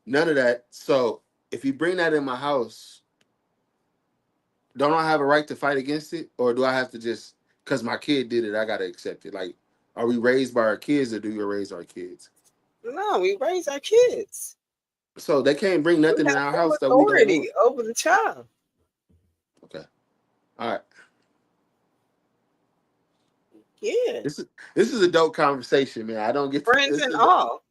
none of that. So if you bring that in my house, don't I have a right to fight against it, or do I have to just because my kid did it, I gotta accept it? Like, are we raised by our kids, or do we raise our kids? No, we raise our kids. So they can't bring We nothing in have our full house that we don't want. authority over the child. Okay, all right. Yeah. This is this is a dope conversation, man. I don't get to, Friends this and is all.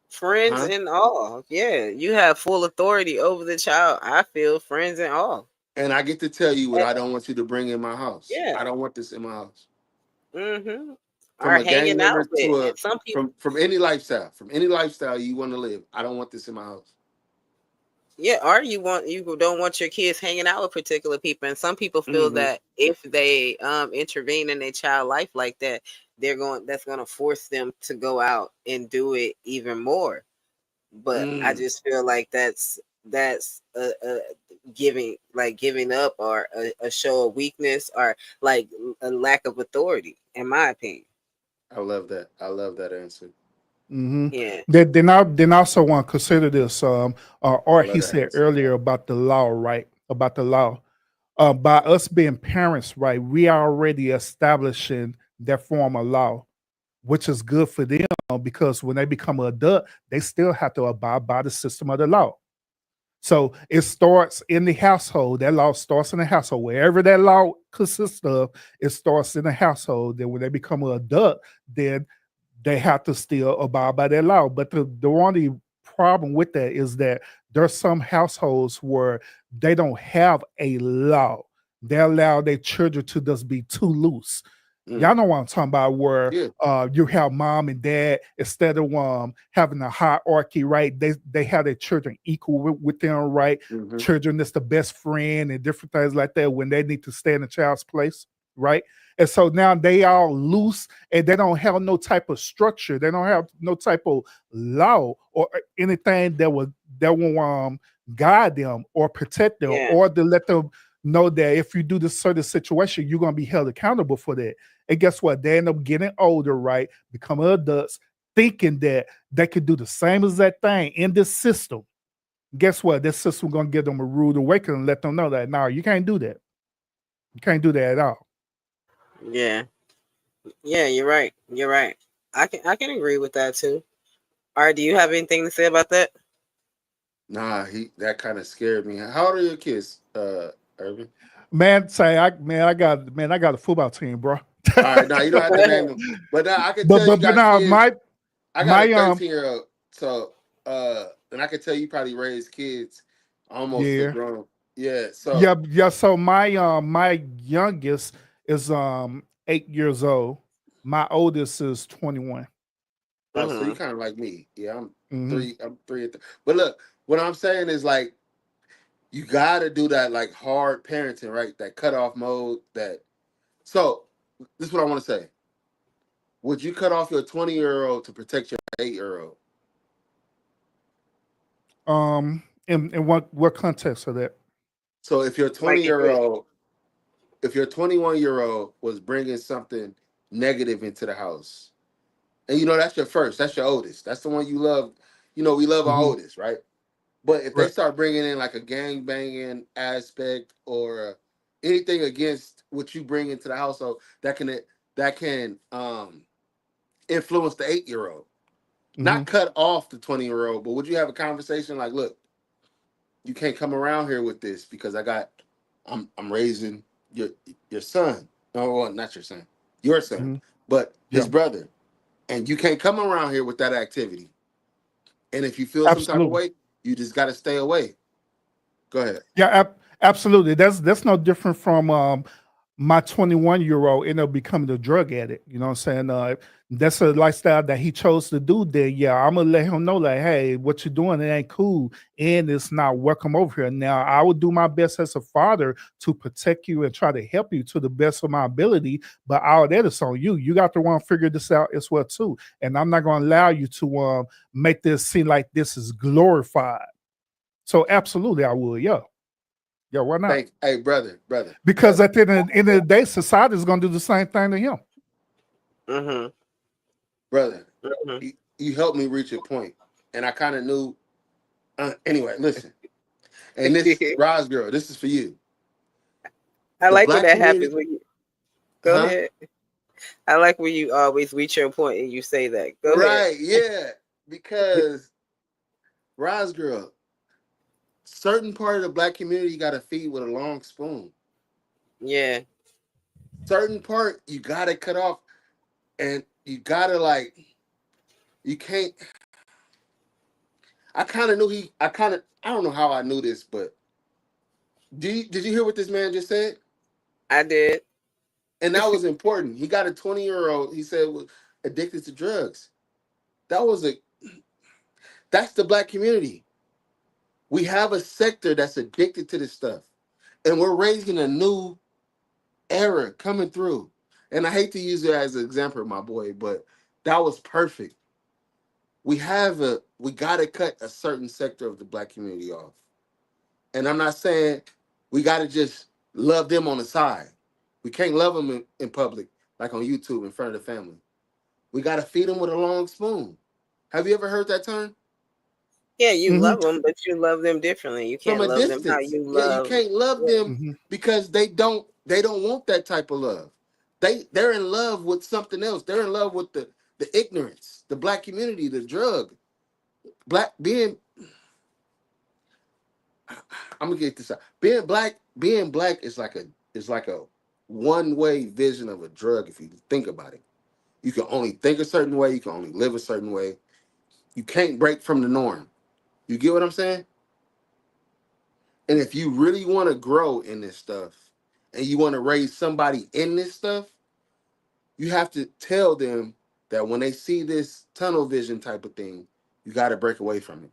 Friends huh, and all. Yeah. You have full authority over the child. I feel friends and all. and I get to tell you what And, I don't want you to bring in my house. yeah. I don't want this in my house. Mm-hmm. From Are a gang hanging member out with. to a And some people, from any lifestyle you want to live. I don't want this in my house. yeah, or you don't want your kids hanging out with particular people. And some people feel Mm-hmm. that if they intervene in their child life like that, that's gonna force them to go out and do it even more. But I Mm, just feel like that's a giving up or a show of weakness or like a lack of authority, in my opinion. I love that. I love that answer. Hmm. Yeah. Then also want to consider this. I Or love he that said answer. earlier about the law, right? About the law. By us being parents, right? We are already establishing that form of law, which is good for them because when they become an adult, they still have to abide by the system of the law. So it starts in the household. That law starts in the household. Wherever that law consists of, it starts in the household. Then when they become an adult, then they have to still abide by that law. But the only problem with that is that there's some households where they don't have a law. They allow their children to just be too loose. Mm, Y'all know what I'm talking about, where yeah. you have mom and dad instead of having a hierarchy, right? They have their children equal with them, right? Mm-hmm. Children is the best friend and different things like that when they need to stay in the child's place, right? And so now they all loose and they don't have no type of structure. They don't have no type of law or anything that will guide them or protect them Yeah. or to let them know that if you do this certain situation, you're gonna be held accountable for that. And guess what? They end up getting older, right? Becoming adults, thinking that they could do the same exact thing in this system. Guess what? This system gonna give them a rude awakening and let them know that no, you can't do that. You can't do that at all. Yeah. Yeah, you're right. You're right. I can agree with that too. All right, do you have anything to say about that? Nah, he that kind of scared me. How old are your kids, Urban? I got a football team, bro. All right, now you don't have to name them, but now I can but tell you but but got now kids. I got a my 13-year-old, so and I can tell you probably raised kids almost a yeah. grown. Yeah, so Yeah. So my youngest is 8 years old. My oldest is 21. oh, so you Mm-hmm. kind of like me. Yeah, Hmm. I'm three. But look, what I'm saying is like you got to do that like hard parenting, right? That cutoff mode. That so this is what I want to say. Would you cut off your 20-year-old to protect your 8-year-old? In what context of that? So if your Like 20 if year it, old, if your 21-year-old was bringing something negative into the house, and you know that's your first, that's your oldest, that's the one you love. You know we love our Hmm. oldest, right? But if they Right. start bringing in like a gang banging aspect or anything against what you bring into the household, that can influence the 8-year-old. Not Hmm. cut off the 20-year-old, but would you have a conversation like, look, you can't come around here with this because I'm raising your son. No, well, not your son, your son, Hmm. but his Yeah. brother, and you can't come around here with that activity. And if you feel some type of Absolutely. way, you just got to stay away. Go ahead. Yeah, absolutely. That's no different from my 21-year-old ended up becoming a drug addict. You know what I'm saying? That's a lifestyle that he chose to do. Then yeah, I'm gonna let him know like, hey, what you're doing it ain't cool, and it's not welcome over here. Now I will do my best as a father to protect you and try to help you to the best of my ability. But all that is on you. You got to want to figure this out as well too. And I'm not gonna allow you to make this seem like this is glorified. So absolutely, I would. Yeah. Yeah, why not? Hey, brother, Because at the end of the day, society is going to do the same thing to him. Mhm. brother. Mhm. You helped me reach a point, and I kind of knew. Anyway, listen, and this Roz girl, this is for you. I The like when black that happens community, when you go huh? ahead. I like when you always reach your point and you say that. Go ahead. Right, yeah, because Roz girl, certain part of the black community you got to feed with a long spoon. Yeah. Certain part you got to cut off, and you got to like you can't. I kind of knew he. I don't know how I knew this, but did you hear what this man just said? I did. And that was important. He got a 20-year-old. He said was addicted to drugs. That was a that's the black community. We have a sector that's addicted to this stuff, and we're raising a new era coming through. And I hate to use it as an example, my boy, but that was perfect. We got to cut a certain sector of the black community off. And I'm not saying we got to just love them on the side. We can't love them in public, like on YouTube in front of the family. We got to feed them with a long spoon. Have you ever heard that term? Yeah, you Hmm. love them, but you love them differently. You From can't a love them how distance. you Yeah, you love. can't love Yeah. them Hmm. because they don't want that type of love. They're in love with something else. They're in love with the ignorance, the black community, the drug. Black being I'm gonna get this out. Being black is like a one-way vision of a drug if you think about it. You can only think a certain way, you can only live a certain way. You can't break from the norm. You get what I'm saying? And if you really want to grow in this stuff and you want to raise somebody in this stuff, you have to tell them that when they see this tunnel vision type of thing, you got to break away from it.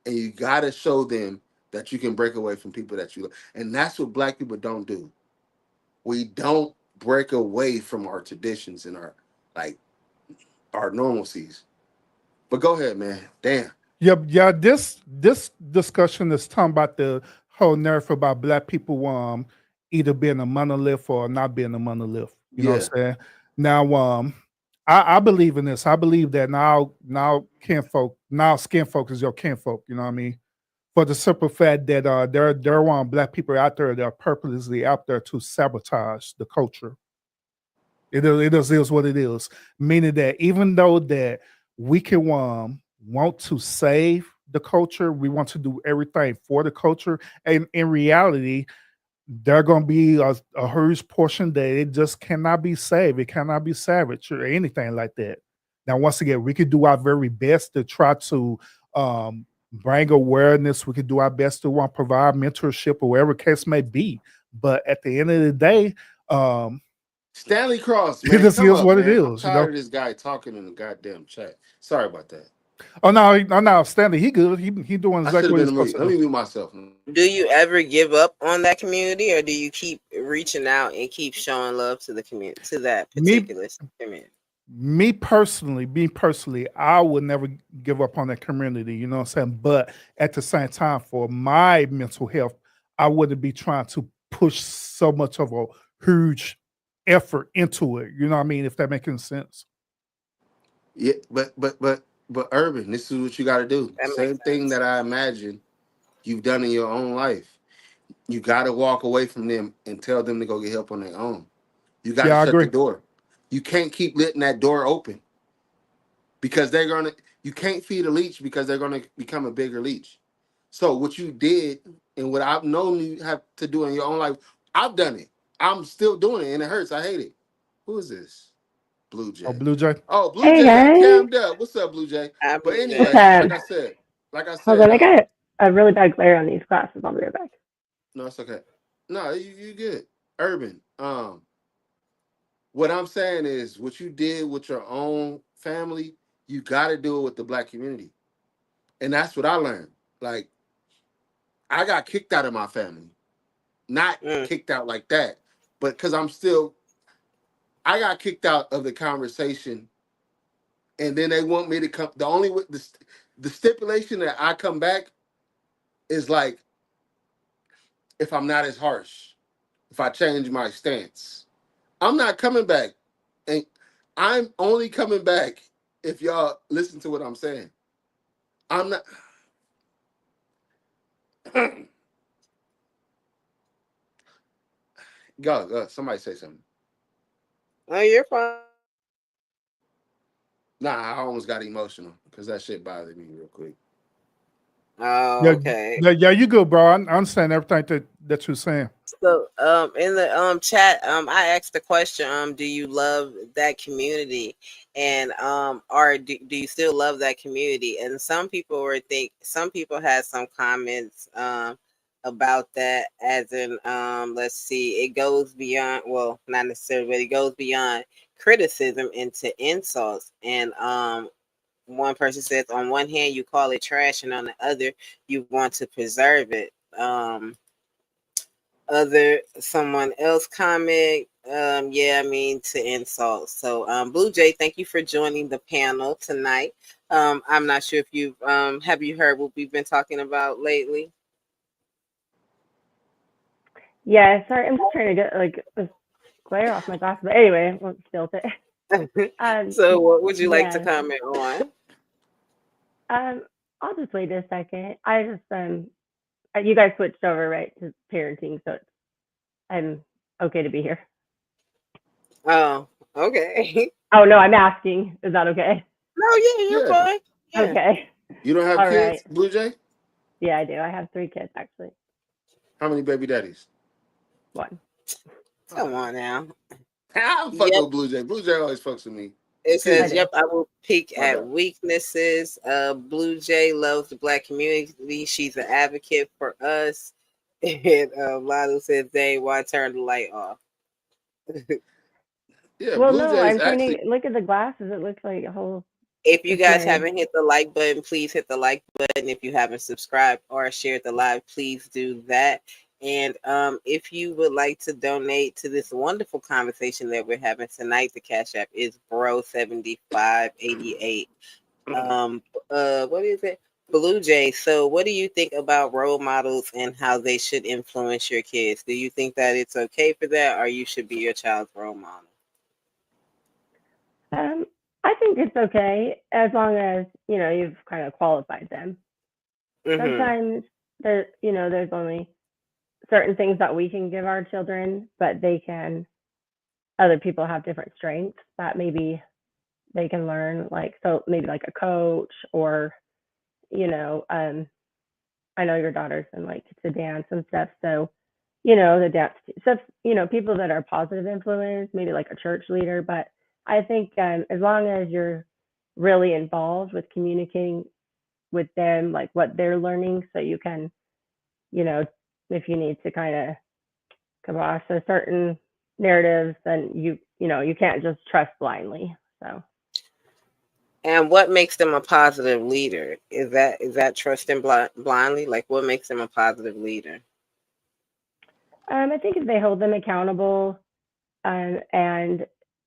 And you got to show them that you can break away from people that you love. And that's what black people don't do. We don't break away from our traditions and like our normalcies. But go ahead, man. Damn. Yeah, yeah. This discussion is talking about the whole narrative about black people either being a monolith or not being a monolith. You know what Yeah. I'm saying? Now I believe in this. I believe that now kinfolk, now skin folk is your kinfolk, you know what I mean? For the simple fact that there are black people out there that are purposely out there to sabotage the culture. It is what it is. Meaning that even though that we can want to save the culture, we want to do everything for the culture. And in reality, there going to be a huge portion that it just cannot be saved. It cannot be savaged or anything like that. Now, once again, we could do our very best to try to bring awareness. We could do our best to want provide mentorship or whatever case may be. But at the end of the day, um, Stanley Cross, it man, just come is up, what it man. I'm is, you tired know. of this guy talking in the goddamn chat. Sorry about that. Oh no, no, no, Stanley, he good. He doing I should exactly have what been he's a supposed mute. to Let do. me mute myself. Do you ever give up on that community, or do you keep reaching out and keep showing love to the community, to that Me particular community? me personally, I would never give up on that community, you know what I'm saying? But at the same time, for my mental health, I wouldn't be trying to push so much of a huge effort into it. You know what I mean? If that makes any sense. Yeah, but Urban, this is what you got to do. That makes Same thing sense. that I imagine you've done in your own life. You got to walk away from them and tell them to go get help on their own. You got to Yeah, I shut the agree. door. You can't keep letting that door open because they're gonna. You can't feed a leech because they're gonna become a bigger leech. So what you did and what I've known you have to do in your own life, I've done it. I'm still doing it, and it hurts. I hate it. Who is this? Blue Oh, Jay. Blue Jay. Oh, Blue Hey Jay done guys, cammed up. What's up, Blue Jay? I But believe what's that. anyway, up? like I said, Hold on, a really bad glare on these glasses. I'll be right back. No, it's okay. No, you good. Urban. What I'm saying is, what you did with your own family, you got to do it with the black community, and that's what I learned. Like, I got kicked out of my family, not Mm. kicked out like that, but because I'm still, I got kicked out of the conversation, and then they want me to come. The only the stipulation that I come back is like if I'm not as harsh, if I change my stance. I'm not coming back. And I'm only coming back if y'all listen to what I'm saying. I'm not. Go. Somebody say something. Oh, you're fine. Nah, I almost got emotional because that shit bothered me real quick. Oh, Yeah, okay. yeah, you good, bro. I understand everything that you're saying. So, in the chat, I asked the question, do you love that community, and or do you still love that community? And some people had some comments about that, as in let's see, it goes beyond, well, not necessarily, but it goes beyond criticism into insults, and one person says, on one hand you call it trash, and on the other you want to preserve it. Other someone else comment, yeah, I mean, to insult. So Blue Jay, thank you for joining the panel tonight. I'm not sure if you've have you heard what we've been talking about lately? Yeah, sorry, I'm just trying to get like this glare off my glasses. But anyway, I won't spill it. So what would you like to Yeah. comment on? Um, I'll just wait a second. I just you guys switched over right to parenting, so I'm okay to be here. Oh, okay. Oh no, I'm asking. Is that okay? No, yeah, you're Yeah. fine. Yeah. Okay. You don't have All right. kids, Blue Jay? Yeah, I do. I have 3 kids actually. How many baby daddies? One. Come Oh. on now. I'm fucking Yep. with Blue Jay. Blue Jay always fucks with me. It Excuse I says, me. do. "Yep, I will peek My at bad. weaknesses." Blue Jay loves the black community. She's an advocate for us. And Lalo says, "Dang, why turn the light off?" Yeah, Well, Blue no, Jay is I'm turning. actually. Look at the glasses. It looks like a whole. If you It's guys my. haven't hit the like button, please hit the like button. If you haven't subscribed or shared the live, please do that. And if you would like to donate to this wonderful conversation that we're having tonight, the Cash App is bro7588. Um, what is it? Blue Jay. So, what do you think about role models and how they should influence your kids? Do you think that it's okay for that, or you should be your child's role model? Um, I think it's okay as long as you've kind of qualified them. Mm-hmm. Sometimes there's only certain things that we can give our children, but they can. Other people have different strengths that maybe they can learn. Like so, maybe like a coach or you know, um, I know your daughter's in like to dance and stuff, so the dance stuff. People that are positive influence, maybe like a church leader. But I think as long as you're really involved with communicating with them, like what they're learning, so you can, you know, if you need to kind of kibosh a certain narratives, then you can't just trust blindly. So And what makes them a positive leader? Is that trusting blindly? Like, what makes them a positive leader? I think if they hold them accountable, and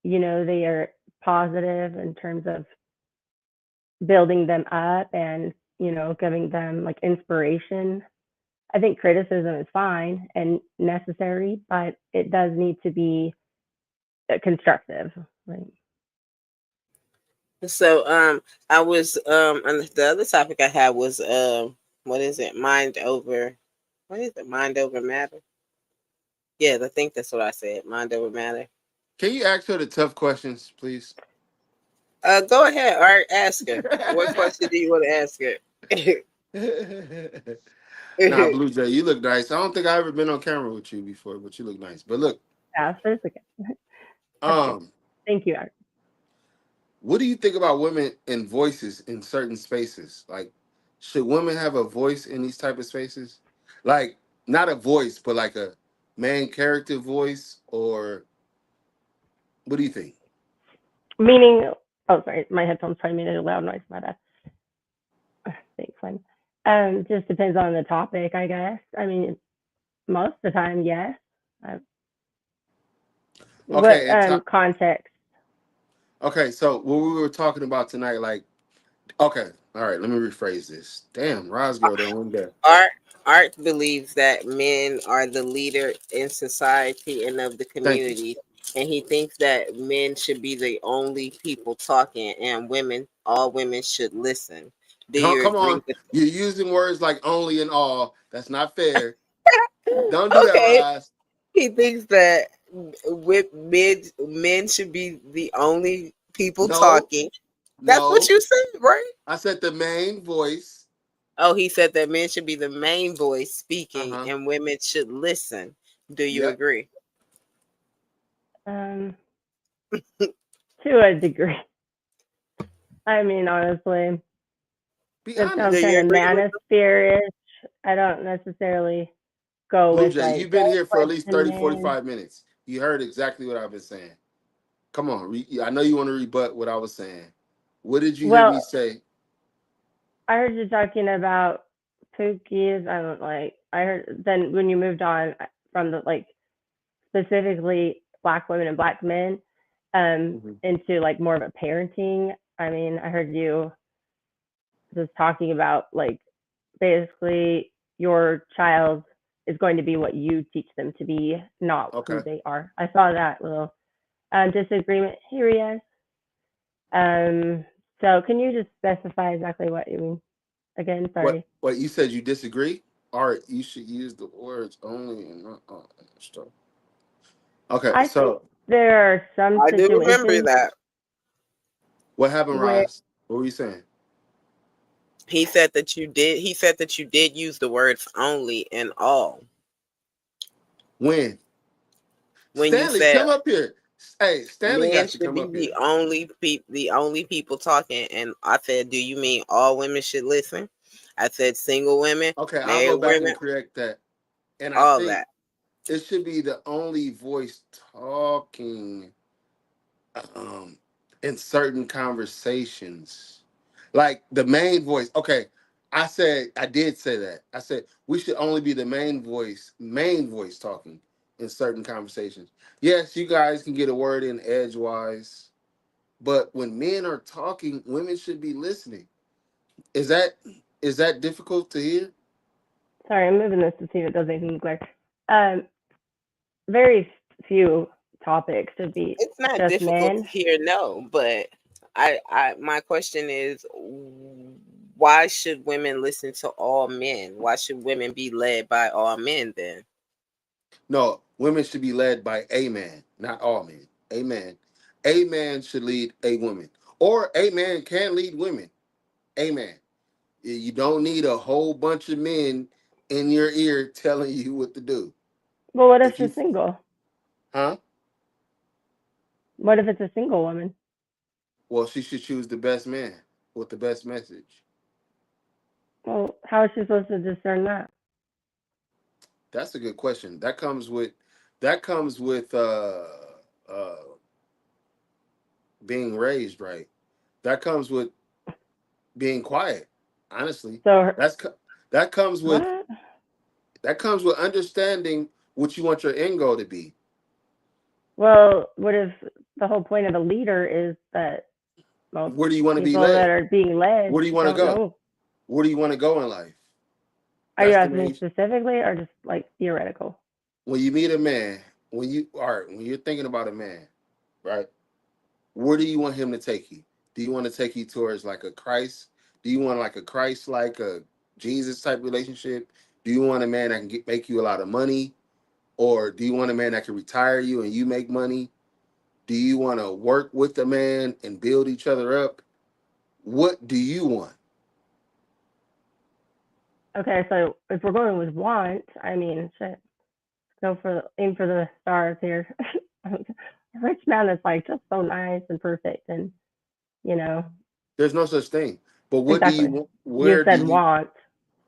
they are positive in terms of building them up and giving them like inspiration. I think criticism is fine and necessary, but it does need to be constructive, right? So, I was and the other topic I had was what is it? Mind over. What is it? Mind over matter. Yeah, I think that's what I said. Mind over matter. Can you ask her the tough questions, please? Go ahead, Art. Ask her. What question do you want to ask her? Nah, Blue Jay, you look nice. I don't think I ever been on camera with you before, but you look nice. But look, Yeah, first okay. That's good. um, Thank you, Art. what do you think about women and voices in certain spaces? Like, Should women have a voice in these type of spaces? Like not a voice, but like a main character voice, or what do you think? Meaning, oh, sorry, my headphones probably made a loud noise. My bad. Thanks, fine. Just depends on the topic, I guess. I mean, most of the time, yes. Uh, what Okay, and context? okay, so what we were talking about tonight, like, okay, all right, let me rephrase this. Damn, Roscoe done went there. Art Art believes that men are the leader in society and of the Thank you. community, and he thinks that men should be the only people talking, and all women should listen. Do you Come agree on, with you're using words like only and all. That's not fair. Don't do that? that, Okay, Roz. he thinks that with men should be the only people No, talking. That's what no. you said, right? I said the main voice. Oh, he said that men should be the main voice Uh speaking huh. and women should listen. Do you Yep. agree? Um, to a degree. I mean, honestly, Be it Do sounds honest. you kind of agree with manosphere-ish. I don't necessarily go Blue with Jay, you've like been here for at least listen, 30, man. 45 minutes. You heard exactly what I've been saying. Come on. I know you want to rebut what I was saying. What did you hear Well, me say? I heard you talking about Pookies. I don't like. I heard then when you moved on from the like specifically black women and black men Mhm. into like more of a parenting. I mean, I heard you just talking about like basically your child is going to be what you teach them to be, not who Okay. they are. I saw that little disagreement here, yes. So can you just specify exactly what you mean again? Sorry. What you said you disagree? All right, you should use the words only and not all stuff. Okay, I think so there are some I do remember situations that. what happened, where, Roz? What were you saying? He said that you did use the words only and all When? when you Stanley, said come up here. Hey, Stanley men got to should come be up here. the only people talking, and I said, do you mean all women should listen? I said single women, Okay, I'll go married back women, and correct that. And I all think that. it should be the only voice talking um in certain conversations. Like the main voice. Okay, I did say that. I said we should only be the main voice talking in certain conversations. Yes, you guys can get a word in edgewise, but when men are talking, women should be listening. Is that is that difficult to hear? sorry, I'm moving this to see if it does anything clear. Um, very few topics should be It's not just difficult to men. hear, no, but my question is, why should women listen to all men? Why should women be led by all men then? No, women should be led by a man, not all men. A man. A man should lead a woman. Or a man can lead women. A man. You don't need a whole bunch of men in your ear telling you what to do. Well, what if If you she's single? huh? What if it's a single woman? Well, she should choose the best man with the best message. Well, how is she supposed to discern that? That's a good question. That comes with uh being raised right. That comes with being quiet. Honestly, So, that's that comes with what? that comes with understanding what you want your end goal to be. Well, what if the whole point of a leader is that most Where do you want to be people that led? are being led Where do you want to don't go? know? Where do you want to go in life? Are you That's the asking me main. specifically or just like theoretical? When you meet a man, when you're thinking about a man, right? Where do you want him to take you? Do you want to take you towards like a Christ? Do you want like a Christ like a Jesus type relationship? Do you want a man that can make you a lot of money? Or do you want a man that can retire you and you make money? Do you want to work with the man and build each other up? What do you want? Okay, so if we're going with want, I mean, shit, go for aim for the stars here. A rich man that's like just so nice and perfect, and you know, There's no such thing. But what do Exactly. you You where do said you want.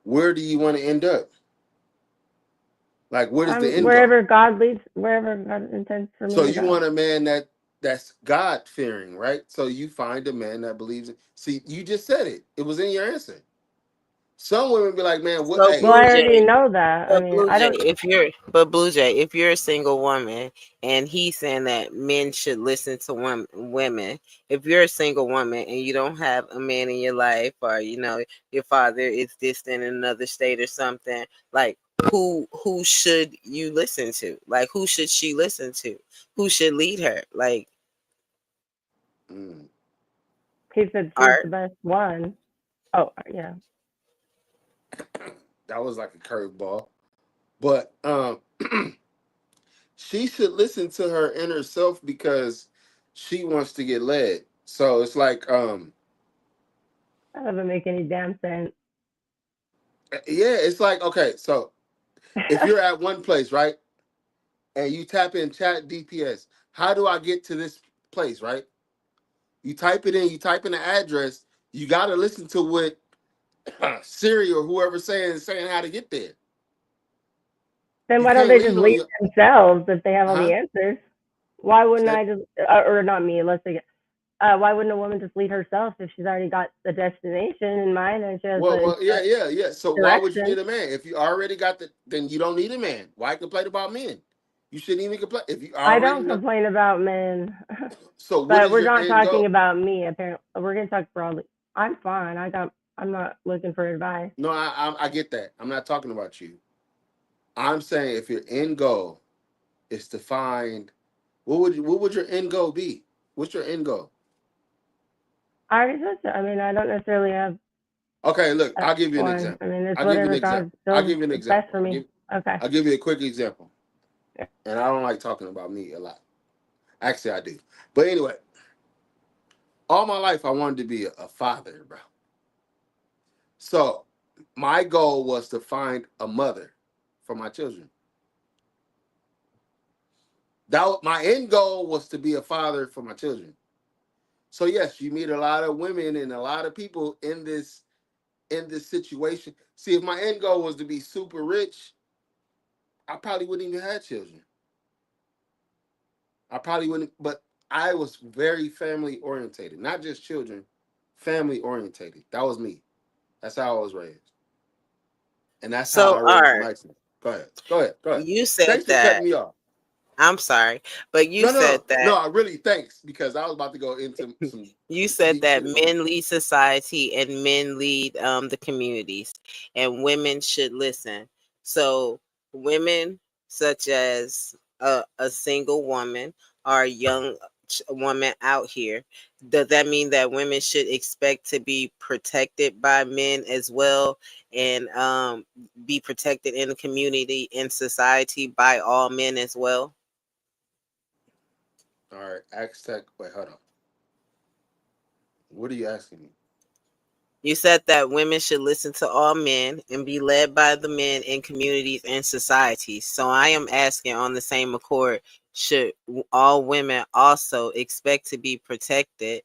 where do you want to end up? Like, what is the end goal? Wherever God intends for me So to you go. want a man that's God fearing, right? So you find a man that believes it. See, you just said it. It was in your answer. Some women be like, man, what? So Well, Hey, I Blue already Jay, know that. I but mean, Blue I Jay, don't. If you're a single woman and he's saying that men should listen to women, if you're a single woman and you don't have a man in your life, or your father is distant in another state or something, like who should you listen to? Like who should she listen to? Who should lead her? Like mm, He said choose the art. best one. Oh, yeah. that was like a curveball. But she should listen to her inner self because she wants to get led. So it's like, That doesn't make any damn sense. yeah, it's like, okay, so if you're at one place, right, and you tap in chat DPS, how do I get to this place, right? You type it in, you type in the address, you got to listen to what Siri or whoever's saying how to get there. Then You why don't can't they just lean on lead your, themselves if they have all the huh? answers? Why wouldn't Said, I just, or not me, let's say, why wouldn't a woman just lead herself if she's already got the destination in mind and she has the yeah, yeah, yeah. So why would you direction? need a man if you already got the? Then you don't need a man. Why complain about men? You shouldn't even complain if you I already don't know. complain about men, So what but is we're your not end talking goal? about me. Apparently, we're gonna talk broadly. I'm fine. I'm not looking for advice. No, I get that. I'm not talking about you. I'm saying if your end goal is to find what would your end goal be? What's your end goal? I already said so. I mean, I don't necessarily have Okay, look, I'll give you an one. I example. mean, it's I'll give you an whatever God example. I'll feels give you an is best example. for me. Okay. I'll give you a quick example. And I don't like talking about me a lot. Actually, I do. But anyway, all my life I wanted to be a father, bro. So my goal was to find a mother for my children. My end goal was to be a father for my children. So yes, you meet a lot of women and a lot of people in this situation. See, if my end goal was to be super rich, I probably wouldn't even have children. I probably wouldn't, but I was very family orientated, not just children, family orientated. That was me. That's how I was raised. And that's how So I raised art, my son. Go ahead. Go ahead. Go ahead. you said Thanks for that cutting me off. I'm sorry, but you No, no, said no. that No, I really thanks because I was about to go into some you said deep that shit with you. men lead society and men lead the communities, and women should listen. So women, such as a single woman or a young woman out here, does that mean that women should expect to be protected by men as well, and be protected in the community and society by all men as well? All right. Ask Tech. Wait, hold on. What are you asking me? You said that women should listen to all men and be led by the men in communities and societies. So I am asking on the same accord, should all women also expect to be protected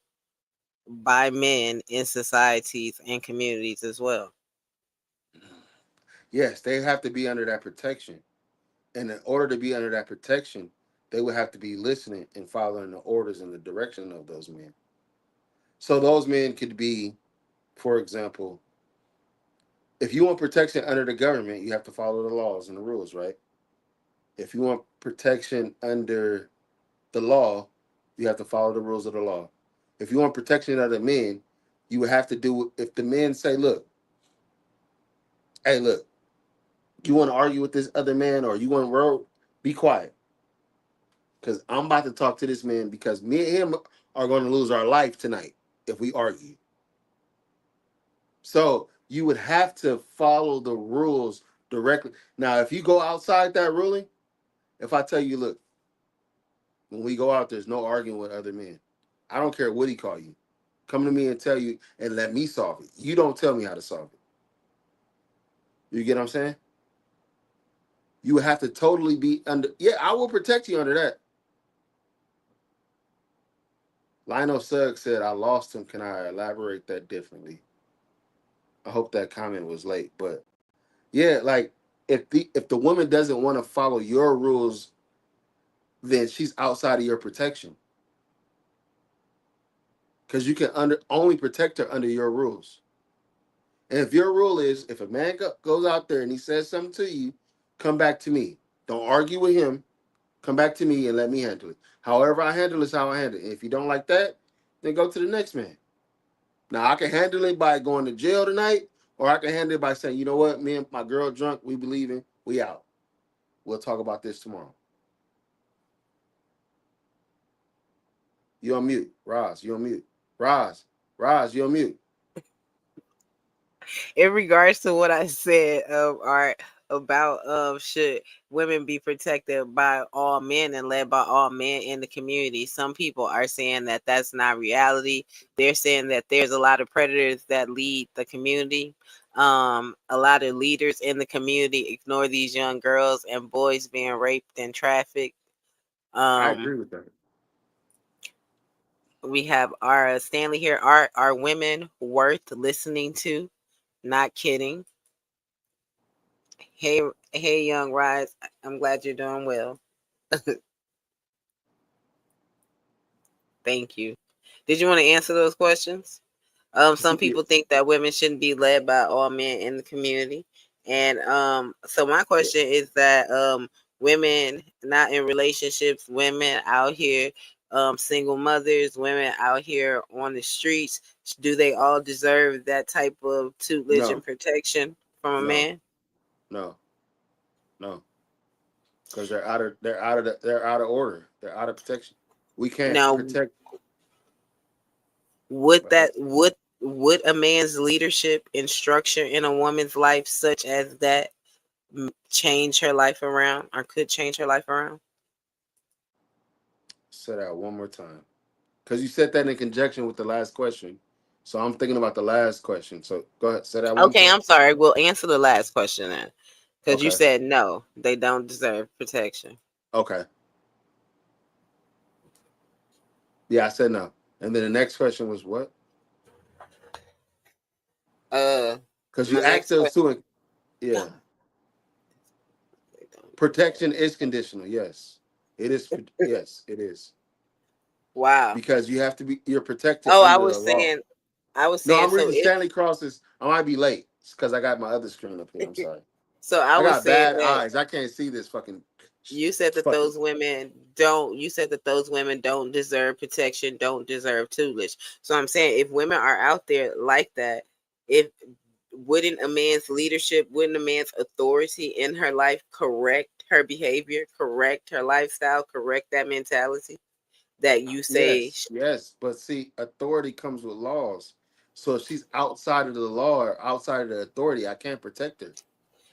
by men in societies and communities as well? Yes, they have to be under that protection. And in order to be under that protection, they would have to be listening and following the orders and the direction of those men. So those men could be, for example, if you want protection under the government, you have to follow the laws and the rules, right? If you want protection under the law, you have to follow the rules of the law. If you want protection of the men, you would have to do if the men say, look, hey, look, you want to argue with this other man or you want to roll, be quiet. Because I'm about to talk to this man because me and him are going to lose our life tonight if we argue. So you would have to follow the rules directly. Now, if you go outside that ruling, if I tell you, look, when we go out, there's no arguing with other men. I don't care what he call you. Come to me and tell you and let me solve it. You don't tell me how to solve it. You get what I'm saying? You would have to totally be under. Yeah, I will protect you under that. Lionel Suggs said, I lost him. Can I elaborate that differently? I hope that comment was late, but yeah, like if the woman doesn't want to follow your rules, then she's outside of your protection because you can only protect her under your rules. And if your rule is if a man goes out there and he says something to you, come back to me. Don't argue with him. Come back to me and let me handle it. However I handle it is how I handle it. If you don't like that, then go to the next man. Now I can handle it by going to jail tonight, or I can handle it by saying, you know what, me and my girl drunk, we believing, we out. We'll talk about this tomorrow. You on mute, Roz. You on mute, Roz. Roz, you on mute. In regards to what I said, art about should women be protected by all men and led by all men in the community. Some people are saying that that's not reality. They're saying that there's a lot of predators that lead the community. A lot of leaders in the community ignore these young girls and boys being raped and trafficked. I Um, agree with that. we have our Stanley here. Are women worth listening to? Not kidding. Hey, hey, young Rise. I'm glad you're doing well. Thank you. Did you want to answer those questions? Some Yeah. people think that women shouldn't be led by all men in the community, and so my Yeah. question is that women not in relationships, women out here, single mothers, women out here on the streets, do they all deserve that type of tutelage and No, protection from a no, man? no, no. Because they're out of order. They're out of protection. We can't Now, protect. would Go that ahead. would a man's leadership and structure in a woman's life, such as that, change her life around, or could change her life around? Say that one more time. Because you said that in conjunction with the last question. So I'm thinking about the last question. So go ahead. Say that one Okay, time. I'm sorry. We'll answer the last question then, because you Okay. said no, they don't deserve protection. Okay. Yeah, I said no. And then the next question was what? Uh, Because you my asked next us question. to. Yeah. Protection is conditional. Yes. It is. Yes, it is. Wow. Because you have to be. You're protected Oh, under the law. I was No, saying, I'm so reading if, Stanley Cross's. I might be late because I got my other screen up here. I'm sorry. so I I was got saying bad that eyes. I can't see this fucking. you said that Fucking. those women don't. You said that those women don't deserve protection, don't deserve tutelage. So I'm saying, if women are out there like that, if wouldn't a man's leadership, wouldn't a man's authority in her life correct her behavior, correct her lifestyle, correct that mentality that you say? Yes, yes, but see, authority comes with laws. So if she's outside of the law or outside of the authority, I can't protect her.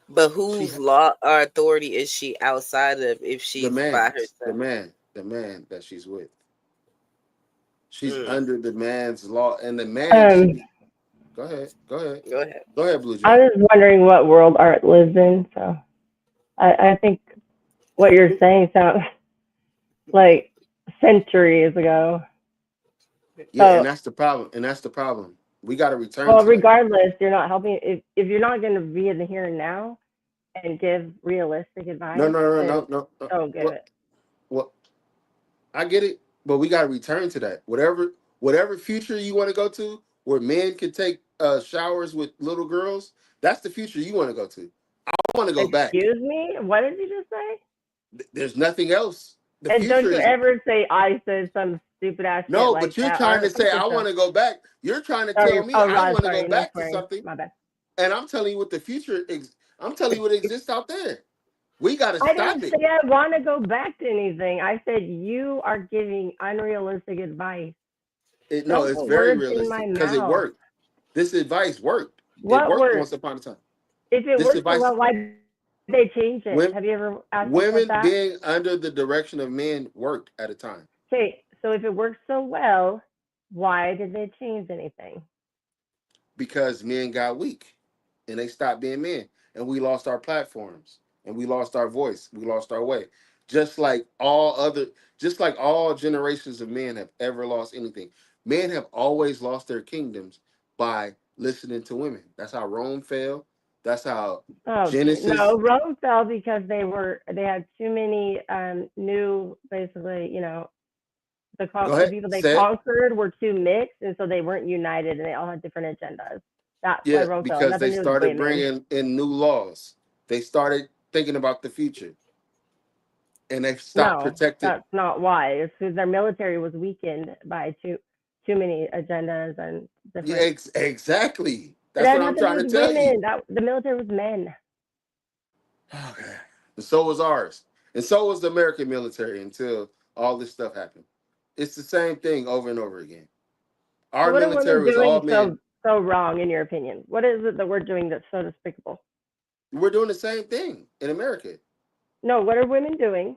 But She, whose law or authority is she outside of if the she's by man's, the herself? man, the man that she's with. She's Mm, under the man's law, and the man should Um, be. Go ahead, go ahead, go ahead. go ahead, Blue I Jay. was wondering what world art lives in. So I think what you're saying sounds like centuries ago. Yeah, and So, that's the problem, and that's the problem. We got to return well, to that. regardless, you're not helping. If you're not going to be in the here and now and give realistic No, advice, no, no, then no, no, no. don't give What? it. What? I get it, but we got to return to that. Whatever future you want to go to, where men can take showers with little girls, that's the future you want to go to. I want to go back. Excuse me? What did you just say? There's nothing else. The And future don't you is ever say I said some stupid ass shit no, like but you're that, trying to or say for I want sure. to go back. You're trying to tell Sorry. me Oh, I Rod, want to go sorry. No back to swearing. something, My bad. and I'm telling you what the future. I'm telling you what exists out there. We got to I stop didn't it. say I want to go back to anything. I said you are giving unrealistic advice. No, Don't it's put very words in my realistic because it mouth. worked. This advice worked. It What worked words? once upon a time. If it This works so advice, well, why did they change it? when Have you ever asked yourself women that? being under the direction of men worked at a time Okay, so if it works so well, why did they change anything? because men got weak and they stopped being men, and we lost our platforms and we lost our voice. We lost our way. Just like all other, just like all generations of men have ever lost anything. Men have always lost their kingdoms by listening to women. That's how Rome fell. That's how Oh Genesis. no, Rome fell because they had too many new, basically, Go the ahead, people they say it. conquered were too mixed, and so they weren't united, and they all had different agendas. That's why Yeah, Rome fell. because they Nothing to do with started women. bringing in new laws. They started thinking about the future, and they stopped No, protecting. that's not why. It's because their military was weakened by too many agendas and Yeah, different. exactly. It That's had what I'm nothing to trying do to with tell you. women. That the military was men. Okay. And so was ours. And so was the American military until all this stuff happened. It's the same thing over and over again. So Our what are women military was all doing men. so wrong in your opinion? What is it that we're doing that's so despicable? We're doing the same thing in America. No, what are women doing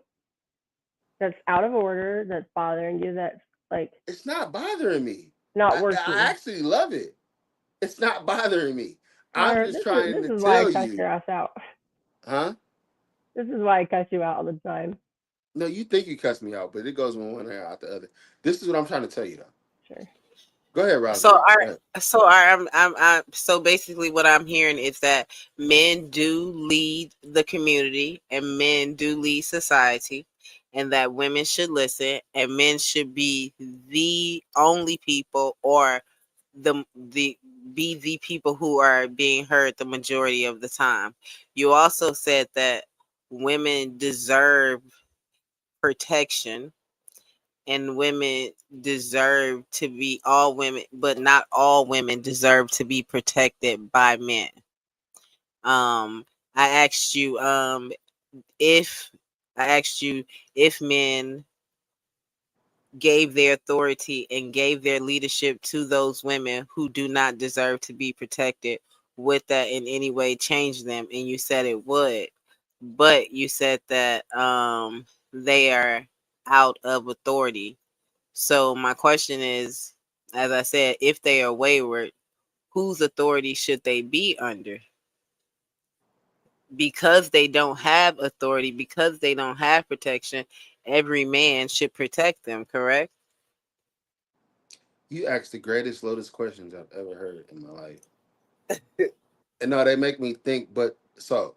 that's out of order, that's bothering you, that's like It's not bothering me. not I working? actually love it. It's not bothering me. I'm Or just trying this to is why I tell cuss your you, ass out. huh? This is why I cuss you out all the time. No, you think you cuss me out, but it goes one ear out the other. This is what I'm trying to tell you, though. Sure. Go ahead, So Rosalind. Go ahead. so basically what I'm hearing is that men do lead the community and men do lead society, and that women should listen and men should be the only people, or the be the people who are being heard the majority of the time. You also said that women deserve protection and women deserve to be, all women, but not all women deserve to be protected by men. Um, I asked you, if I asked you if men gave their authority and gave their leadership to those women who do not deserve to be protected, would that in any way change them? And you said it would, but you said that they are out of authority. So my question is, as I said, if they are wayward, whose authority should they be under? Because they don't have authority, because they don't have protection, every man should protect them, correct? You asked the greatest, loaded questions I've ever heard in my life. And no, they make me think. But so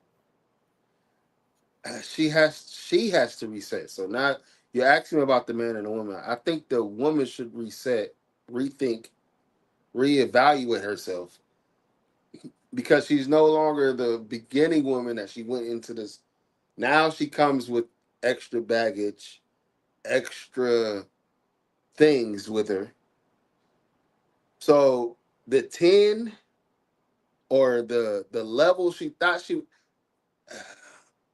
she has to reset. So now you're asking me about the man and the woman. I think the woman should reset, rethink, reevaluate herself because she's no longer the beginning woman that she went into this. Now she comes with extra baggage, extra things with her. So the 10 or the level she thought she,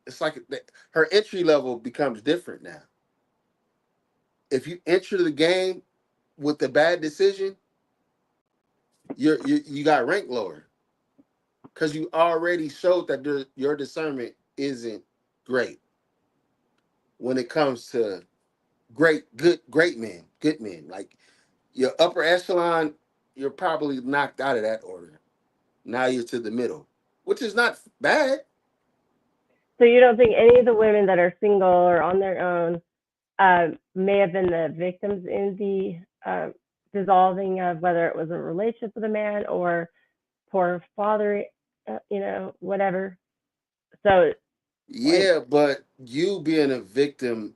it's like her entry level becomes different now. If you enter the game with the bad decision, you got ranked lower because you already showed that your discernment isn't great when it comes to great men, good men. Like your upper echelon, you're probably knocked out of that order. Now you're to the middle, which is not bad. So you don't think any of the women that are single or on their own may have been the victims in the dissolving of whether it was a relationship with a man or poor father, whatever. So like, Yeah, but you being a victim,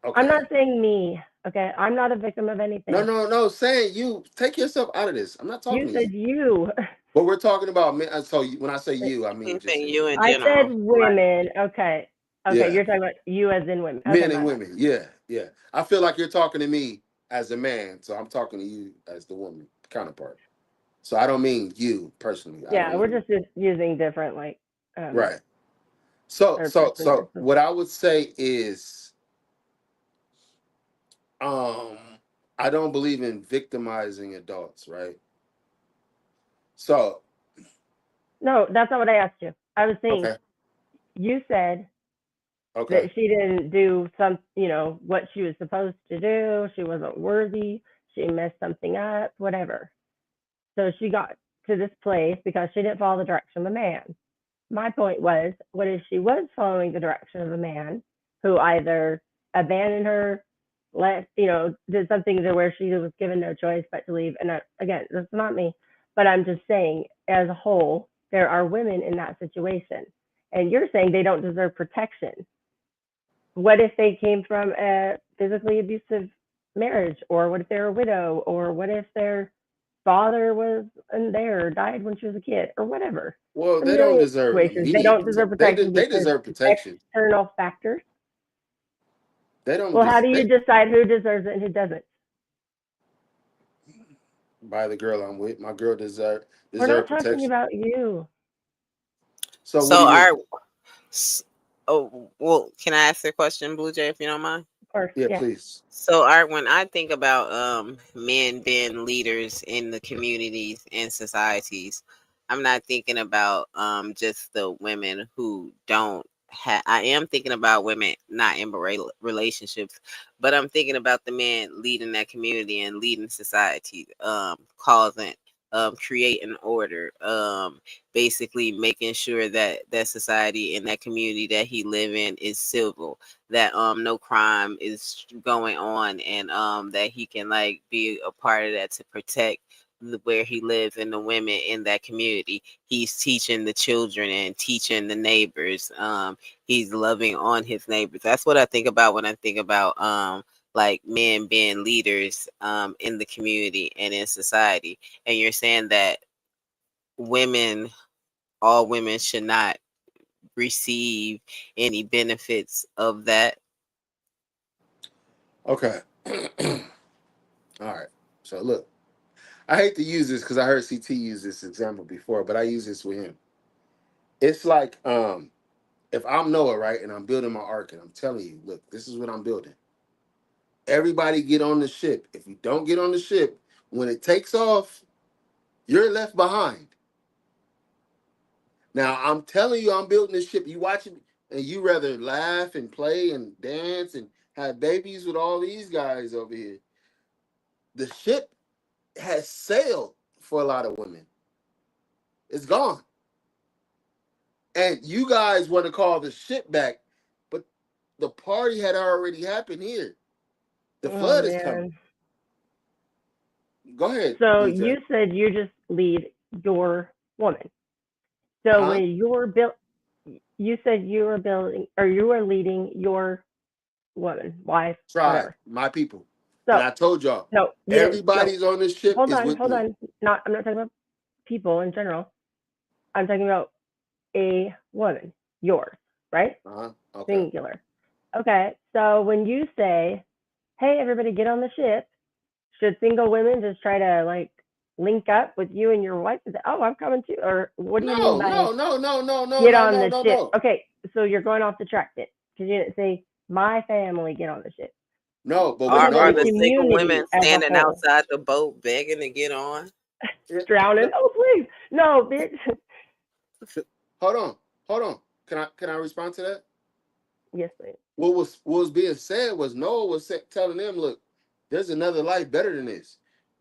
I'm okay. not saying me. Okay, I'm not a victim of No, anything. no, no. Saying you take yourself out of this. I'm not talking You to said you. you. But we're talking about men. So when I say you, I mean I'm just saying in you in general. I said general, right? women. Okay. Okay, Yeah, you're talking about you as in women. Okay, men my and bad. women. Yeah, yeah. I feel like you're talking to me as a man, so I'm talking to you as the woman counterpart. So I don't mean you personally. I Yeah, don't we're mean just using different like right. So third so person so versus. what I would say is, um, I don't believe in victimizing adults. Right. So No, that's not what I asked you. I was saying okay, you said that okay. she didn't do some, what she was supposed to do. She wasn't worthy. She messed something up, whatever. So she got to this place because she didn't follow the direction of a man. My point was, what if she was following the direction of a man who either abandoned her, did something to where she was given no choice but to leave? And again, that's not me. But I'm just saying, as a whole, there are women in that situation. And you're saying they don't deserve protection. What if they came from a physically abusive marriage? Or what if they're a widow? Or what if their father was in there, died when she was a kid, or whatever? Well, A they don't million deserve situations. They immediate don't deserve protection. They protection they because deserve protection. external factors. They don't Well, how do you they decide who deserves it and who doesn't? by the girl I'm with. My girl We're not deserve talking protection. about you. So what do So you mean? our well, can I ask a question, Blue Jay, if you don't mind? Of course, Yeah, yeah. please. So, Art, when I think about men being leaders in the communities and societies, I'm not thinking about just the women who don't have. I am thinking about women not in relationships, but I'm thinking about the men leading that community and leading society, causing. Creating order, basically making sure that that society and that community that he live in is civil, that no crime is going on, and that he can like be a part of that to protect where he lives and the women in that community. He's teaching the children and teaching the neighbors. He's loving on his neighbors. That's what I think about when I think about like men being leaders in the community and in society. And you're saying that women, all women should not receive any benefits of that. Okay. All right. So look, I hate to use this because I heard CT use this example before, but I use this with him. It's like if I'm Noah, right, and I'm building my ark, and I'm telling you, look, this is what I'm building. Everybody get on the ship. If you don't get on the ship, when it takes off, you're left behind. Now I'm telling you, I'm building this ship. You watch it, and you rather laugh and play and dance and have babies with all these guys over here. The ship has sailed for a lot of women. It's gone. And you guys want to call the ship back, but the party had already happened here. The Oh flood is coming. man. Go ahead, So Blue Jay. you said you just lead your woman. So Huh? when you're built, you said you were building or you were leading your woman, wife, Tribe, whatever. my people. And So I told y'all, no, you didn't. No, everybody's on this ship hold is on, with hold me. on. Not. I'm not talking about people in general. I'm talking about a woman, yours, right? Uh-huh. Okay. Singular. Okay. So when you say, "Hey, everybody, get on the ship," should single women just try to like link up with you and your wife and say, "Oh, I'm coming too," or what do you mean No, by no, no, no, no, no, get no, on no, the no, ship? no. Okay, so you're going off the track then, because you didn't say my family get on the ship. No, but You what Are said are the Noah the single women community as a standing whole. outside the boat begging to get on? yeah, Drowning? no, Oh, please, no, bitch. hold on, hold on. Can I respond to that? Yes, please. What was being said was Noah was telling them, look, there's another life better than this.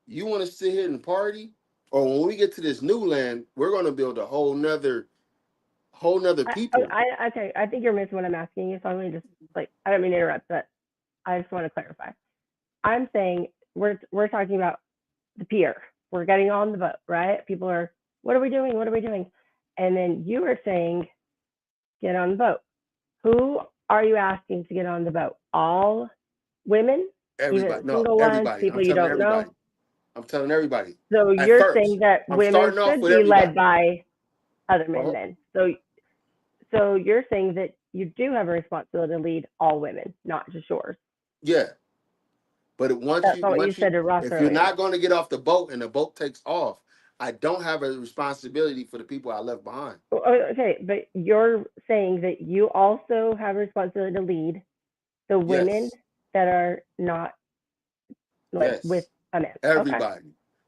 You want to sit here and party, or when we get to this new land, we're gonna build a whole nother people. Okay, I think you're missing what I'm asking you. So I'm gonna just like I don't mean to interrupt, but I just want to clarify. I'm saying we're talking about the pier. We're getting on the boat, right? People are, what are we doing? What are we doing? And then you were saying, get on the boat. Who are you asking to get on the boat? All women, Everybody, even no, single ones, everybody. I'm people you telling don't know. everybody. I'm telling everybody. So At you're saying first, that I'm women starting off should with be everybody. led by other men Uh-huh. then. So you're saying that you do have a responsibility to lead all women, not just yours. Yeah, but once That's you not what you once you said to Ross if you're earlier. not going to get off the boat and the boat takes off, I don't have a responsibility for the people I left behind. Okay, but you're saying that you also have a responsibility to lead the women Yes, that are not like with yes, a man. Okay. everybody.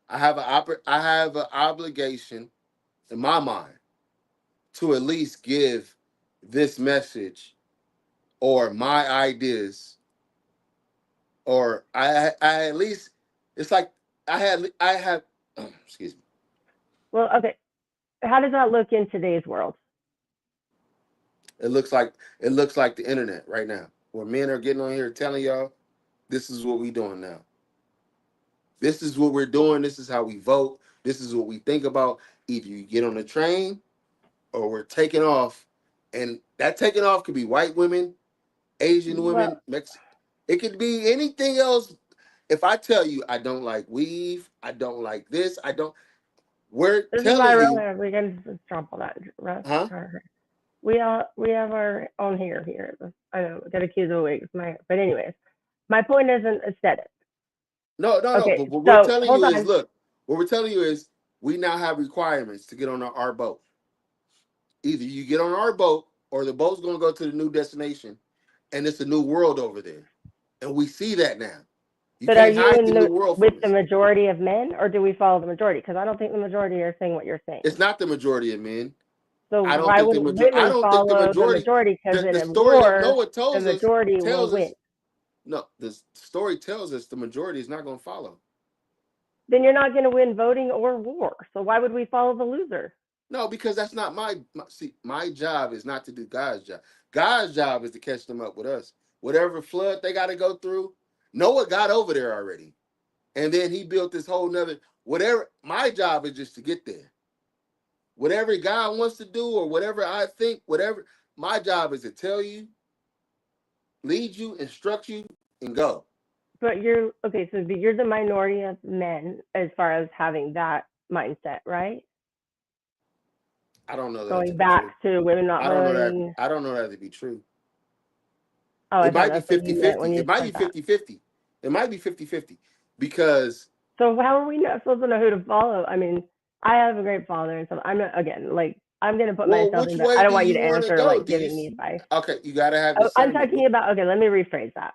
I have an obligation in my mind to at least give this message or my ideas, or I at least it's like I have excuse me. Well, okay. How does that look in today's world? It looks like the internet right now, where men are getting on here telling y'all this is what we doing now. This is what we're doing. This is how we vote. This is what we think about. Either you get on the train or we're taking off. And that taking off could be white women, Asian Well, women, Mexican. It could be anything else. If I tell you I don't like weave, I don't like this, I don't, we're this is why telling you, we can just drop all that. huh? We have our own hair here. I know, got accused of wigs. But anyways, my point isn't aesthetic. No, no, no. Okay, But what we're so telling hold you is, on. look, what we're telling you is we now have requirements to get on our boat. Either you get on our boat or the boat's going to go to the new destination and it's a new world over there. And we see that now. You But are can't you hide the in new the world with from the us. majority of men, or do we follow the majority? Because I don't think the majority are saying what you're It's saying. not the majority of men. So I don't why think the wouldn't majority. I women don't think the follow the majority. majority? Because in The a story that war, Noah the majority will tells win. us no. The story tells us the majority is not going to follow. Then you're not going to win voting or war. So why would we follow the loser? No, because that's not see. My job is not to do God's job. God's job is to catch them up with us. Whatever flood they got to go through, Noah got over there already, and then he built this whole nother. Whatever my job is just to get there. Whatever God wants to do, or whatever I think, whatever my job is to tell you, lead you, instruct you, and go. But you're okay. So you're the minority of men as far as having that mindset, right? I don't know that to Going be true. back to women not I don't know that. voting. I don't know that to be true. Oh, I It thought might be that's what you meant when 50-50. you It might be said that. 50-50. It might be 50-50 because So how are we not supposed to know who to follow? I mean, I have a great father and stuff. I'm not, again, like I'm gonna put well, myself which in the. I way don't do want you you to want to answer go? like giving me advice. Okay, you got to have Oh, I'm discernment. talking about. Okay, let me rephrase that.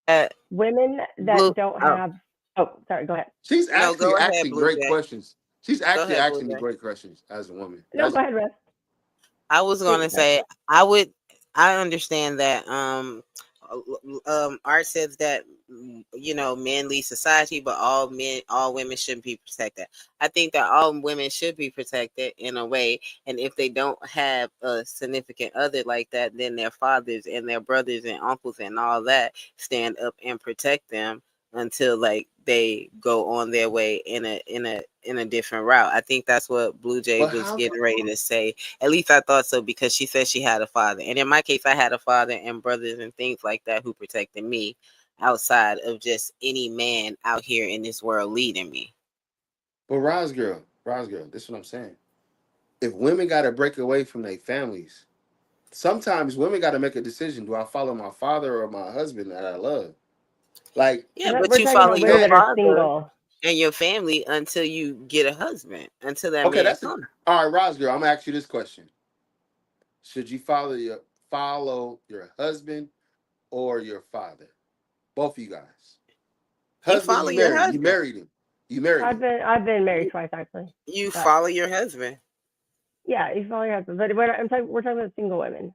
Uh, Women Blue. that don't Oh have. Oh, sorry. Go ahead. She's no, actually go ahead, asking Blue great Jay. questions. She's Go actually ahead, Blue asking me Jay. great questions as a woman. No, go That's ahead, Russ. I was Take gonna your time. say I would. I understand that art says that men lead society, but all women shouldn't be protected. I think that all women should be protected in a way, and if they don't have a significant other like that, then their fathers and their brothers and uncles and all that stand up and protect them until like they go on their way in a different route. I think that's what Blue Jay but was how? getting ready to say. At least I thought so because she said she had a father. And in my case, I had a father and brothers and things like that who protected me outside of just any man out here in this world leading me. But Roz girl, this is what I'm saying. If women got to break away from their families, sometimes women got to make a decision: do I follow my father or my husband that I love? Like, Yeah, but We're you talking follow about women your that are father single. and your family until you get a husband, until that okay, man that's it. comes. All right, Roz girl, I'm gonna ask you this question: should you follow your husband or your father? Both of you guys. You Husband, follow you your married. You husband. married him. You married him. I've been married You, twice actually, you but follow your husband. yeah, you follow your husband. But we're talking about single women.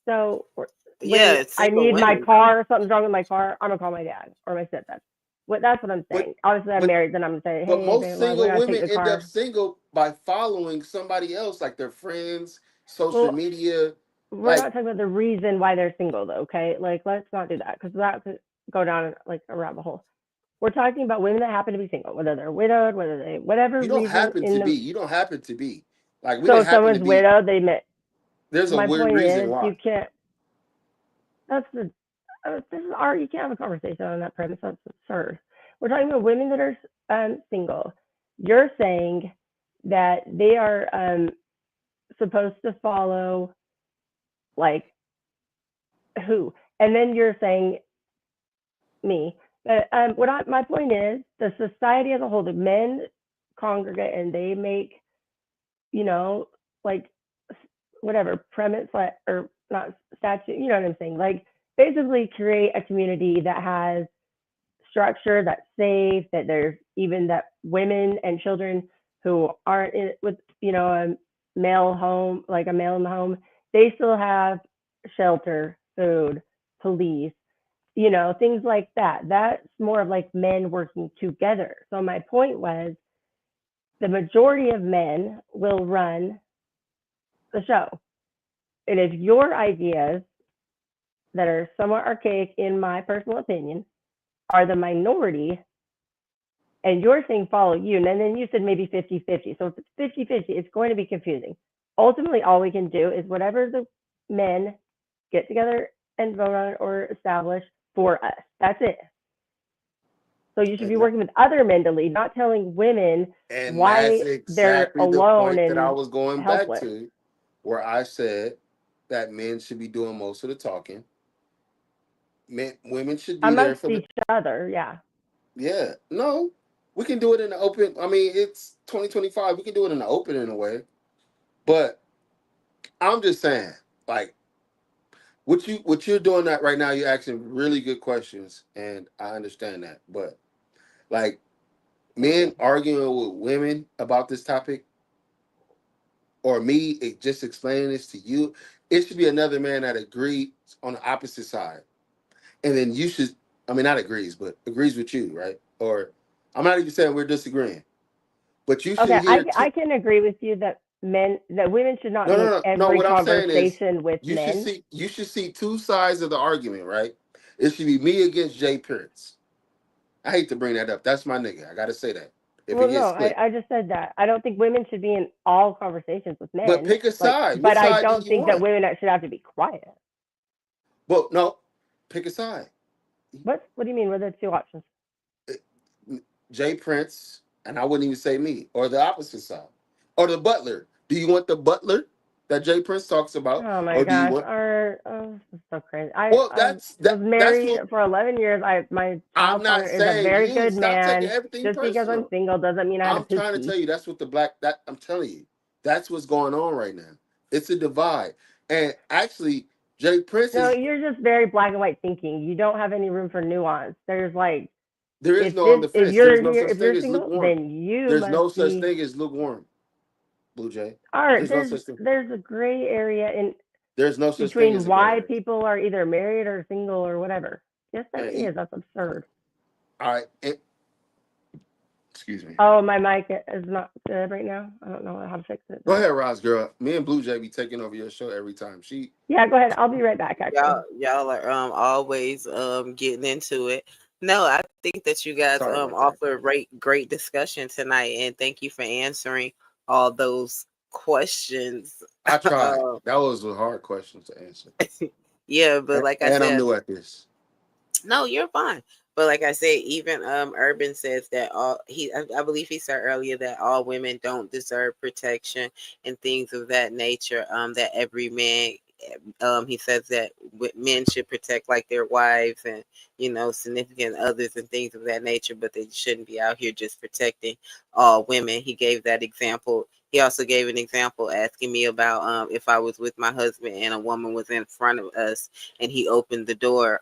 So when Yeah, I single need my women. car, something's wrong with my car, I'm gonna call my dad or my stepdad. That's what I'm But saying. Obviously, I'm but married. Then I'm gonna say, but hey, most babe, we single gotta take women the end up car. single by following somebody else, like their friends, social Well, media. we're not Like, talking about the reason why they're single, though. Okay, like let's not do that because that could go down like a rabbit hole. We're talking about women that happen to be single, whether they're widowed, whether they whatever reason in the. you don't happen to be. Like, we So didn't if happen to someone's be. widowed, they met. There's a My weird point reason is, why. you can't. That's the. This is art. You can't have a conversation on that premise. That's absurd. We're talking about women that are single. You're saying that they are supposed to follow like who, and then you're saying me. But my point is, the society as a whole, the men congregate and they make, you know, like whatever premise or not statute. You know what I'm saying? Like basically create a community that has structure, that's safe, that there's even that women and children who aren't with a male home, like a male in the home, they still have shelter, food, police, things like that. That's more of like men working together. So my point was the majority of men will run the show. And if your ideas that are somewhat archaic, in my personal opinion, are the minority, and you're saying follow you, and then you said maybe 50-50. So if it's 50-50, it's going to be confusing. Ultimately, all we can do is whatever the men get together and vote on or establish for us. That's it. So you should be And working with other men to lead, not telling women that's why they're exactly the alone point that I and was going back helpless. to, where I said that men should be doing most of the talking. Women should be there Amongst for the. each other, yeah. Yeah, no, we can do it in the open. I mean, it's 2025. We can do it in the open in a way, but I'm just saying, like, what you're doing that right now. You're asking really good questions, and I understand that. But like, Thank men you. arguing with women about this topic, or me just explaining this to you, it should be another man that agrees on the opposite side, and then you should. I mean, not agrees, but agrees with you, right? Or I'm not even saying we're disagreeing, but you should Okay, I, hear I two. can agree with you that women should not No, be no, in no, no. every What I'm saying is, conversation with men. you should see two sides of the argument, right? It should be me against Jay Prince. I hate to bring that up. That's my nigga. I gotta say that. If it Well, no, gets split, I just said that. I don't think women should be in all conversations with but men. pick a Like, side. What but I side do don't you think that want? women should have to be quiet. Well, no, pick a side. What do you mean? What are the two options? Jay Prince, and I wouldn't even say me, or the opposite side, or the butler. Do you want the butler that Jay Prince talks about, Oh my or do you gosh, want? this is so crazy. I Well, I was that's married what for 11 years. My I'm child not father is a saying. very You good stop taking man. everything Just because I'm personal. single doesn't mean I had a I'm trying to tell pookie. you that's what the black that I'm telling you. That's what's going on right now. It's a divide. And actually, Jay Prince No, is you're just very black and white thinking. You don't have any room for nuance. There's like there is no on the if fence. you're There's no here such if thing you're as single, lukewarm. then you There's must no such be thing as lukewarm, Blue Jay. art. There's no such thing. There's a gray area in There's no such thing between as a gray why area. people are either married or single or whatever. Yes, there Hey, is. That's absurd. all right. Excuse me. Oh, my mic is not good right now. I don't know how to fix it Go though. ahead, Ross girl. Me and Blue Jay be taking over your show every time. She Yeah, go ahead. I'll be right back. Actually. Y'all are always getting into it. No, I think that you guys sorry about that. offer great discussion tonight, and thank you for answering all those questions. I tried. um, That was a hard question to answer. yeah, but like I And I'm said, new at this. no, you're fine. But like I said, even Urban says that I believe he said earlier that all women don't deserve protection and things of that nature. That every man, he says that men should protect like their wives and significant others and things of that nature, but they shouldn't be out here just protecting all women. He gave that example. He also gave an example asking me about if I was with my husband and a woman was in front of us and he opened the door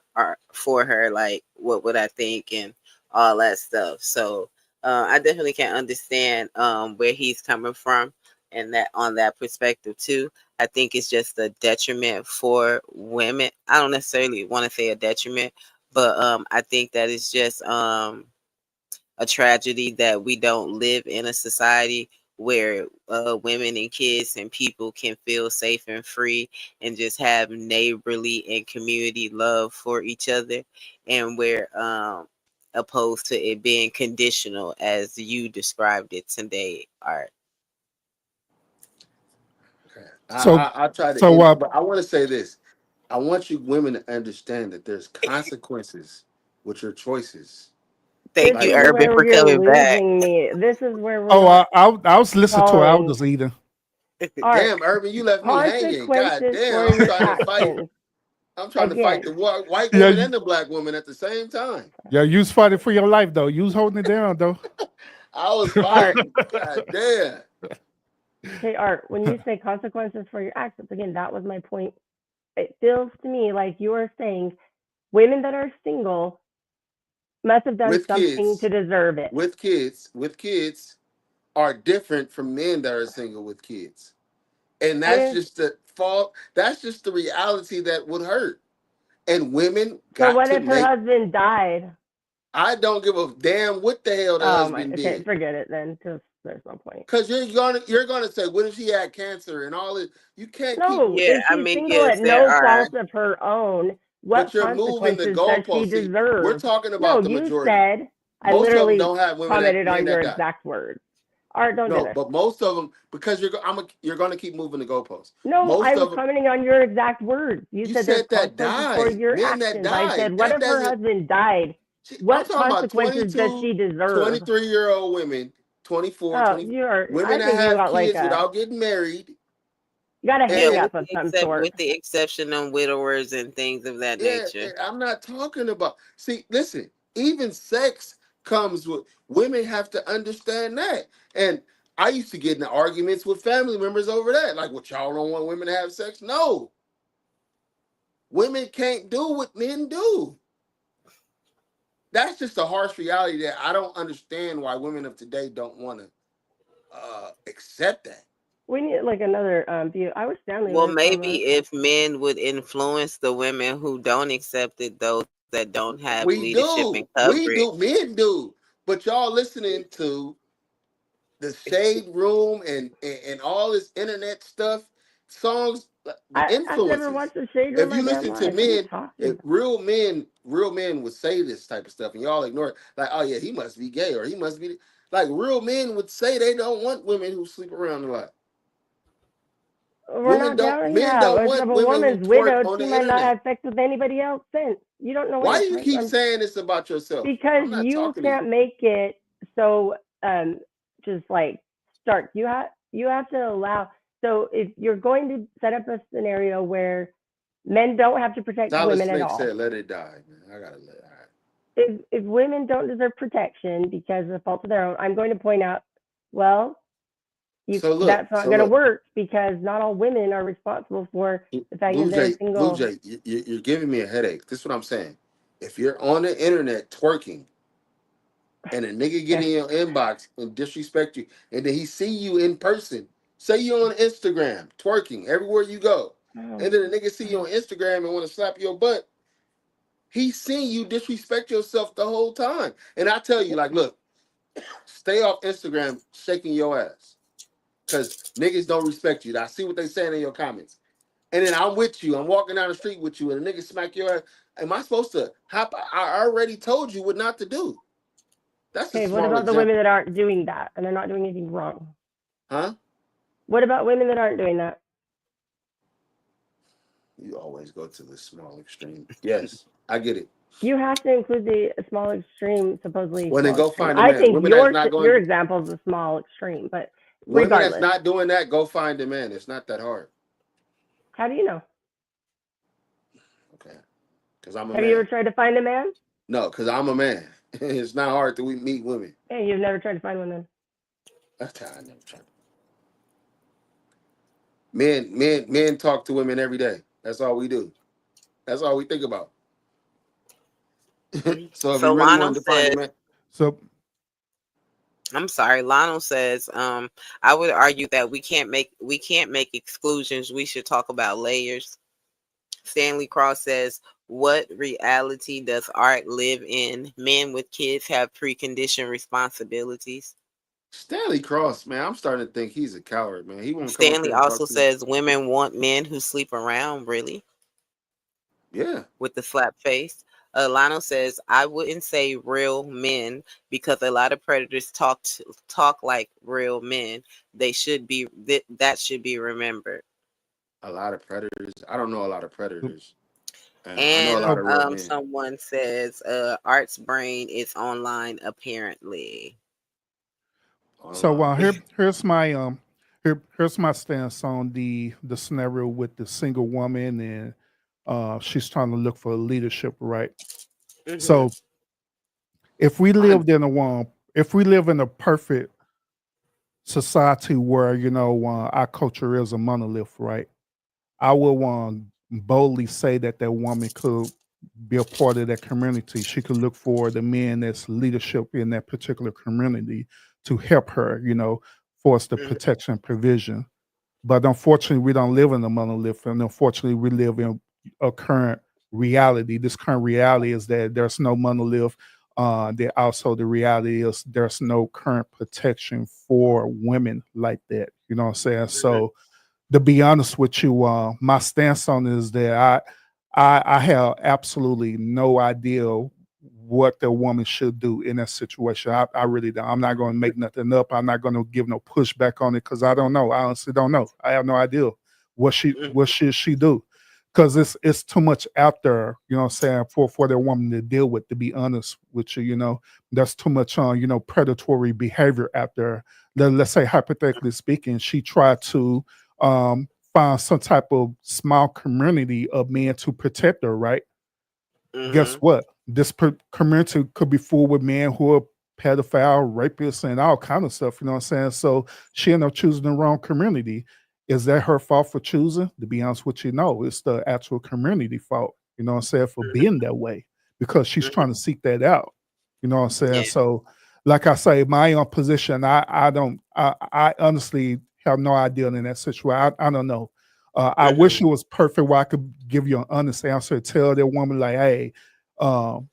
for her, like what would I think and all that stuff. So I definitely can understand where he's coming from and that on that perspective too. I think it's just a detriment for women. I don't necessarily want to say a detriment, but I think that it's just a tragedy that we don't live in a society where women and kids and people can feel safe and free and just have neighborly and community love for each other, and where opposed to it being conditional as you described it today, Art. Okay. So, I try to so, end, but I want to say this. I want you women to understand that there's consequences with your choices. This Thank you, Like, is Urban, where for you're coming back. losing me. This is where we're oh, not I was listening to her. I following was eating. art. damn, Urban, you left me hanging. God Consequences damn, for I'm your trying to fight. actions. I'm trying to fight Again, the white Yeah, woman and the black woman at the same time. yeah, you was fighting for your life though. You was holding it down though. I was art. fighting. God damn. Okay, art. When you say consequences for your actions, again, that was my point. It feels to me like you are saying women that are single must have done With something to kids, deserve it. with kids are different from men that are single with kids. And I that's didn't. just the fault. That's just the reality that would hurt. And women So got what to if her make. husband died? I don't give a damn what the hell the Oh my. husband Okay, did. forget it then. Just there's no point. Cause you're gonna say, what if she had cancer and all it? You can't keep. No, Yeah, if I she's mean, single yes, at there no are. fault of her own, But what you're moving the consequences does she goalpost. See, we're deserve? talking No, about the you majority. said. I most of them literally don't have women that commented men on your that die. exact words. Art, don't do No, this. but most of them, because you're going to keep moving the goalposts. No, I Most was of them, commenting on your exact words. You you said there's said that consequences for died, your men that actions. I died. said, what That if her doesn't. husband died? I'm What talking about consequences does she 22, deserve? 23-year-old women, 24, Oh, 20 you're. women I that think you have got like kids a. without getting married. You got a Yeah, And, hang and up of some sort. with the exception of widowers and things of that yeah, nature. I'm not talking about. See, listen, even sex comes with women have to understand that. And I used to get in arguments with family members over that. Like, what, y'all don't want women to have sex? No, women can't do what men do. That's just a harsh reality that I don't understand why women of today don't want to accept that. We need like another view. I wish Stanley Well, would come on. maybe if men would influence the women who don't accept it, those that don't have leadership and We coverage. do, men do. But y'all listening to the shade room and all this internet stuff, songs, the I've never influences. watched the Shade Room If my you damn listen to life. What are you men, talking if about? real men would say this type of stuff, and y'all ignore it. Like, oh yeah, he must be gay, or he must be like real men would say they don't want women who sleep around a lot. We're not down. Men Yeah, don't if want a women who woman's twerk widowed, on she the might not internet. have sex with anybody else since. You don't know what Why you're do you talking keep about. saying this about yourself? Because I'm not you talking to you. can't make it so just like stark. You have to allow. So if you're going to set up a scenario where men don't have to protect Solid women at Snake all, said, "Let it die, man. I gotta let." All right. if women don't deserve protection because of the fault of their own, I'm going to point out, well, So look, that's not going to work because not all women are responsible for the fact that they're Blue single. Jay, you're giving me a headache. This is what I'm saying. If you're on the internet twerking and a nigga get in Okay. your inbox and disrespect you, and then he see you in person, say you on Instagram twerking everywhere you go, and Oh, then a nigga see you on Instagram and want to slap your butt, he seen you disrespect yourself the whole time. And I tell you, like, look, stay off Instagram shaking your ass. Because niggas don't respect you. I see what they saying in your comments. And then I'm with you. I'm walking down the street with you, and a nigga smack your ass. Am I supposed to hop? I already told you what not to do. That's a okay, what small about the women example. that aren't doing that and they're not doing anything wrong? Huh? What about women that aren't doing that? You always go to the small extreme. Yes, I get it. You have to include the small extreme, supposedly Well, then small go extreme. find a I man. think Women that's not your going, example is a small extreme, but women that's regardless, not doing that, go find a man. It's not that hard. how do you know? Okay, because I'm a Have you man. ever tried to find a man? No, because I'm a man. It's not hard to meet women. Hey, you've never tried to find one then. That's how I never tried. Men talk to women every day. That's all we do. That's all we think about. So if So you really Lionel wanted to find a says, man, So I'm sorry, Lionel says, I would argue that we can't make exclusions. We should talk about layers. Stanley Cross says, what reality does art live in? Men with kids have preconditioned responsibilities. Stanley Cross, man, I'm starting to think he's a coward, man. He won't come up Stanley here and also talk to me. says women want men who sleep around, really, Yeah, with the slap face. Lionel says, I wouldn't say real men because a lot of predators talk like real men. That should be remembered. a lot of predators. I don't know a lot of predators, and I know a And lot so of real men. someone says, Art's brain is online apparently. so Online. here's my stance on the scenario with the single woman, and she's trying to look for leadership, right? Hmm. So if we I, lived in a if we live in a perfect society where our culture is a monolith, right? I would boldly say that that woman could be a part of that community. She could look for the men that's leadership in that particular community to help her, for us the Hmm. protection and provision. But unfortunately, we don't live in a monolith, and unfortunately, we live in a current reality. This current reality is that there's no monolith. There also the reality is there's no current protection for women like that. You know what I'm saying? Hmm. So to be honest with you, my stance on it is that I have absolutely no idea what the woman should do in that situation. I really don't. I'm not going to make nothing up. I'm not going to give no pushback on it because I don't know. I honestly don't know. I have no idea what should she do, because it's too much out there. You know what I'm saying, for that woman to deal with. To be honest with you, that's too much on predatory behavior out there. Let's say hypothetically speaking, she tried to find some type of small community of men to protect her, right? Guess Mm-hmm. what? This community could be full with men who are pedophile, rapists, and all kind of stuff. You know what I'm saying? So she ended up choosing the wrong community. Is that her fault for choosing? To be honest with you, no. It's the actual community fault. You know what I'm saying, for being that way, because she's Mm-hmm. trying to seek that out. You know what I'm saying? Yeah. So, like I say, my own position, I don't, I honestly have no idea in that situation. I don't know. I Mm-hmm. wish it was perfect where I could give you an honest answer, tell that woman like, hey, um,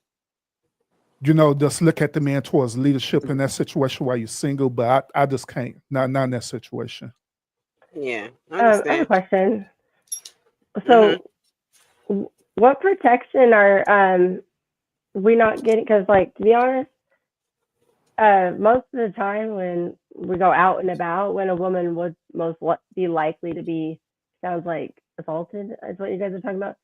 just look at the man towards leadership in that situation while you're single. But I just can't. Not in that situation. Yeah. I have a Understand. question. Mm-hmm. So, what protection are we not getting? Because, like, to be honest, most of the time when we go out and about, when a woman would be likely to be, sounds like assaulted, is what you guys are talking about.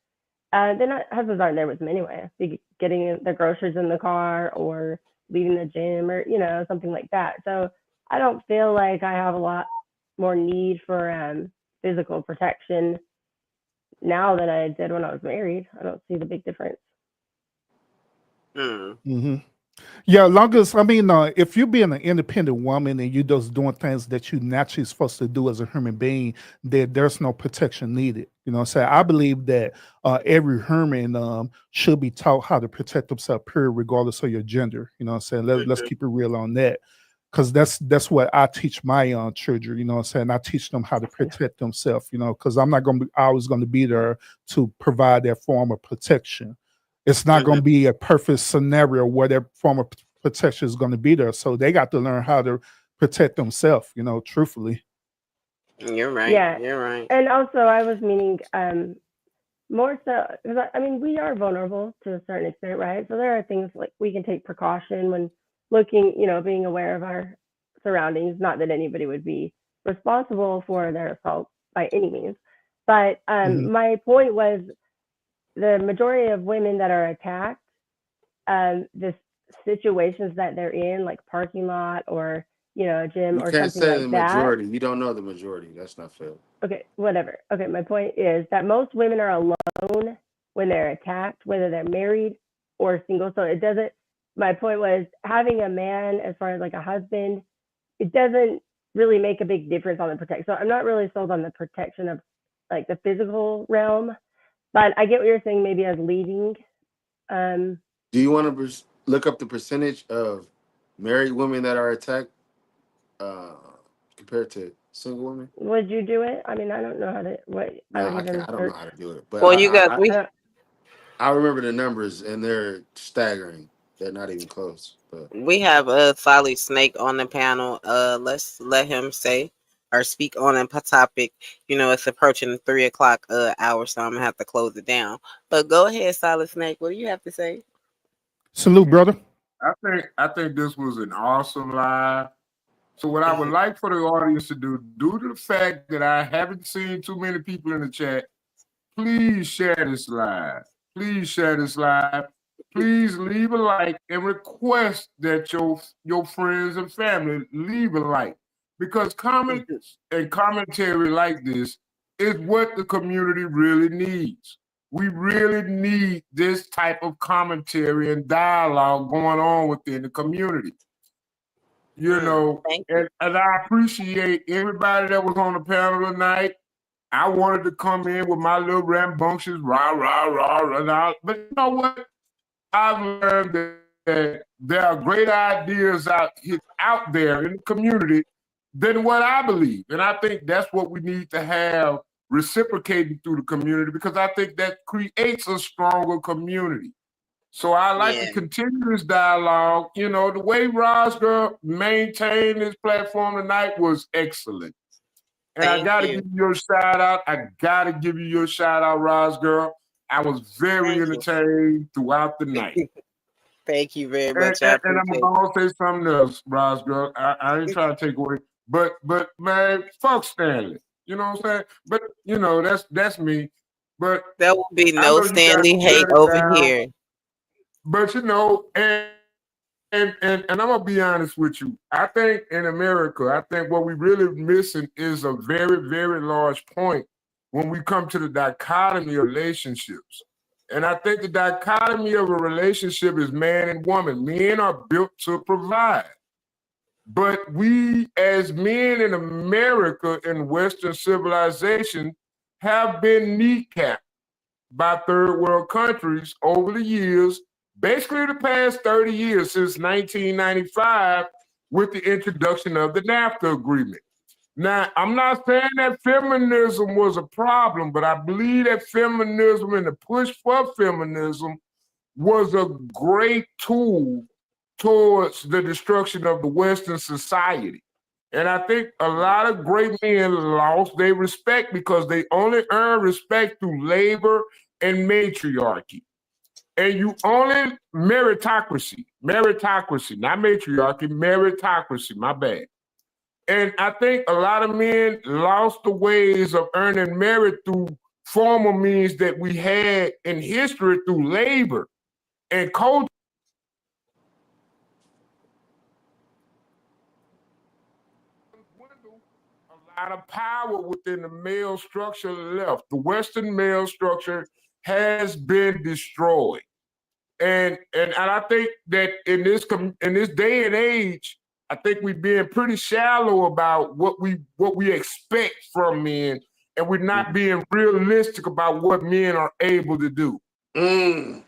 They're not husbands aren't there with them anyway. Be getting their groceries in the car or leaving the gym or something like that. So I don't feel like I have a lot more need for physical protection now than I did when I was married. I don't see the big difference. Mm. Hmm. Yeah, long as I mean, if you're being an independent woman and you're just doing things that you naturally supposed to do as a human being, then there's no protection needed. You know what I'm saying? I believe that every human should be taught how to protect themselves, period, regardless of your gender. You know what I'm saying? Let's Mm-hmm. keep it real on that. Because that's what I teach my children. You know what I'm saying? I teach them how to protect themselves. Because I'm not going to be always going to be there to provide that form of protection. It's not going Mm-hmm. to be a perfect scenario where that form of protection is going to be there. So they got to learn how to protect themselves. Truthfully. You're right. Yeah, You're right. and also I was meaning more so because I mean we are vulnerable to a certain extent, right? So there are things like we can take precaution when looking, being aware of our surroundings. Not that anybody would be responsible for their assault by any means, but Hmm. my point was the majority of women that are attacked, the situations that they're in, like parking lot or a gym You or can't something say the like that. majority. You don't know the majority. That's not fair. Okay, whatever. Okay, my point is that most women are alone when they're attacked, whether they're married or single. So it doesn't. My point was having a man as far as like a husband, it doesn't really make a big difference on the protection. So I'm not really sold on the protection of like the physical realm, but I get what you're saying. Maybe as leading. Um, Do you want to look up the percentage of married women that are attacked uh, compared to single women? would you do it? I mean, I don't know how to. What I No, would I can't. even I don't know search. how to do it, but Well, you guys, I we don't. I remember the numbers and they're staggering. They're not even close. But we have a Solid Snake on the panel. Let's let him say or speak on a topic. It's approaching the 3 o'clock hour, so I'm gonna have to close it down. But go ahead, Solid Snake. What do you have to say? Salute, brother. I think this was an awesome live. So what I would like for the audience to do, due to the fact that I haven't seen too many people in the chat, please share this live. Please share this live. Please leave a like and request that your friends and family leave a like. Because comments and commentary like this is what the community really needs. We really need this type of commentary and dialogue going on within the community. Thank you. And I appreciate everybody that was on the panel tonight. I wanted to come in with my little rambunctious rah rah rah rah. But you know what? I've learned that there are great ideas out there in the community than what I believe, and I think that's what we need to have reciprocating through the community because I think that creates a stronger community. So I like to Yeah. continue this dialogue. The way Rosger maintained his platform tonight was excellent. And I Thank got to you. give you your shout out. I got to give you your shout out, Roz girl. I was very Thank you. entertained throughout the night. Thank you very And, much. I and, and I'm appreciate gonna say something else, Ross girl. I ain't it. trying to take away, but man, fuck Stanley. You know what I'm saying? But that's me. But There will be I no know you guys Stanley shut hate it over down. here. But and I'm gonna be honest with you. I think in America, I think what we really missing is a very, very large point when we come to the dichotomy of relationships. And I think the dichotomy of a relationship is man and woman. Men are built to provide. But we, as men in America in Western civilization, have been kneecapped by third world countries over the years, basically the past 30 years since 1995, with the introduction of the NAFTA agreement. Now, I'm not saying that feminism was a problem, but I believe that feminism and the push for feminism was a great tool towards the destruction of the Western society. And I think a lot of great men lost their respect because they only earn respect through labor and matriarchy. And you only meritocracy, not matriarchy, meritocracy, my bad. And I think a lot of men lost the ways of earning merit through formal means that we had in history through labor and culture. A lot of power within the male structure left. The Western male structure has been destroyed. And I think that in this day and age, I think we're being pretty shallow about what we expect from men, and we're not being realistic about what men are able to do. Mm.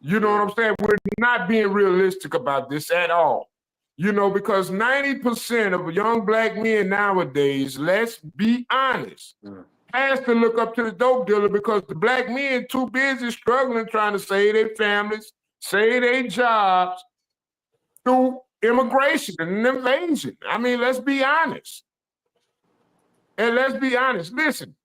You know what I'm saying? We're not being realistic about this at all. Because 90% of young black men nowadays, let's be honest, has to look up to the dope dealer because the black men too busy struggling trying to save their families, save their jobs through immigration and invasion. I mean, let's be honest. And let's be honest. Listen,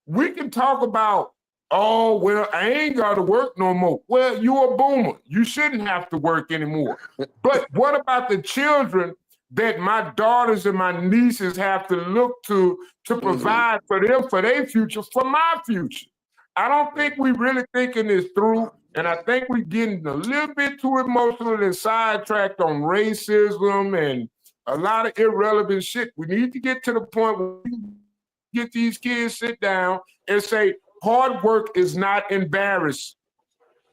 we can talk about, oh, well, I ain't got to work no more. Well, you're a boomer. You shouldn't have to work anymore. But what about the children that my daughters and my nieces have to look to provide for them, for their future, for my future? I don't think we really thinking this through. And I think we're getting a little bit too emotional and sidetracked on racism and a lot of irrelevant shit. We need to get to the point where we get these kids sit down and say, hard work is not embarrassing.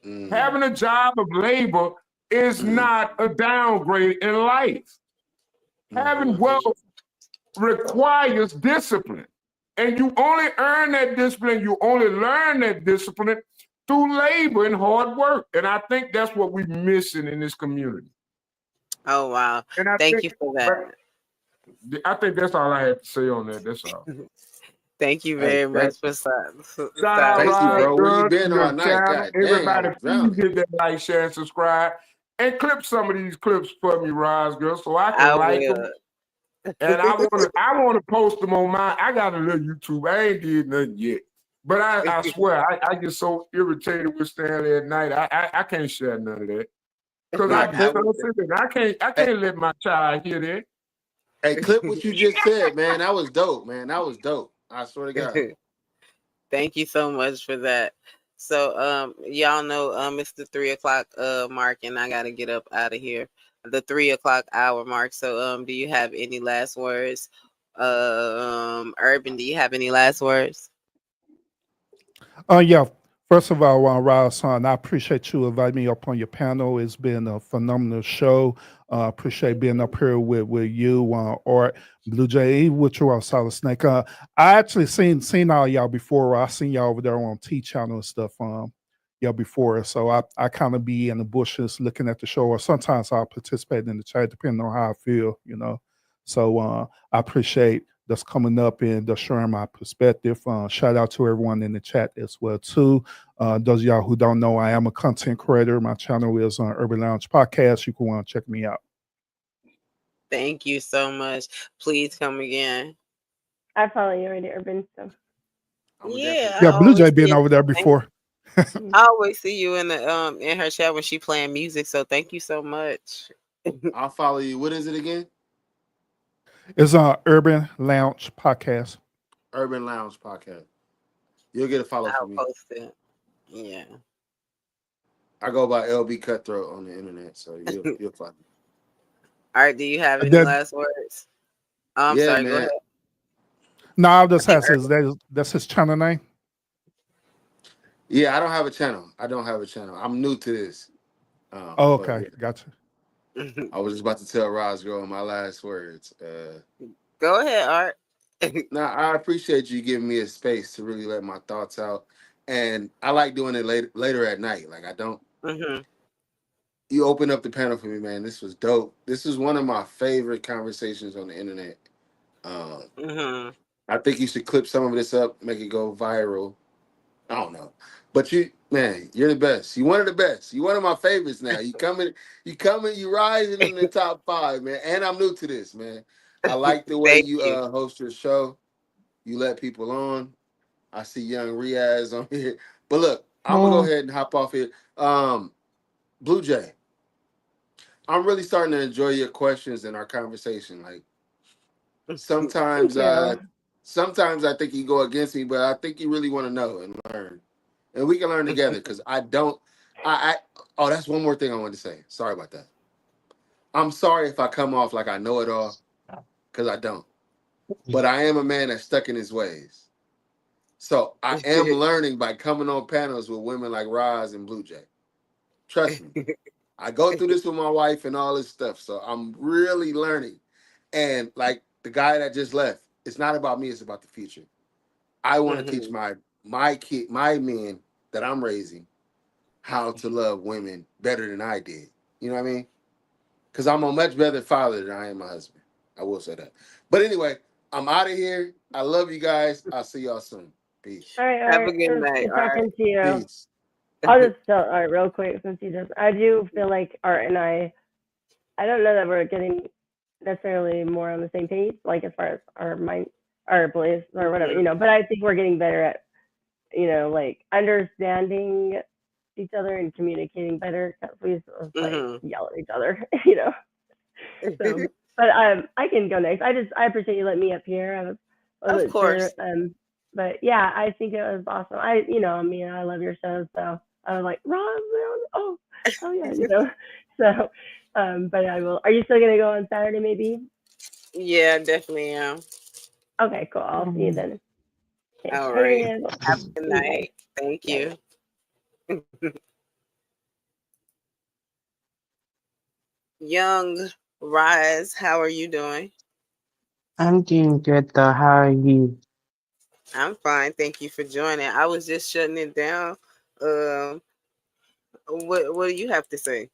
Having a job of labor is not a downgrade in life. Having wealth requires discipline. And you only earn that discipline, you only learn that discipline through labor and hard work. And I think that's what we're missing in this community. Oh wow. And I Thank think you for that. that's all I have to say on that. That's all. Thank you Hey, very much for Shout out, thank you, Rod silencing. bro. Where you Good, been all your night? channel. God dang, I Everybody, was please drowning. hit that like, share, and subscribe. And clip some of these clips for me, Rod Girl, so I can I like them. will. And I wanna post them on mine. I got a little YouTube. I ain't did nothing yet. But I swear, I get so irritated with Stanley at night. I can't share none of that. Because Nah, I get I clip. so will. sick. I Hey, can't let my child hear that. hey, clip what you just said, man. That was dope, man. That was dope. I swear to God. Thank you so much for that. So y'all know it's the 3 o'clock mark and I gotta get up out of here. The 3 o'clock hour mark. So do you have any last words? Urban, do you have any last words? Yeah. First of all, Ross, I appreciate you inviting me up on your panel. It's been a phenomenal show. Appreciate being up here with you, or Blue Jay, with you, Solid Snake. I actually seen all y'all before. I seen y'all over there on T channel and stuff. Y'all before, so I kind of be in the bushes looking at the show, or sometimes I'll participate in the chat depending on how I feel. So I appreciate that's coming up and that's sharing my perspective. Shout out to everyone in the chat as well too. Those of y'all who don't know, I am a content creator. My channel is on Urban Lounge Podcast. You can want to check me out. Thank you so much. Please come again. I follow you already, Urban. So Yeah, I Yeah, Blue always Jay been see it. over there before. I always see you in her chat when she playing music. So thank you so much. I'll follow you. What is it again? It's on Urban Lounge Podcast. Urban Lounge Podcast. You'll get a follow I'll from me. post it. Yeah. I go by LB Cutthroat on the internet, so you'll find me. All right. Do you have any That last words? Oh, I'm Yeah, sorry. Go man. ahead. no, I'll just I think have his that's his channel name. Yeah, I don't have a channel. I don't have a channel. I'm new to this. Oh, But okay, yeah, gotcha. I was just about to tell Roz Girl my last words. Go ahead, Art. Now I appreciate you giving me a space to really let my thoughts out, and I like doing it later at night. Like I don't. Hmm. You opened up the panel for me, man. This was dope. This is one of my favorite conversations on the internet. Um, Hmm. I think you should clip some of this up, make it go viral. I don't know, but you, man, you're the best. You one of the best. You one of my favorites now. You rising in the top five, man. And I'm new to this, man. I like the way Thank you you. host your show. You let people on. I see young Riaz on here. But look, I'm gonna go Oh, ahead and hop off here. Blue Jay, I'm really starting to enjoy your questions and our conversation. Like Thank sometimes, you. sometimes I think you go against me, but I think you really want to know and learn, and we can learn together. Because I don't. I oh, that's one more thing I wanted to say. Sorry about that. I'm sorry if I come off like I know it all, because I don't. But I am a man that's stuck in his ways. So I am learning by coming on panels with women like Roz and Blue Jay. Trust me. I go through this with my wife and all this stuff. So I'm really learning. And like the guy that just left, it's not about me, it's about the future. I want to teach Hmm. my men that I'm raising how to love women better than I did. You know what I mean? Because I'm a much better father than I am my husband. I will say that. But anyway, I'm out of here. I love you guys. I'll see y'all soon. Peace. All right, Have a Art. It good was night, good Art. talking to you. Peace. I'll just tell Art real quick since you just. I do feel like Art and I don't know that we're getting necessarily more on the same page, like as far as our mind, our beliefs or whatever, Hmm. But I think we're getting better at, like understanding each other and communicating better. 'Cause we used to like Hmm. yell at each other, So, but I can go next. I appreciate you letting me up here. I Of wasn't sure. course. But yeah, I think it was awesome. I mean, I love your show, so I was like, Ron, oh yeah. So, but I will. Are you still gonna go on Saturday, maybe? Yeah, definitely am. Okay, cool. I'll see you then. Okay, All right. hey, Have a good bye, night. Thank night. you. Young Rise, how are you doing? I'm doing good though. How are you? I'm fine. Thank you for joining. I was just shutting it down. Um, what do you have to say?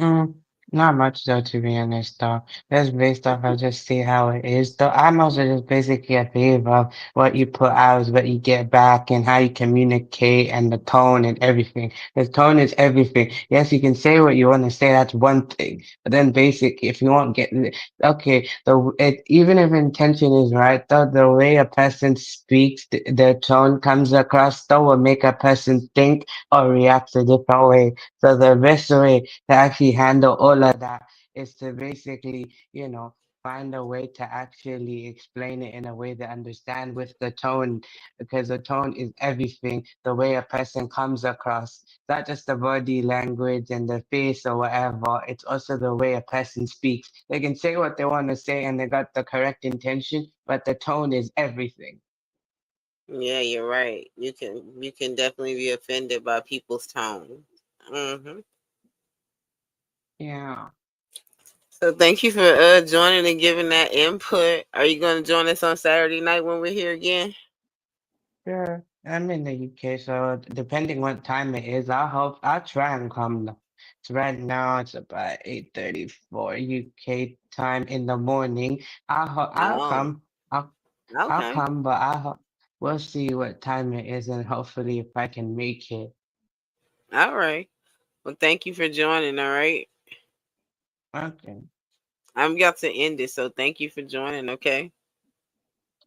Mm, not much though, to be honest though. Just based off, I just see how it is though. I'm also just basically a believer of what you put out is what you get back and how you communicate and the tone and everything. The tone is everything. Yes, you can say what you want to say, that's one thing. But then basically, if you want get okay, even if intention is right though, the way a person speaks, their tone comes across though will make a person think or react a different way. So the best way to actually handle all of that is to basically, find a way to actually explain it in a way that understand with the tone, because the tone is everything. The way a person comes across, not just the body language and the face or whatever. It's also the way a person speaks. They can say what they want to say and they got the correct intention, but the tone is everything. Yeah, you're right. You can definitely be offended by people's tone. Hmm. Yeah. So thank you for joining and giving that input. Are you going to join us on Saturday night when we're here again? Sure. I'm in the UK, so depending what time it is, I'll try and come. So right now it's about 8:34 UK time in the morning. I'll Oh, come. I'll okay. come, but we'll see what time it is and hopefully if I can make it. All right. Well, thank you for joining. All right. Okay. I'm about to end it, so thank you for joining. Okay.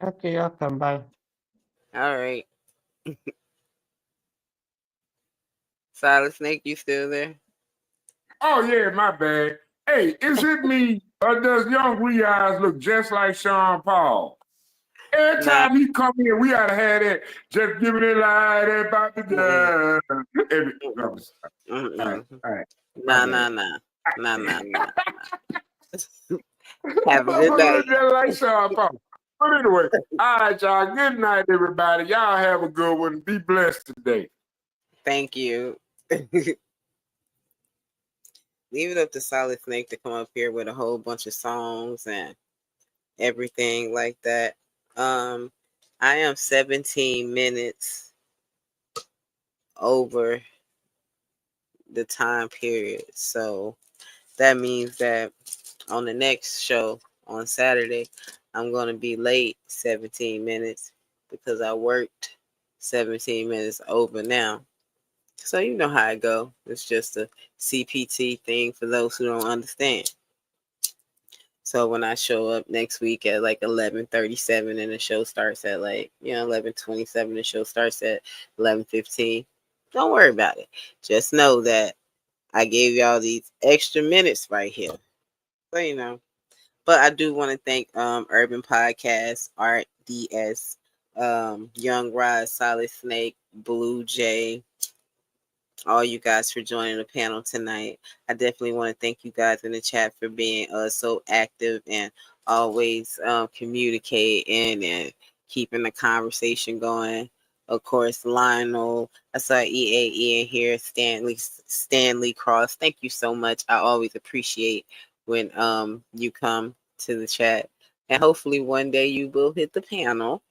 Okay, I'll come. Bye. All right. Silent Snake, you still there? Oh yeah, my bad. Hey, is it me or does young Wee Eyes look just like Sean Paul? Every Nah. time he come in, we ought to have that. Just give me the light about the Mm-mm, gun. mm-mm, All right, mm-mm. all right. My Nah, bad. nah, nah. Nah, nah, nah. Have a good Motherfucker look night. just like Sean Paul. But anyway, all right, y'all. Good night, everybody. Y'all have a good one. Be blessed today. Thank you. Leave it up to Solid Snake to come up here with a whole bunch of songs and everything like that. Um, I am 17 minutes over the time period. So that means that on the next show on Saturday, I'm going to be late 17 minutes because I worked 17 minutes over now. So you know how it go. It's just a CPT thing for those who don't understand. So when I show up next week at like 11:37 and the show starts at like 11:27, the show starts at 11:15. Don't worry about it. Just know that I gave y'all these extra minutes right here. So But I do want to thank Urban Podcast, Art DS, Young Rise, Solid Snake, Blue Jay, all you guys for joining the panel tonight. I definitely want to thank you guys in the chat for being so active and always communicating and keeping the conversation going. Of course, Lionel, I saw EAE in here, Stanley Cross. Thank you so much. I always appreciate when you come to the chat. And hopefully one day you will hit the panel.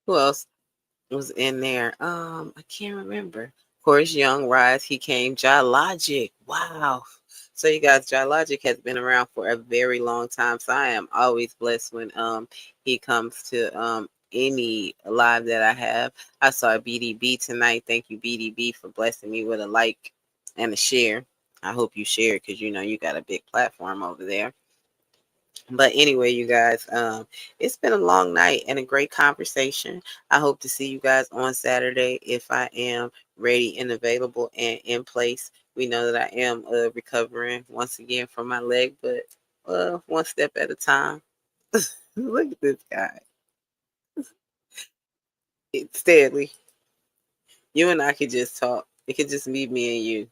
Who else was in there? I can't remember. Of course, Young Rise, he came. Logic. Wow. So you guys, Logic has been around for a very long time. So I am always blessed when he comes to any live that I have. I saw BDB tonight. Thank you, BDB, for blessing me with a like and a share. I hope you share because you got a big platform over there. But anyway, you guys, it's been a long night and a great conversation. I hope to see you guys on Saturday if I am ready and available and in place. We know that I am recovering once again from my leg, but one step at a time. Look at this guy. Stanley, you and I could just talk. It could just be me and you.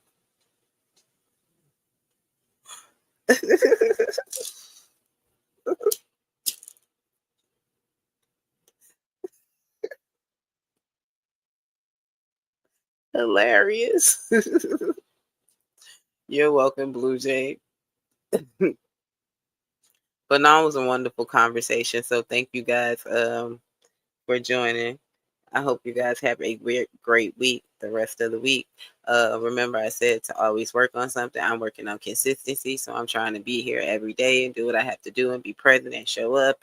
Hilarious. You're welcome, Blue Jay. But no, it was a wonderful conversation. So thank you guys for joining. I hope you guys have a great week, the rest of the week. Remember, I said to always work on something. I'm working on consistency. So I'm trying to be here every day and do what I have to do and be present and show up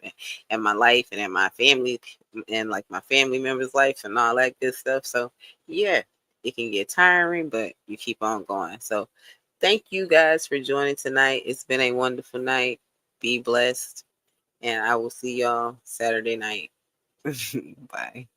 in my life and in my family and like my family members' life and all that good stuff. So yeah, it can get tiring, but you keep on going. So thank you guys for joining tonight. It's been a wonderful night. Be blessed. And I will see y'all Saturday night. Bye.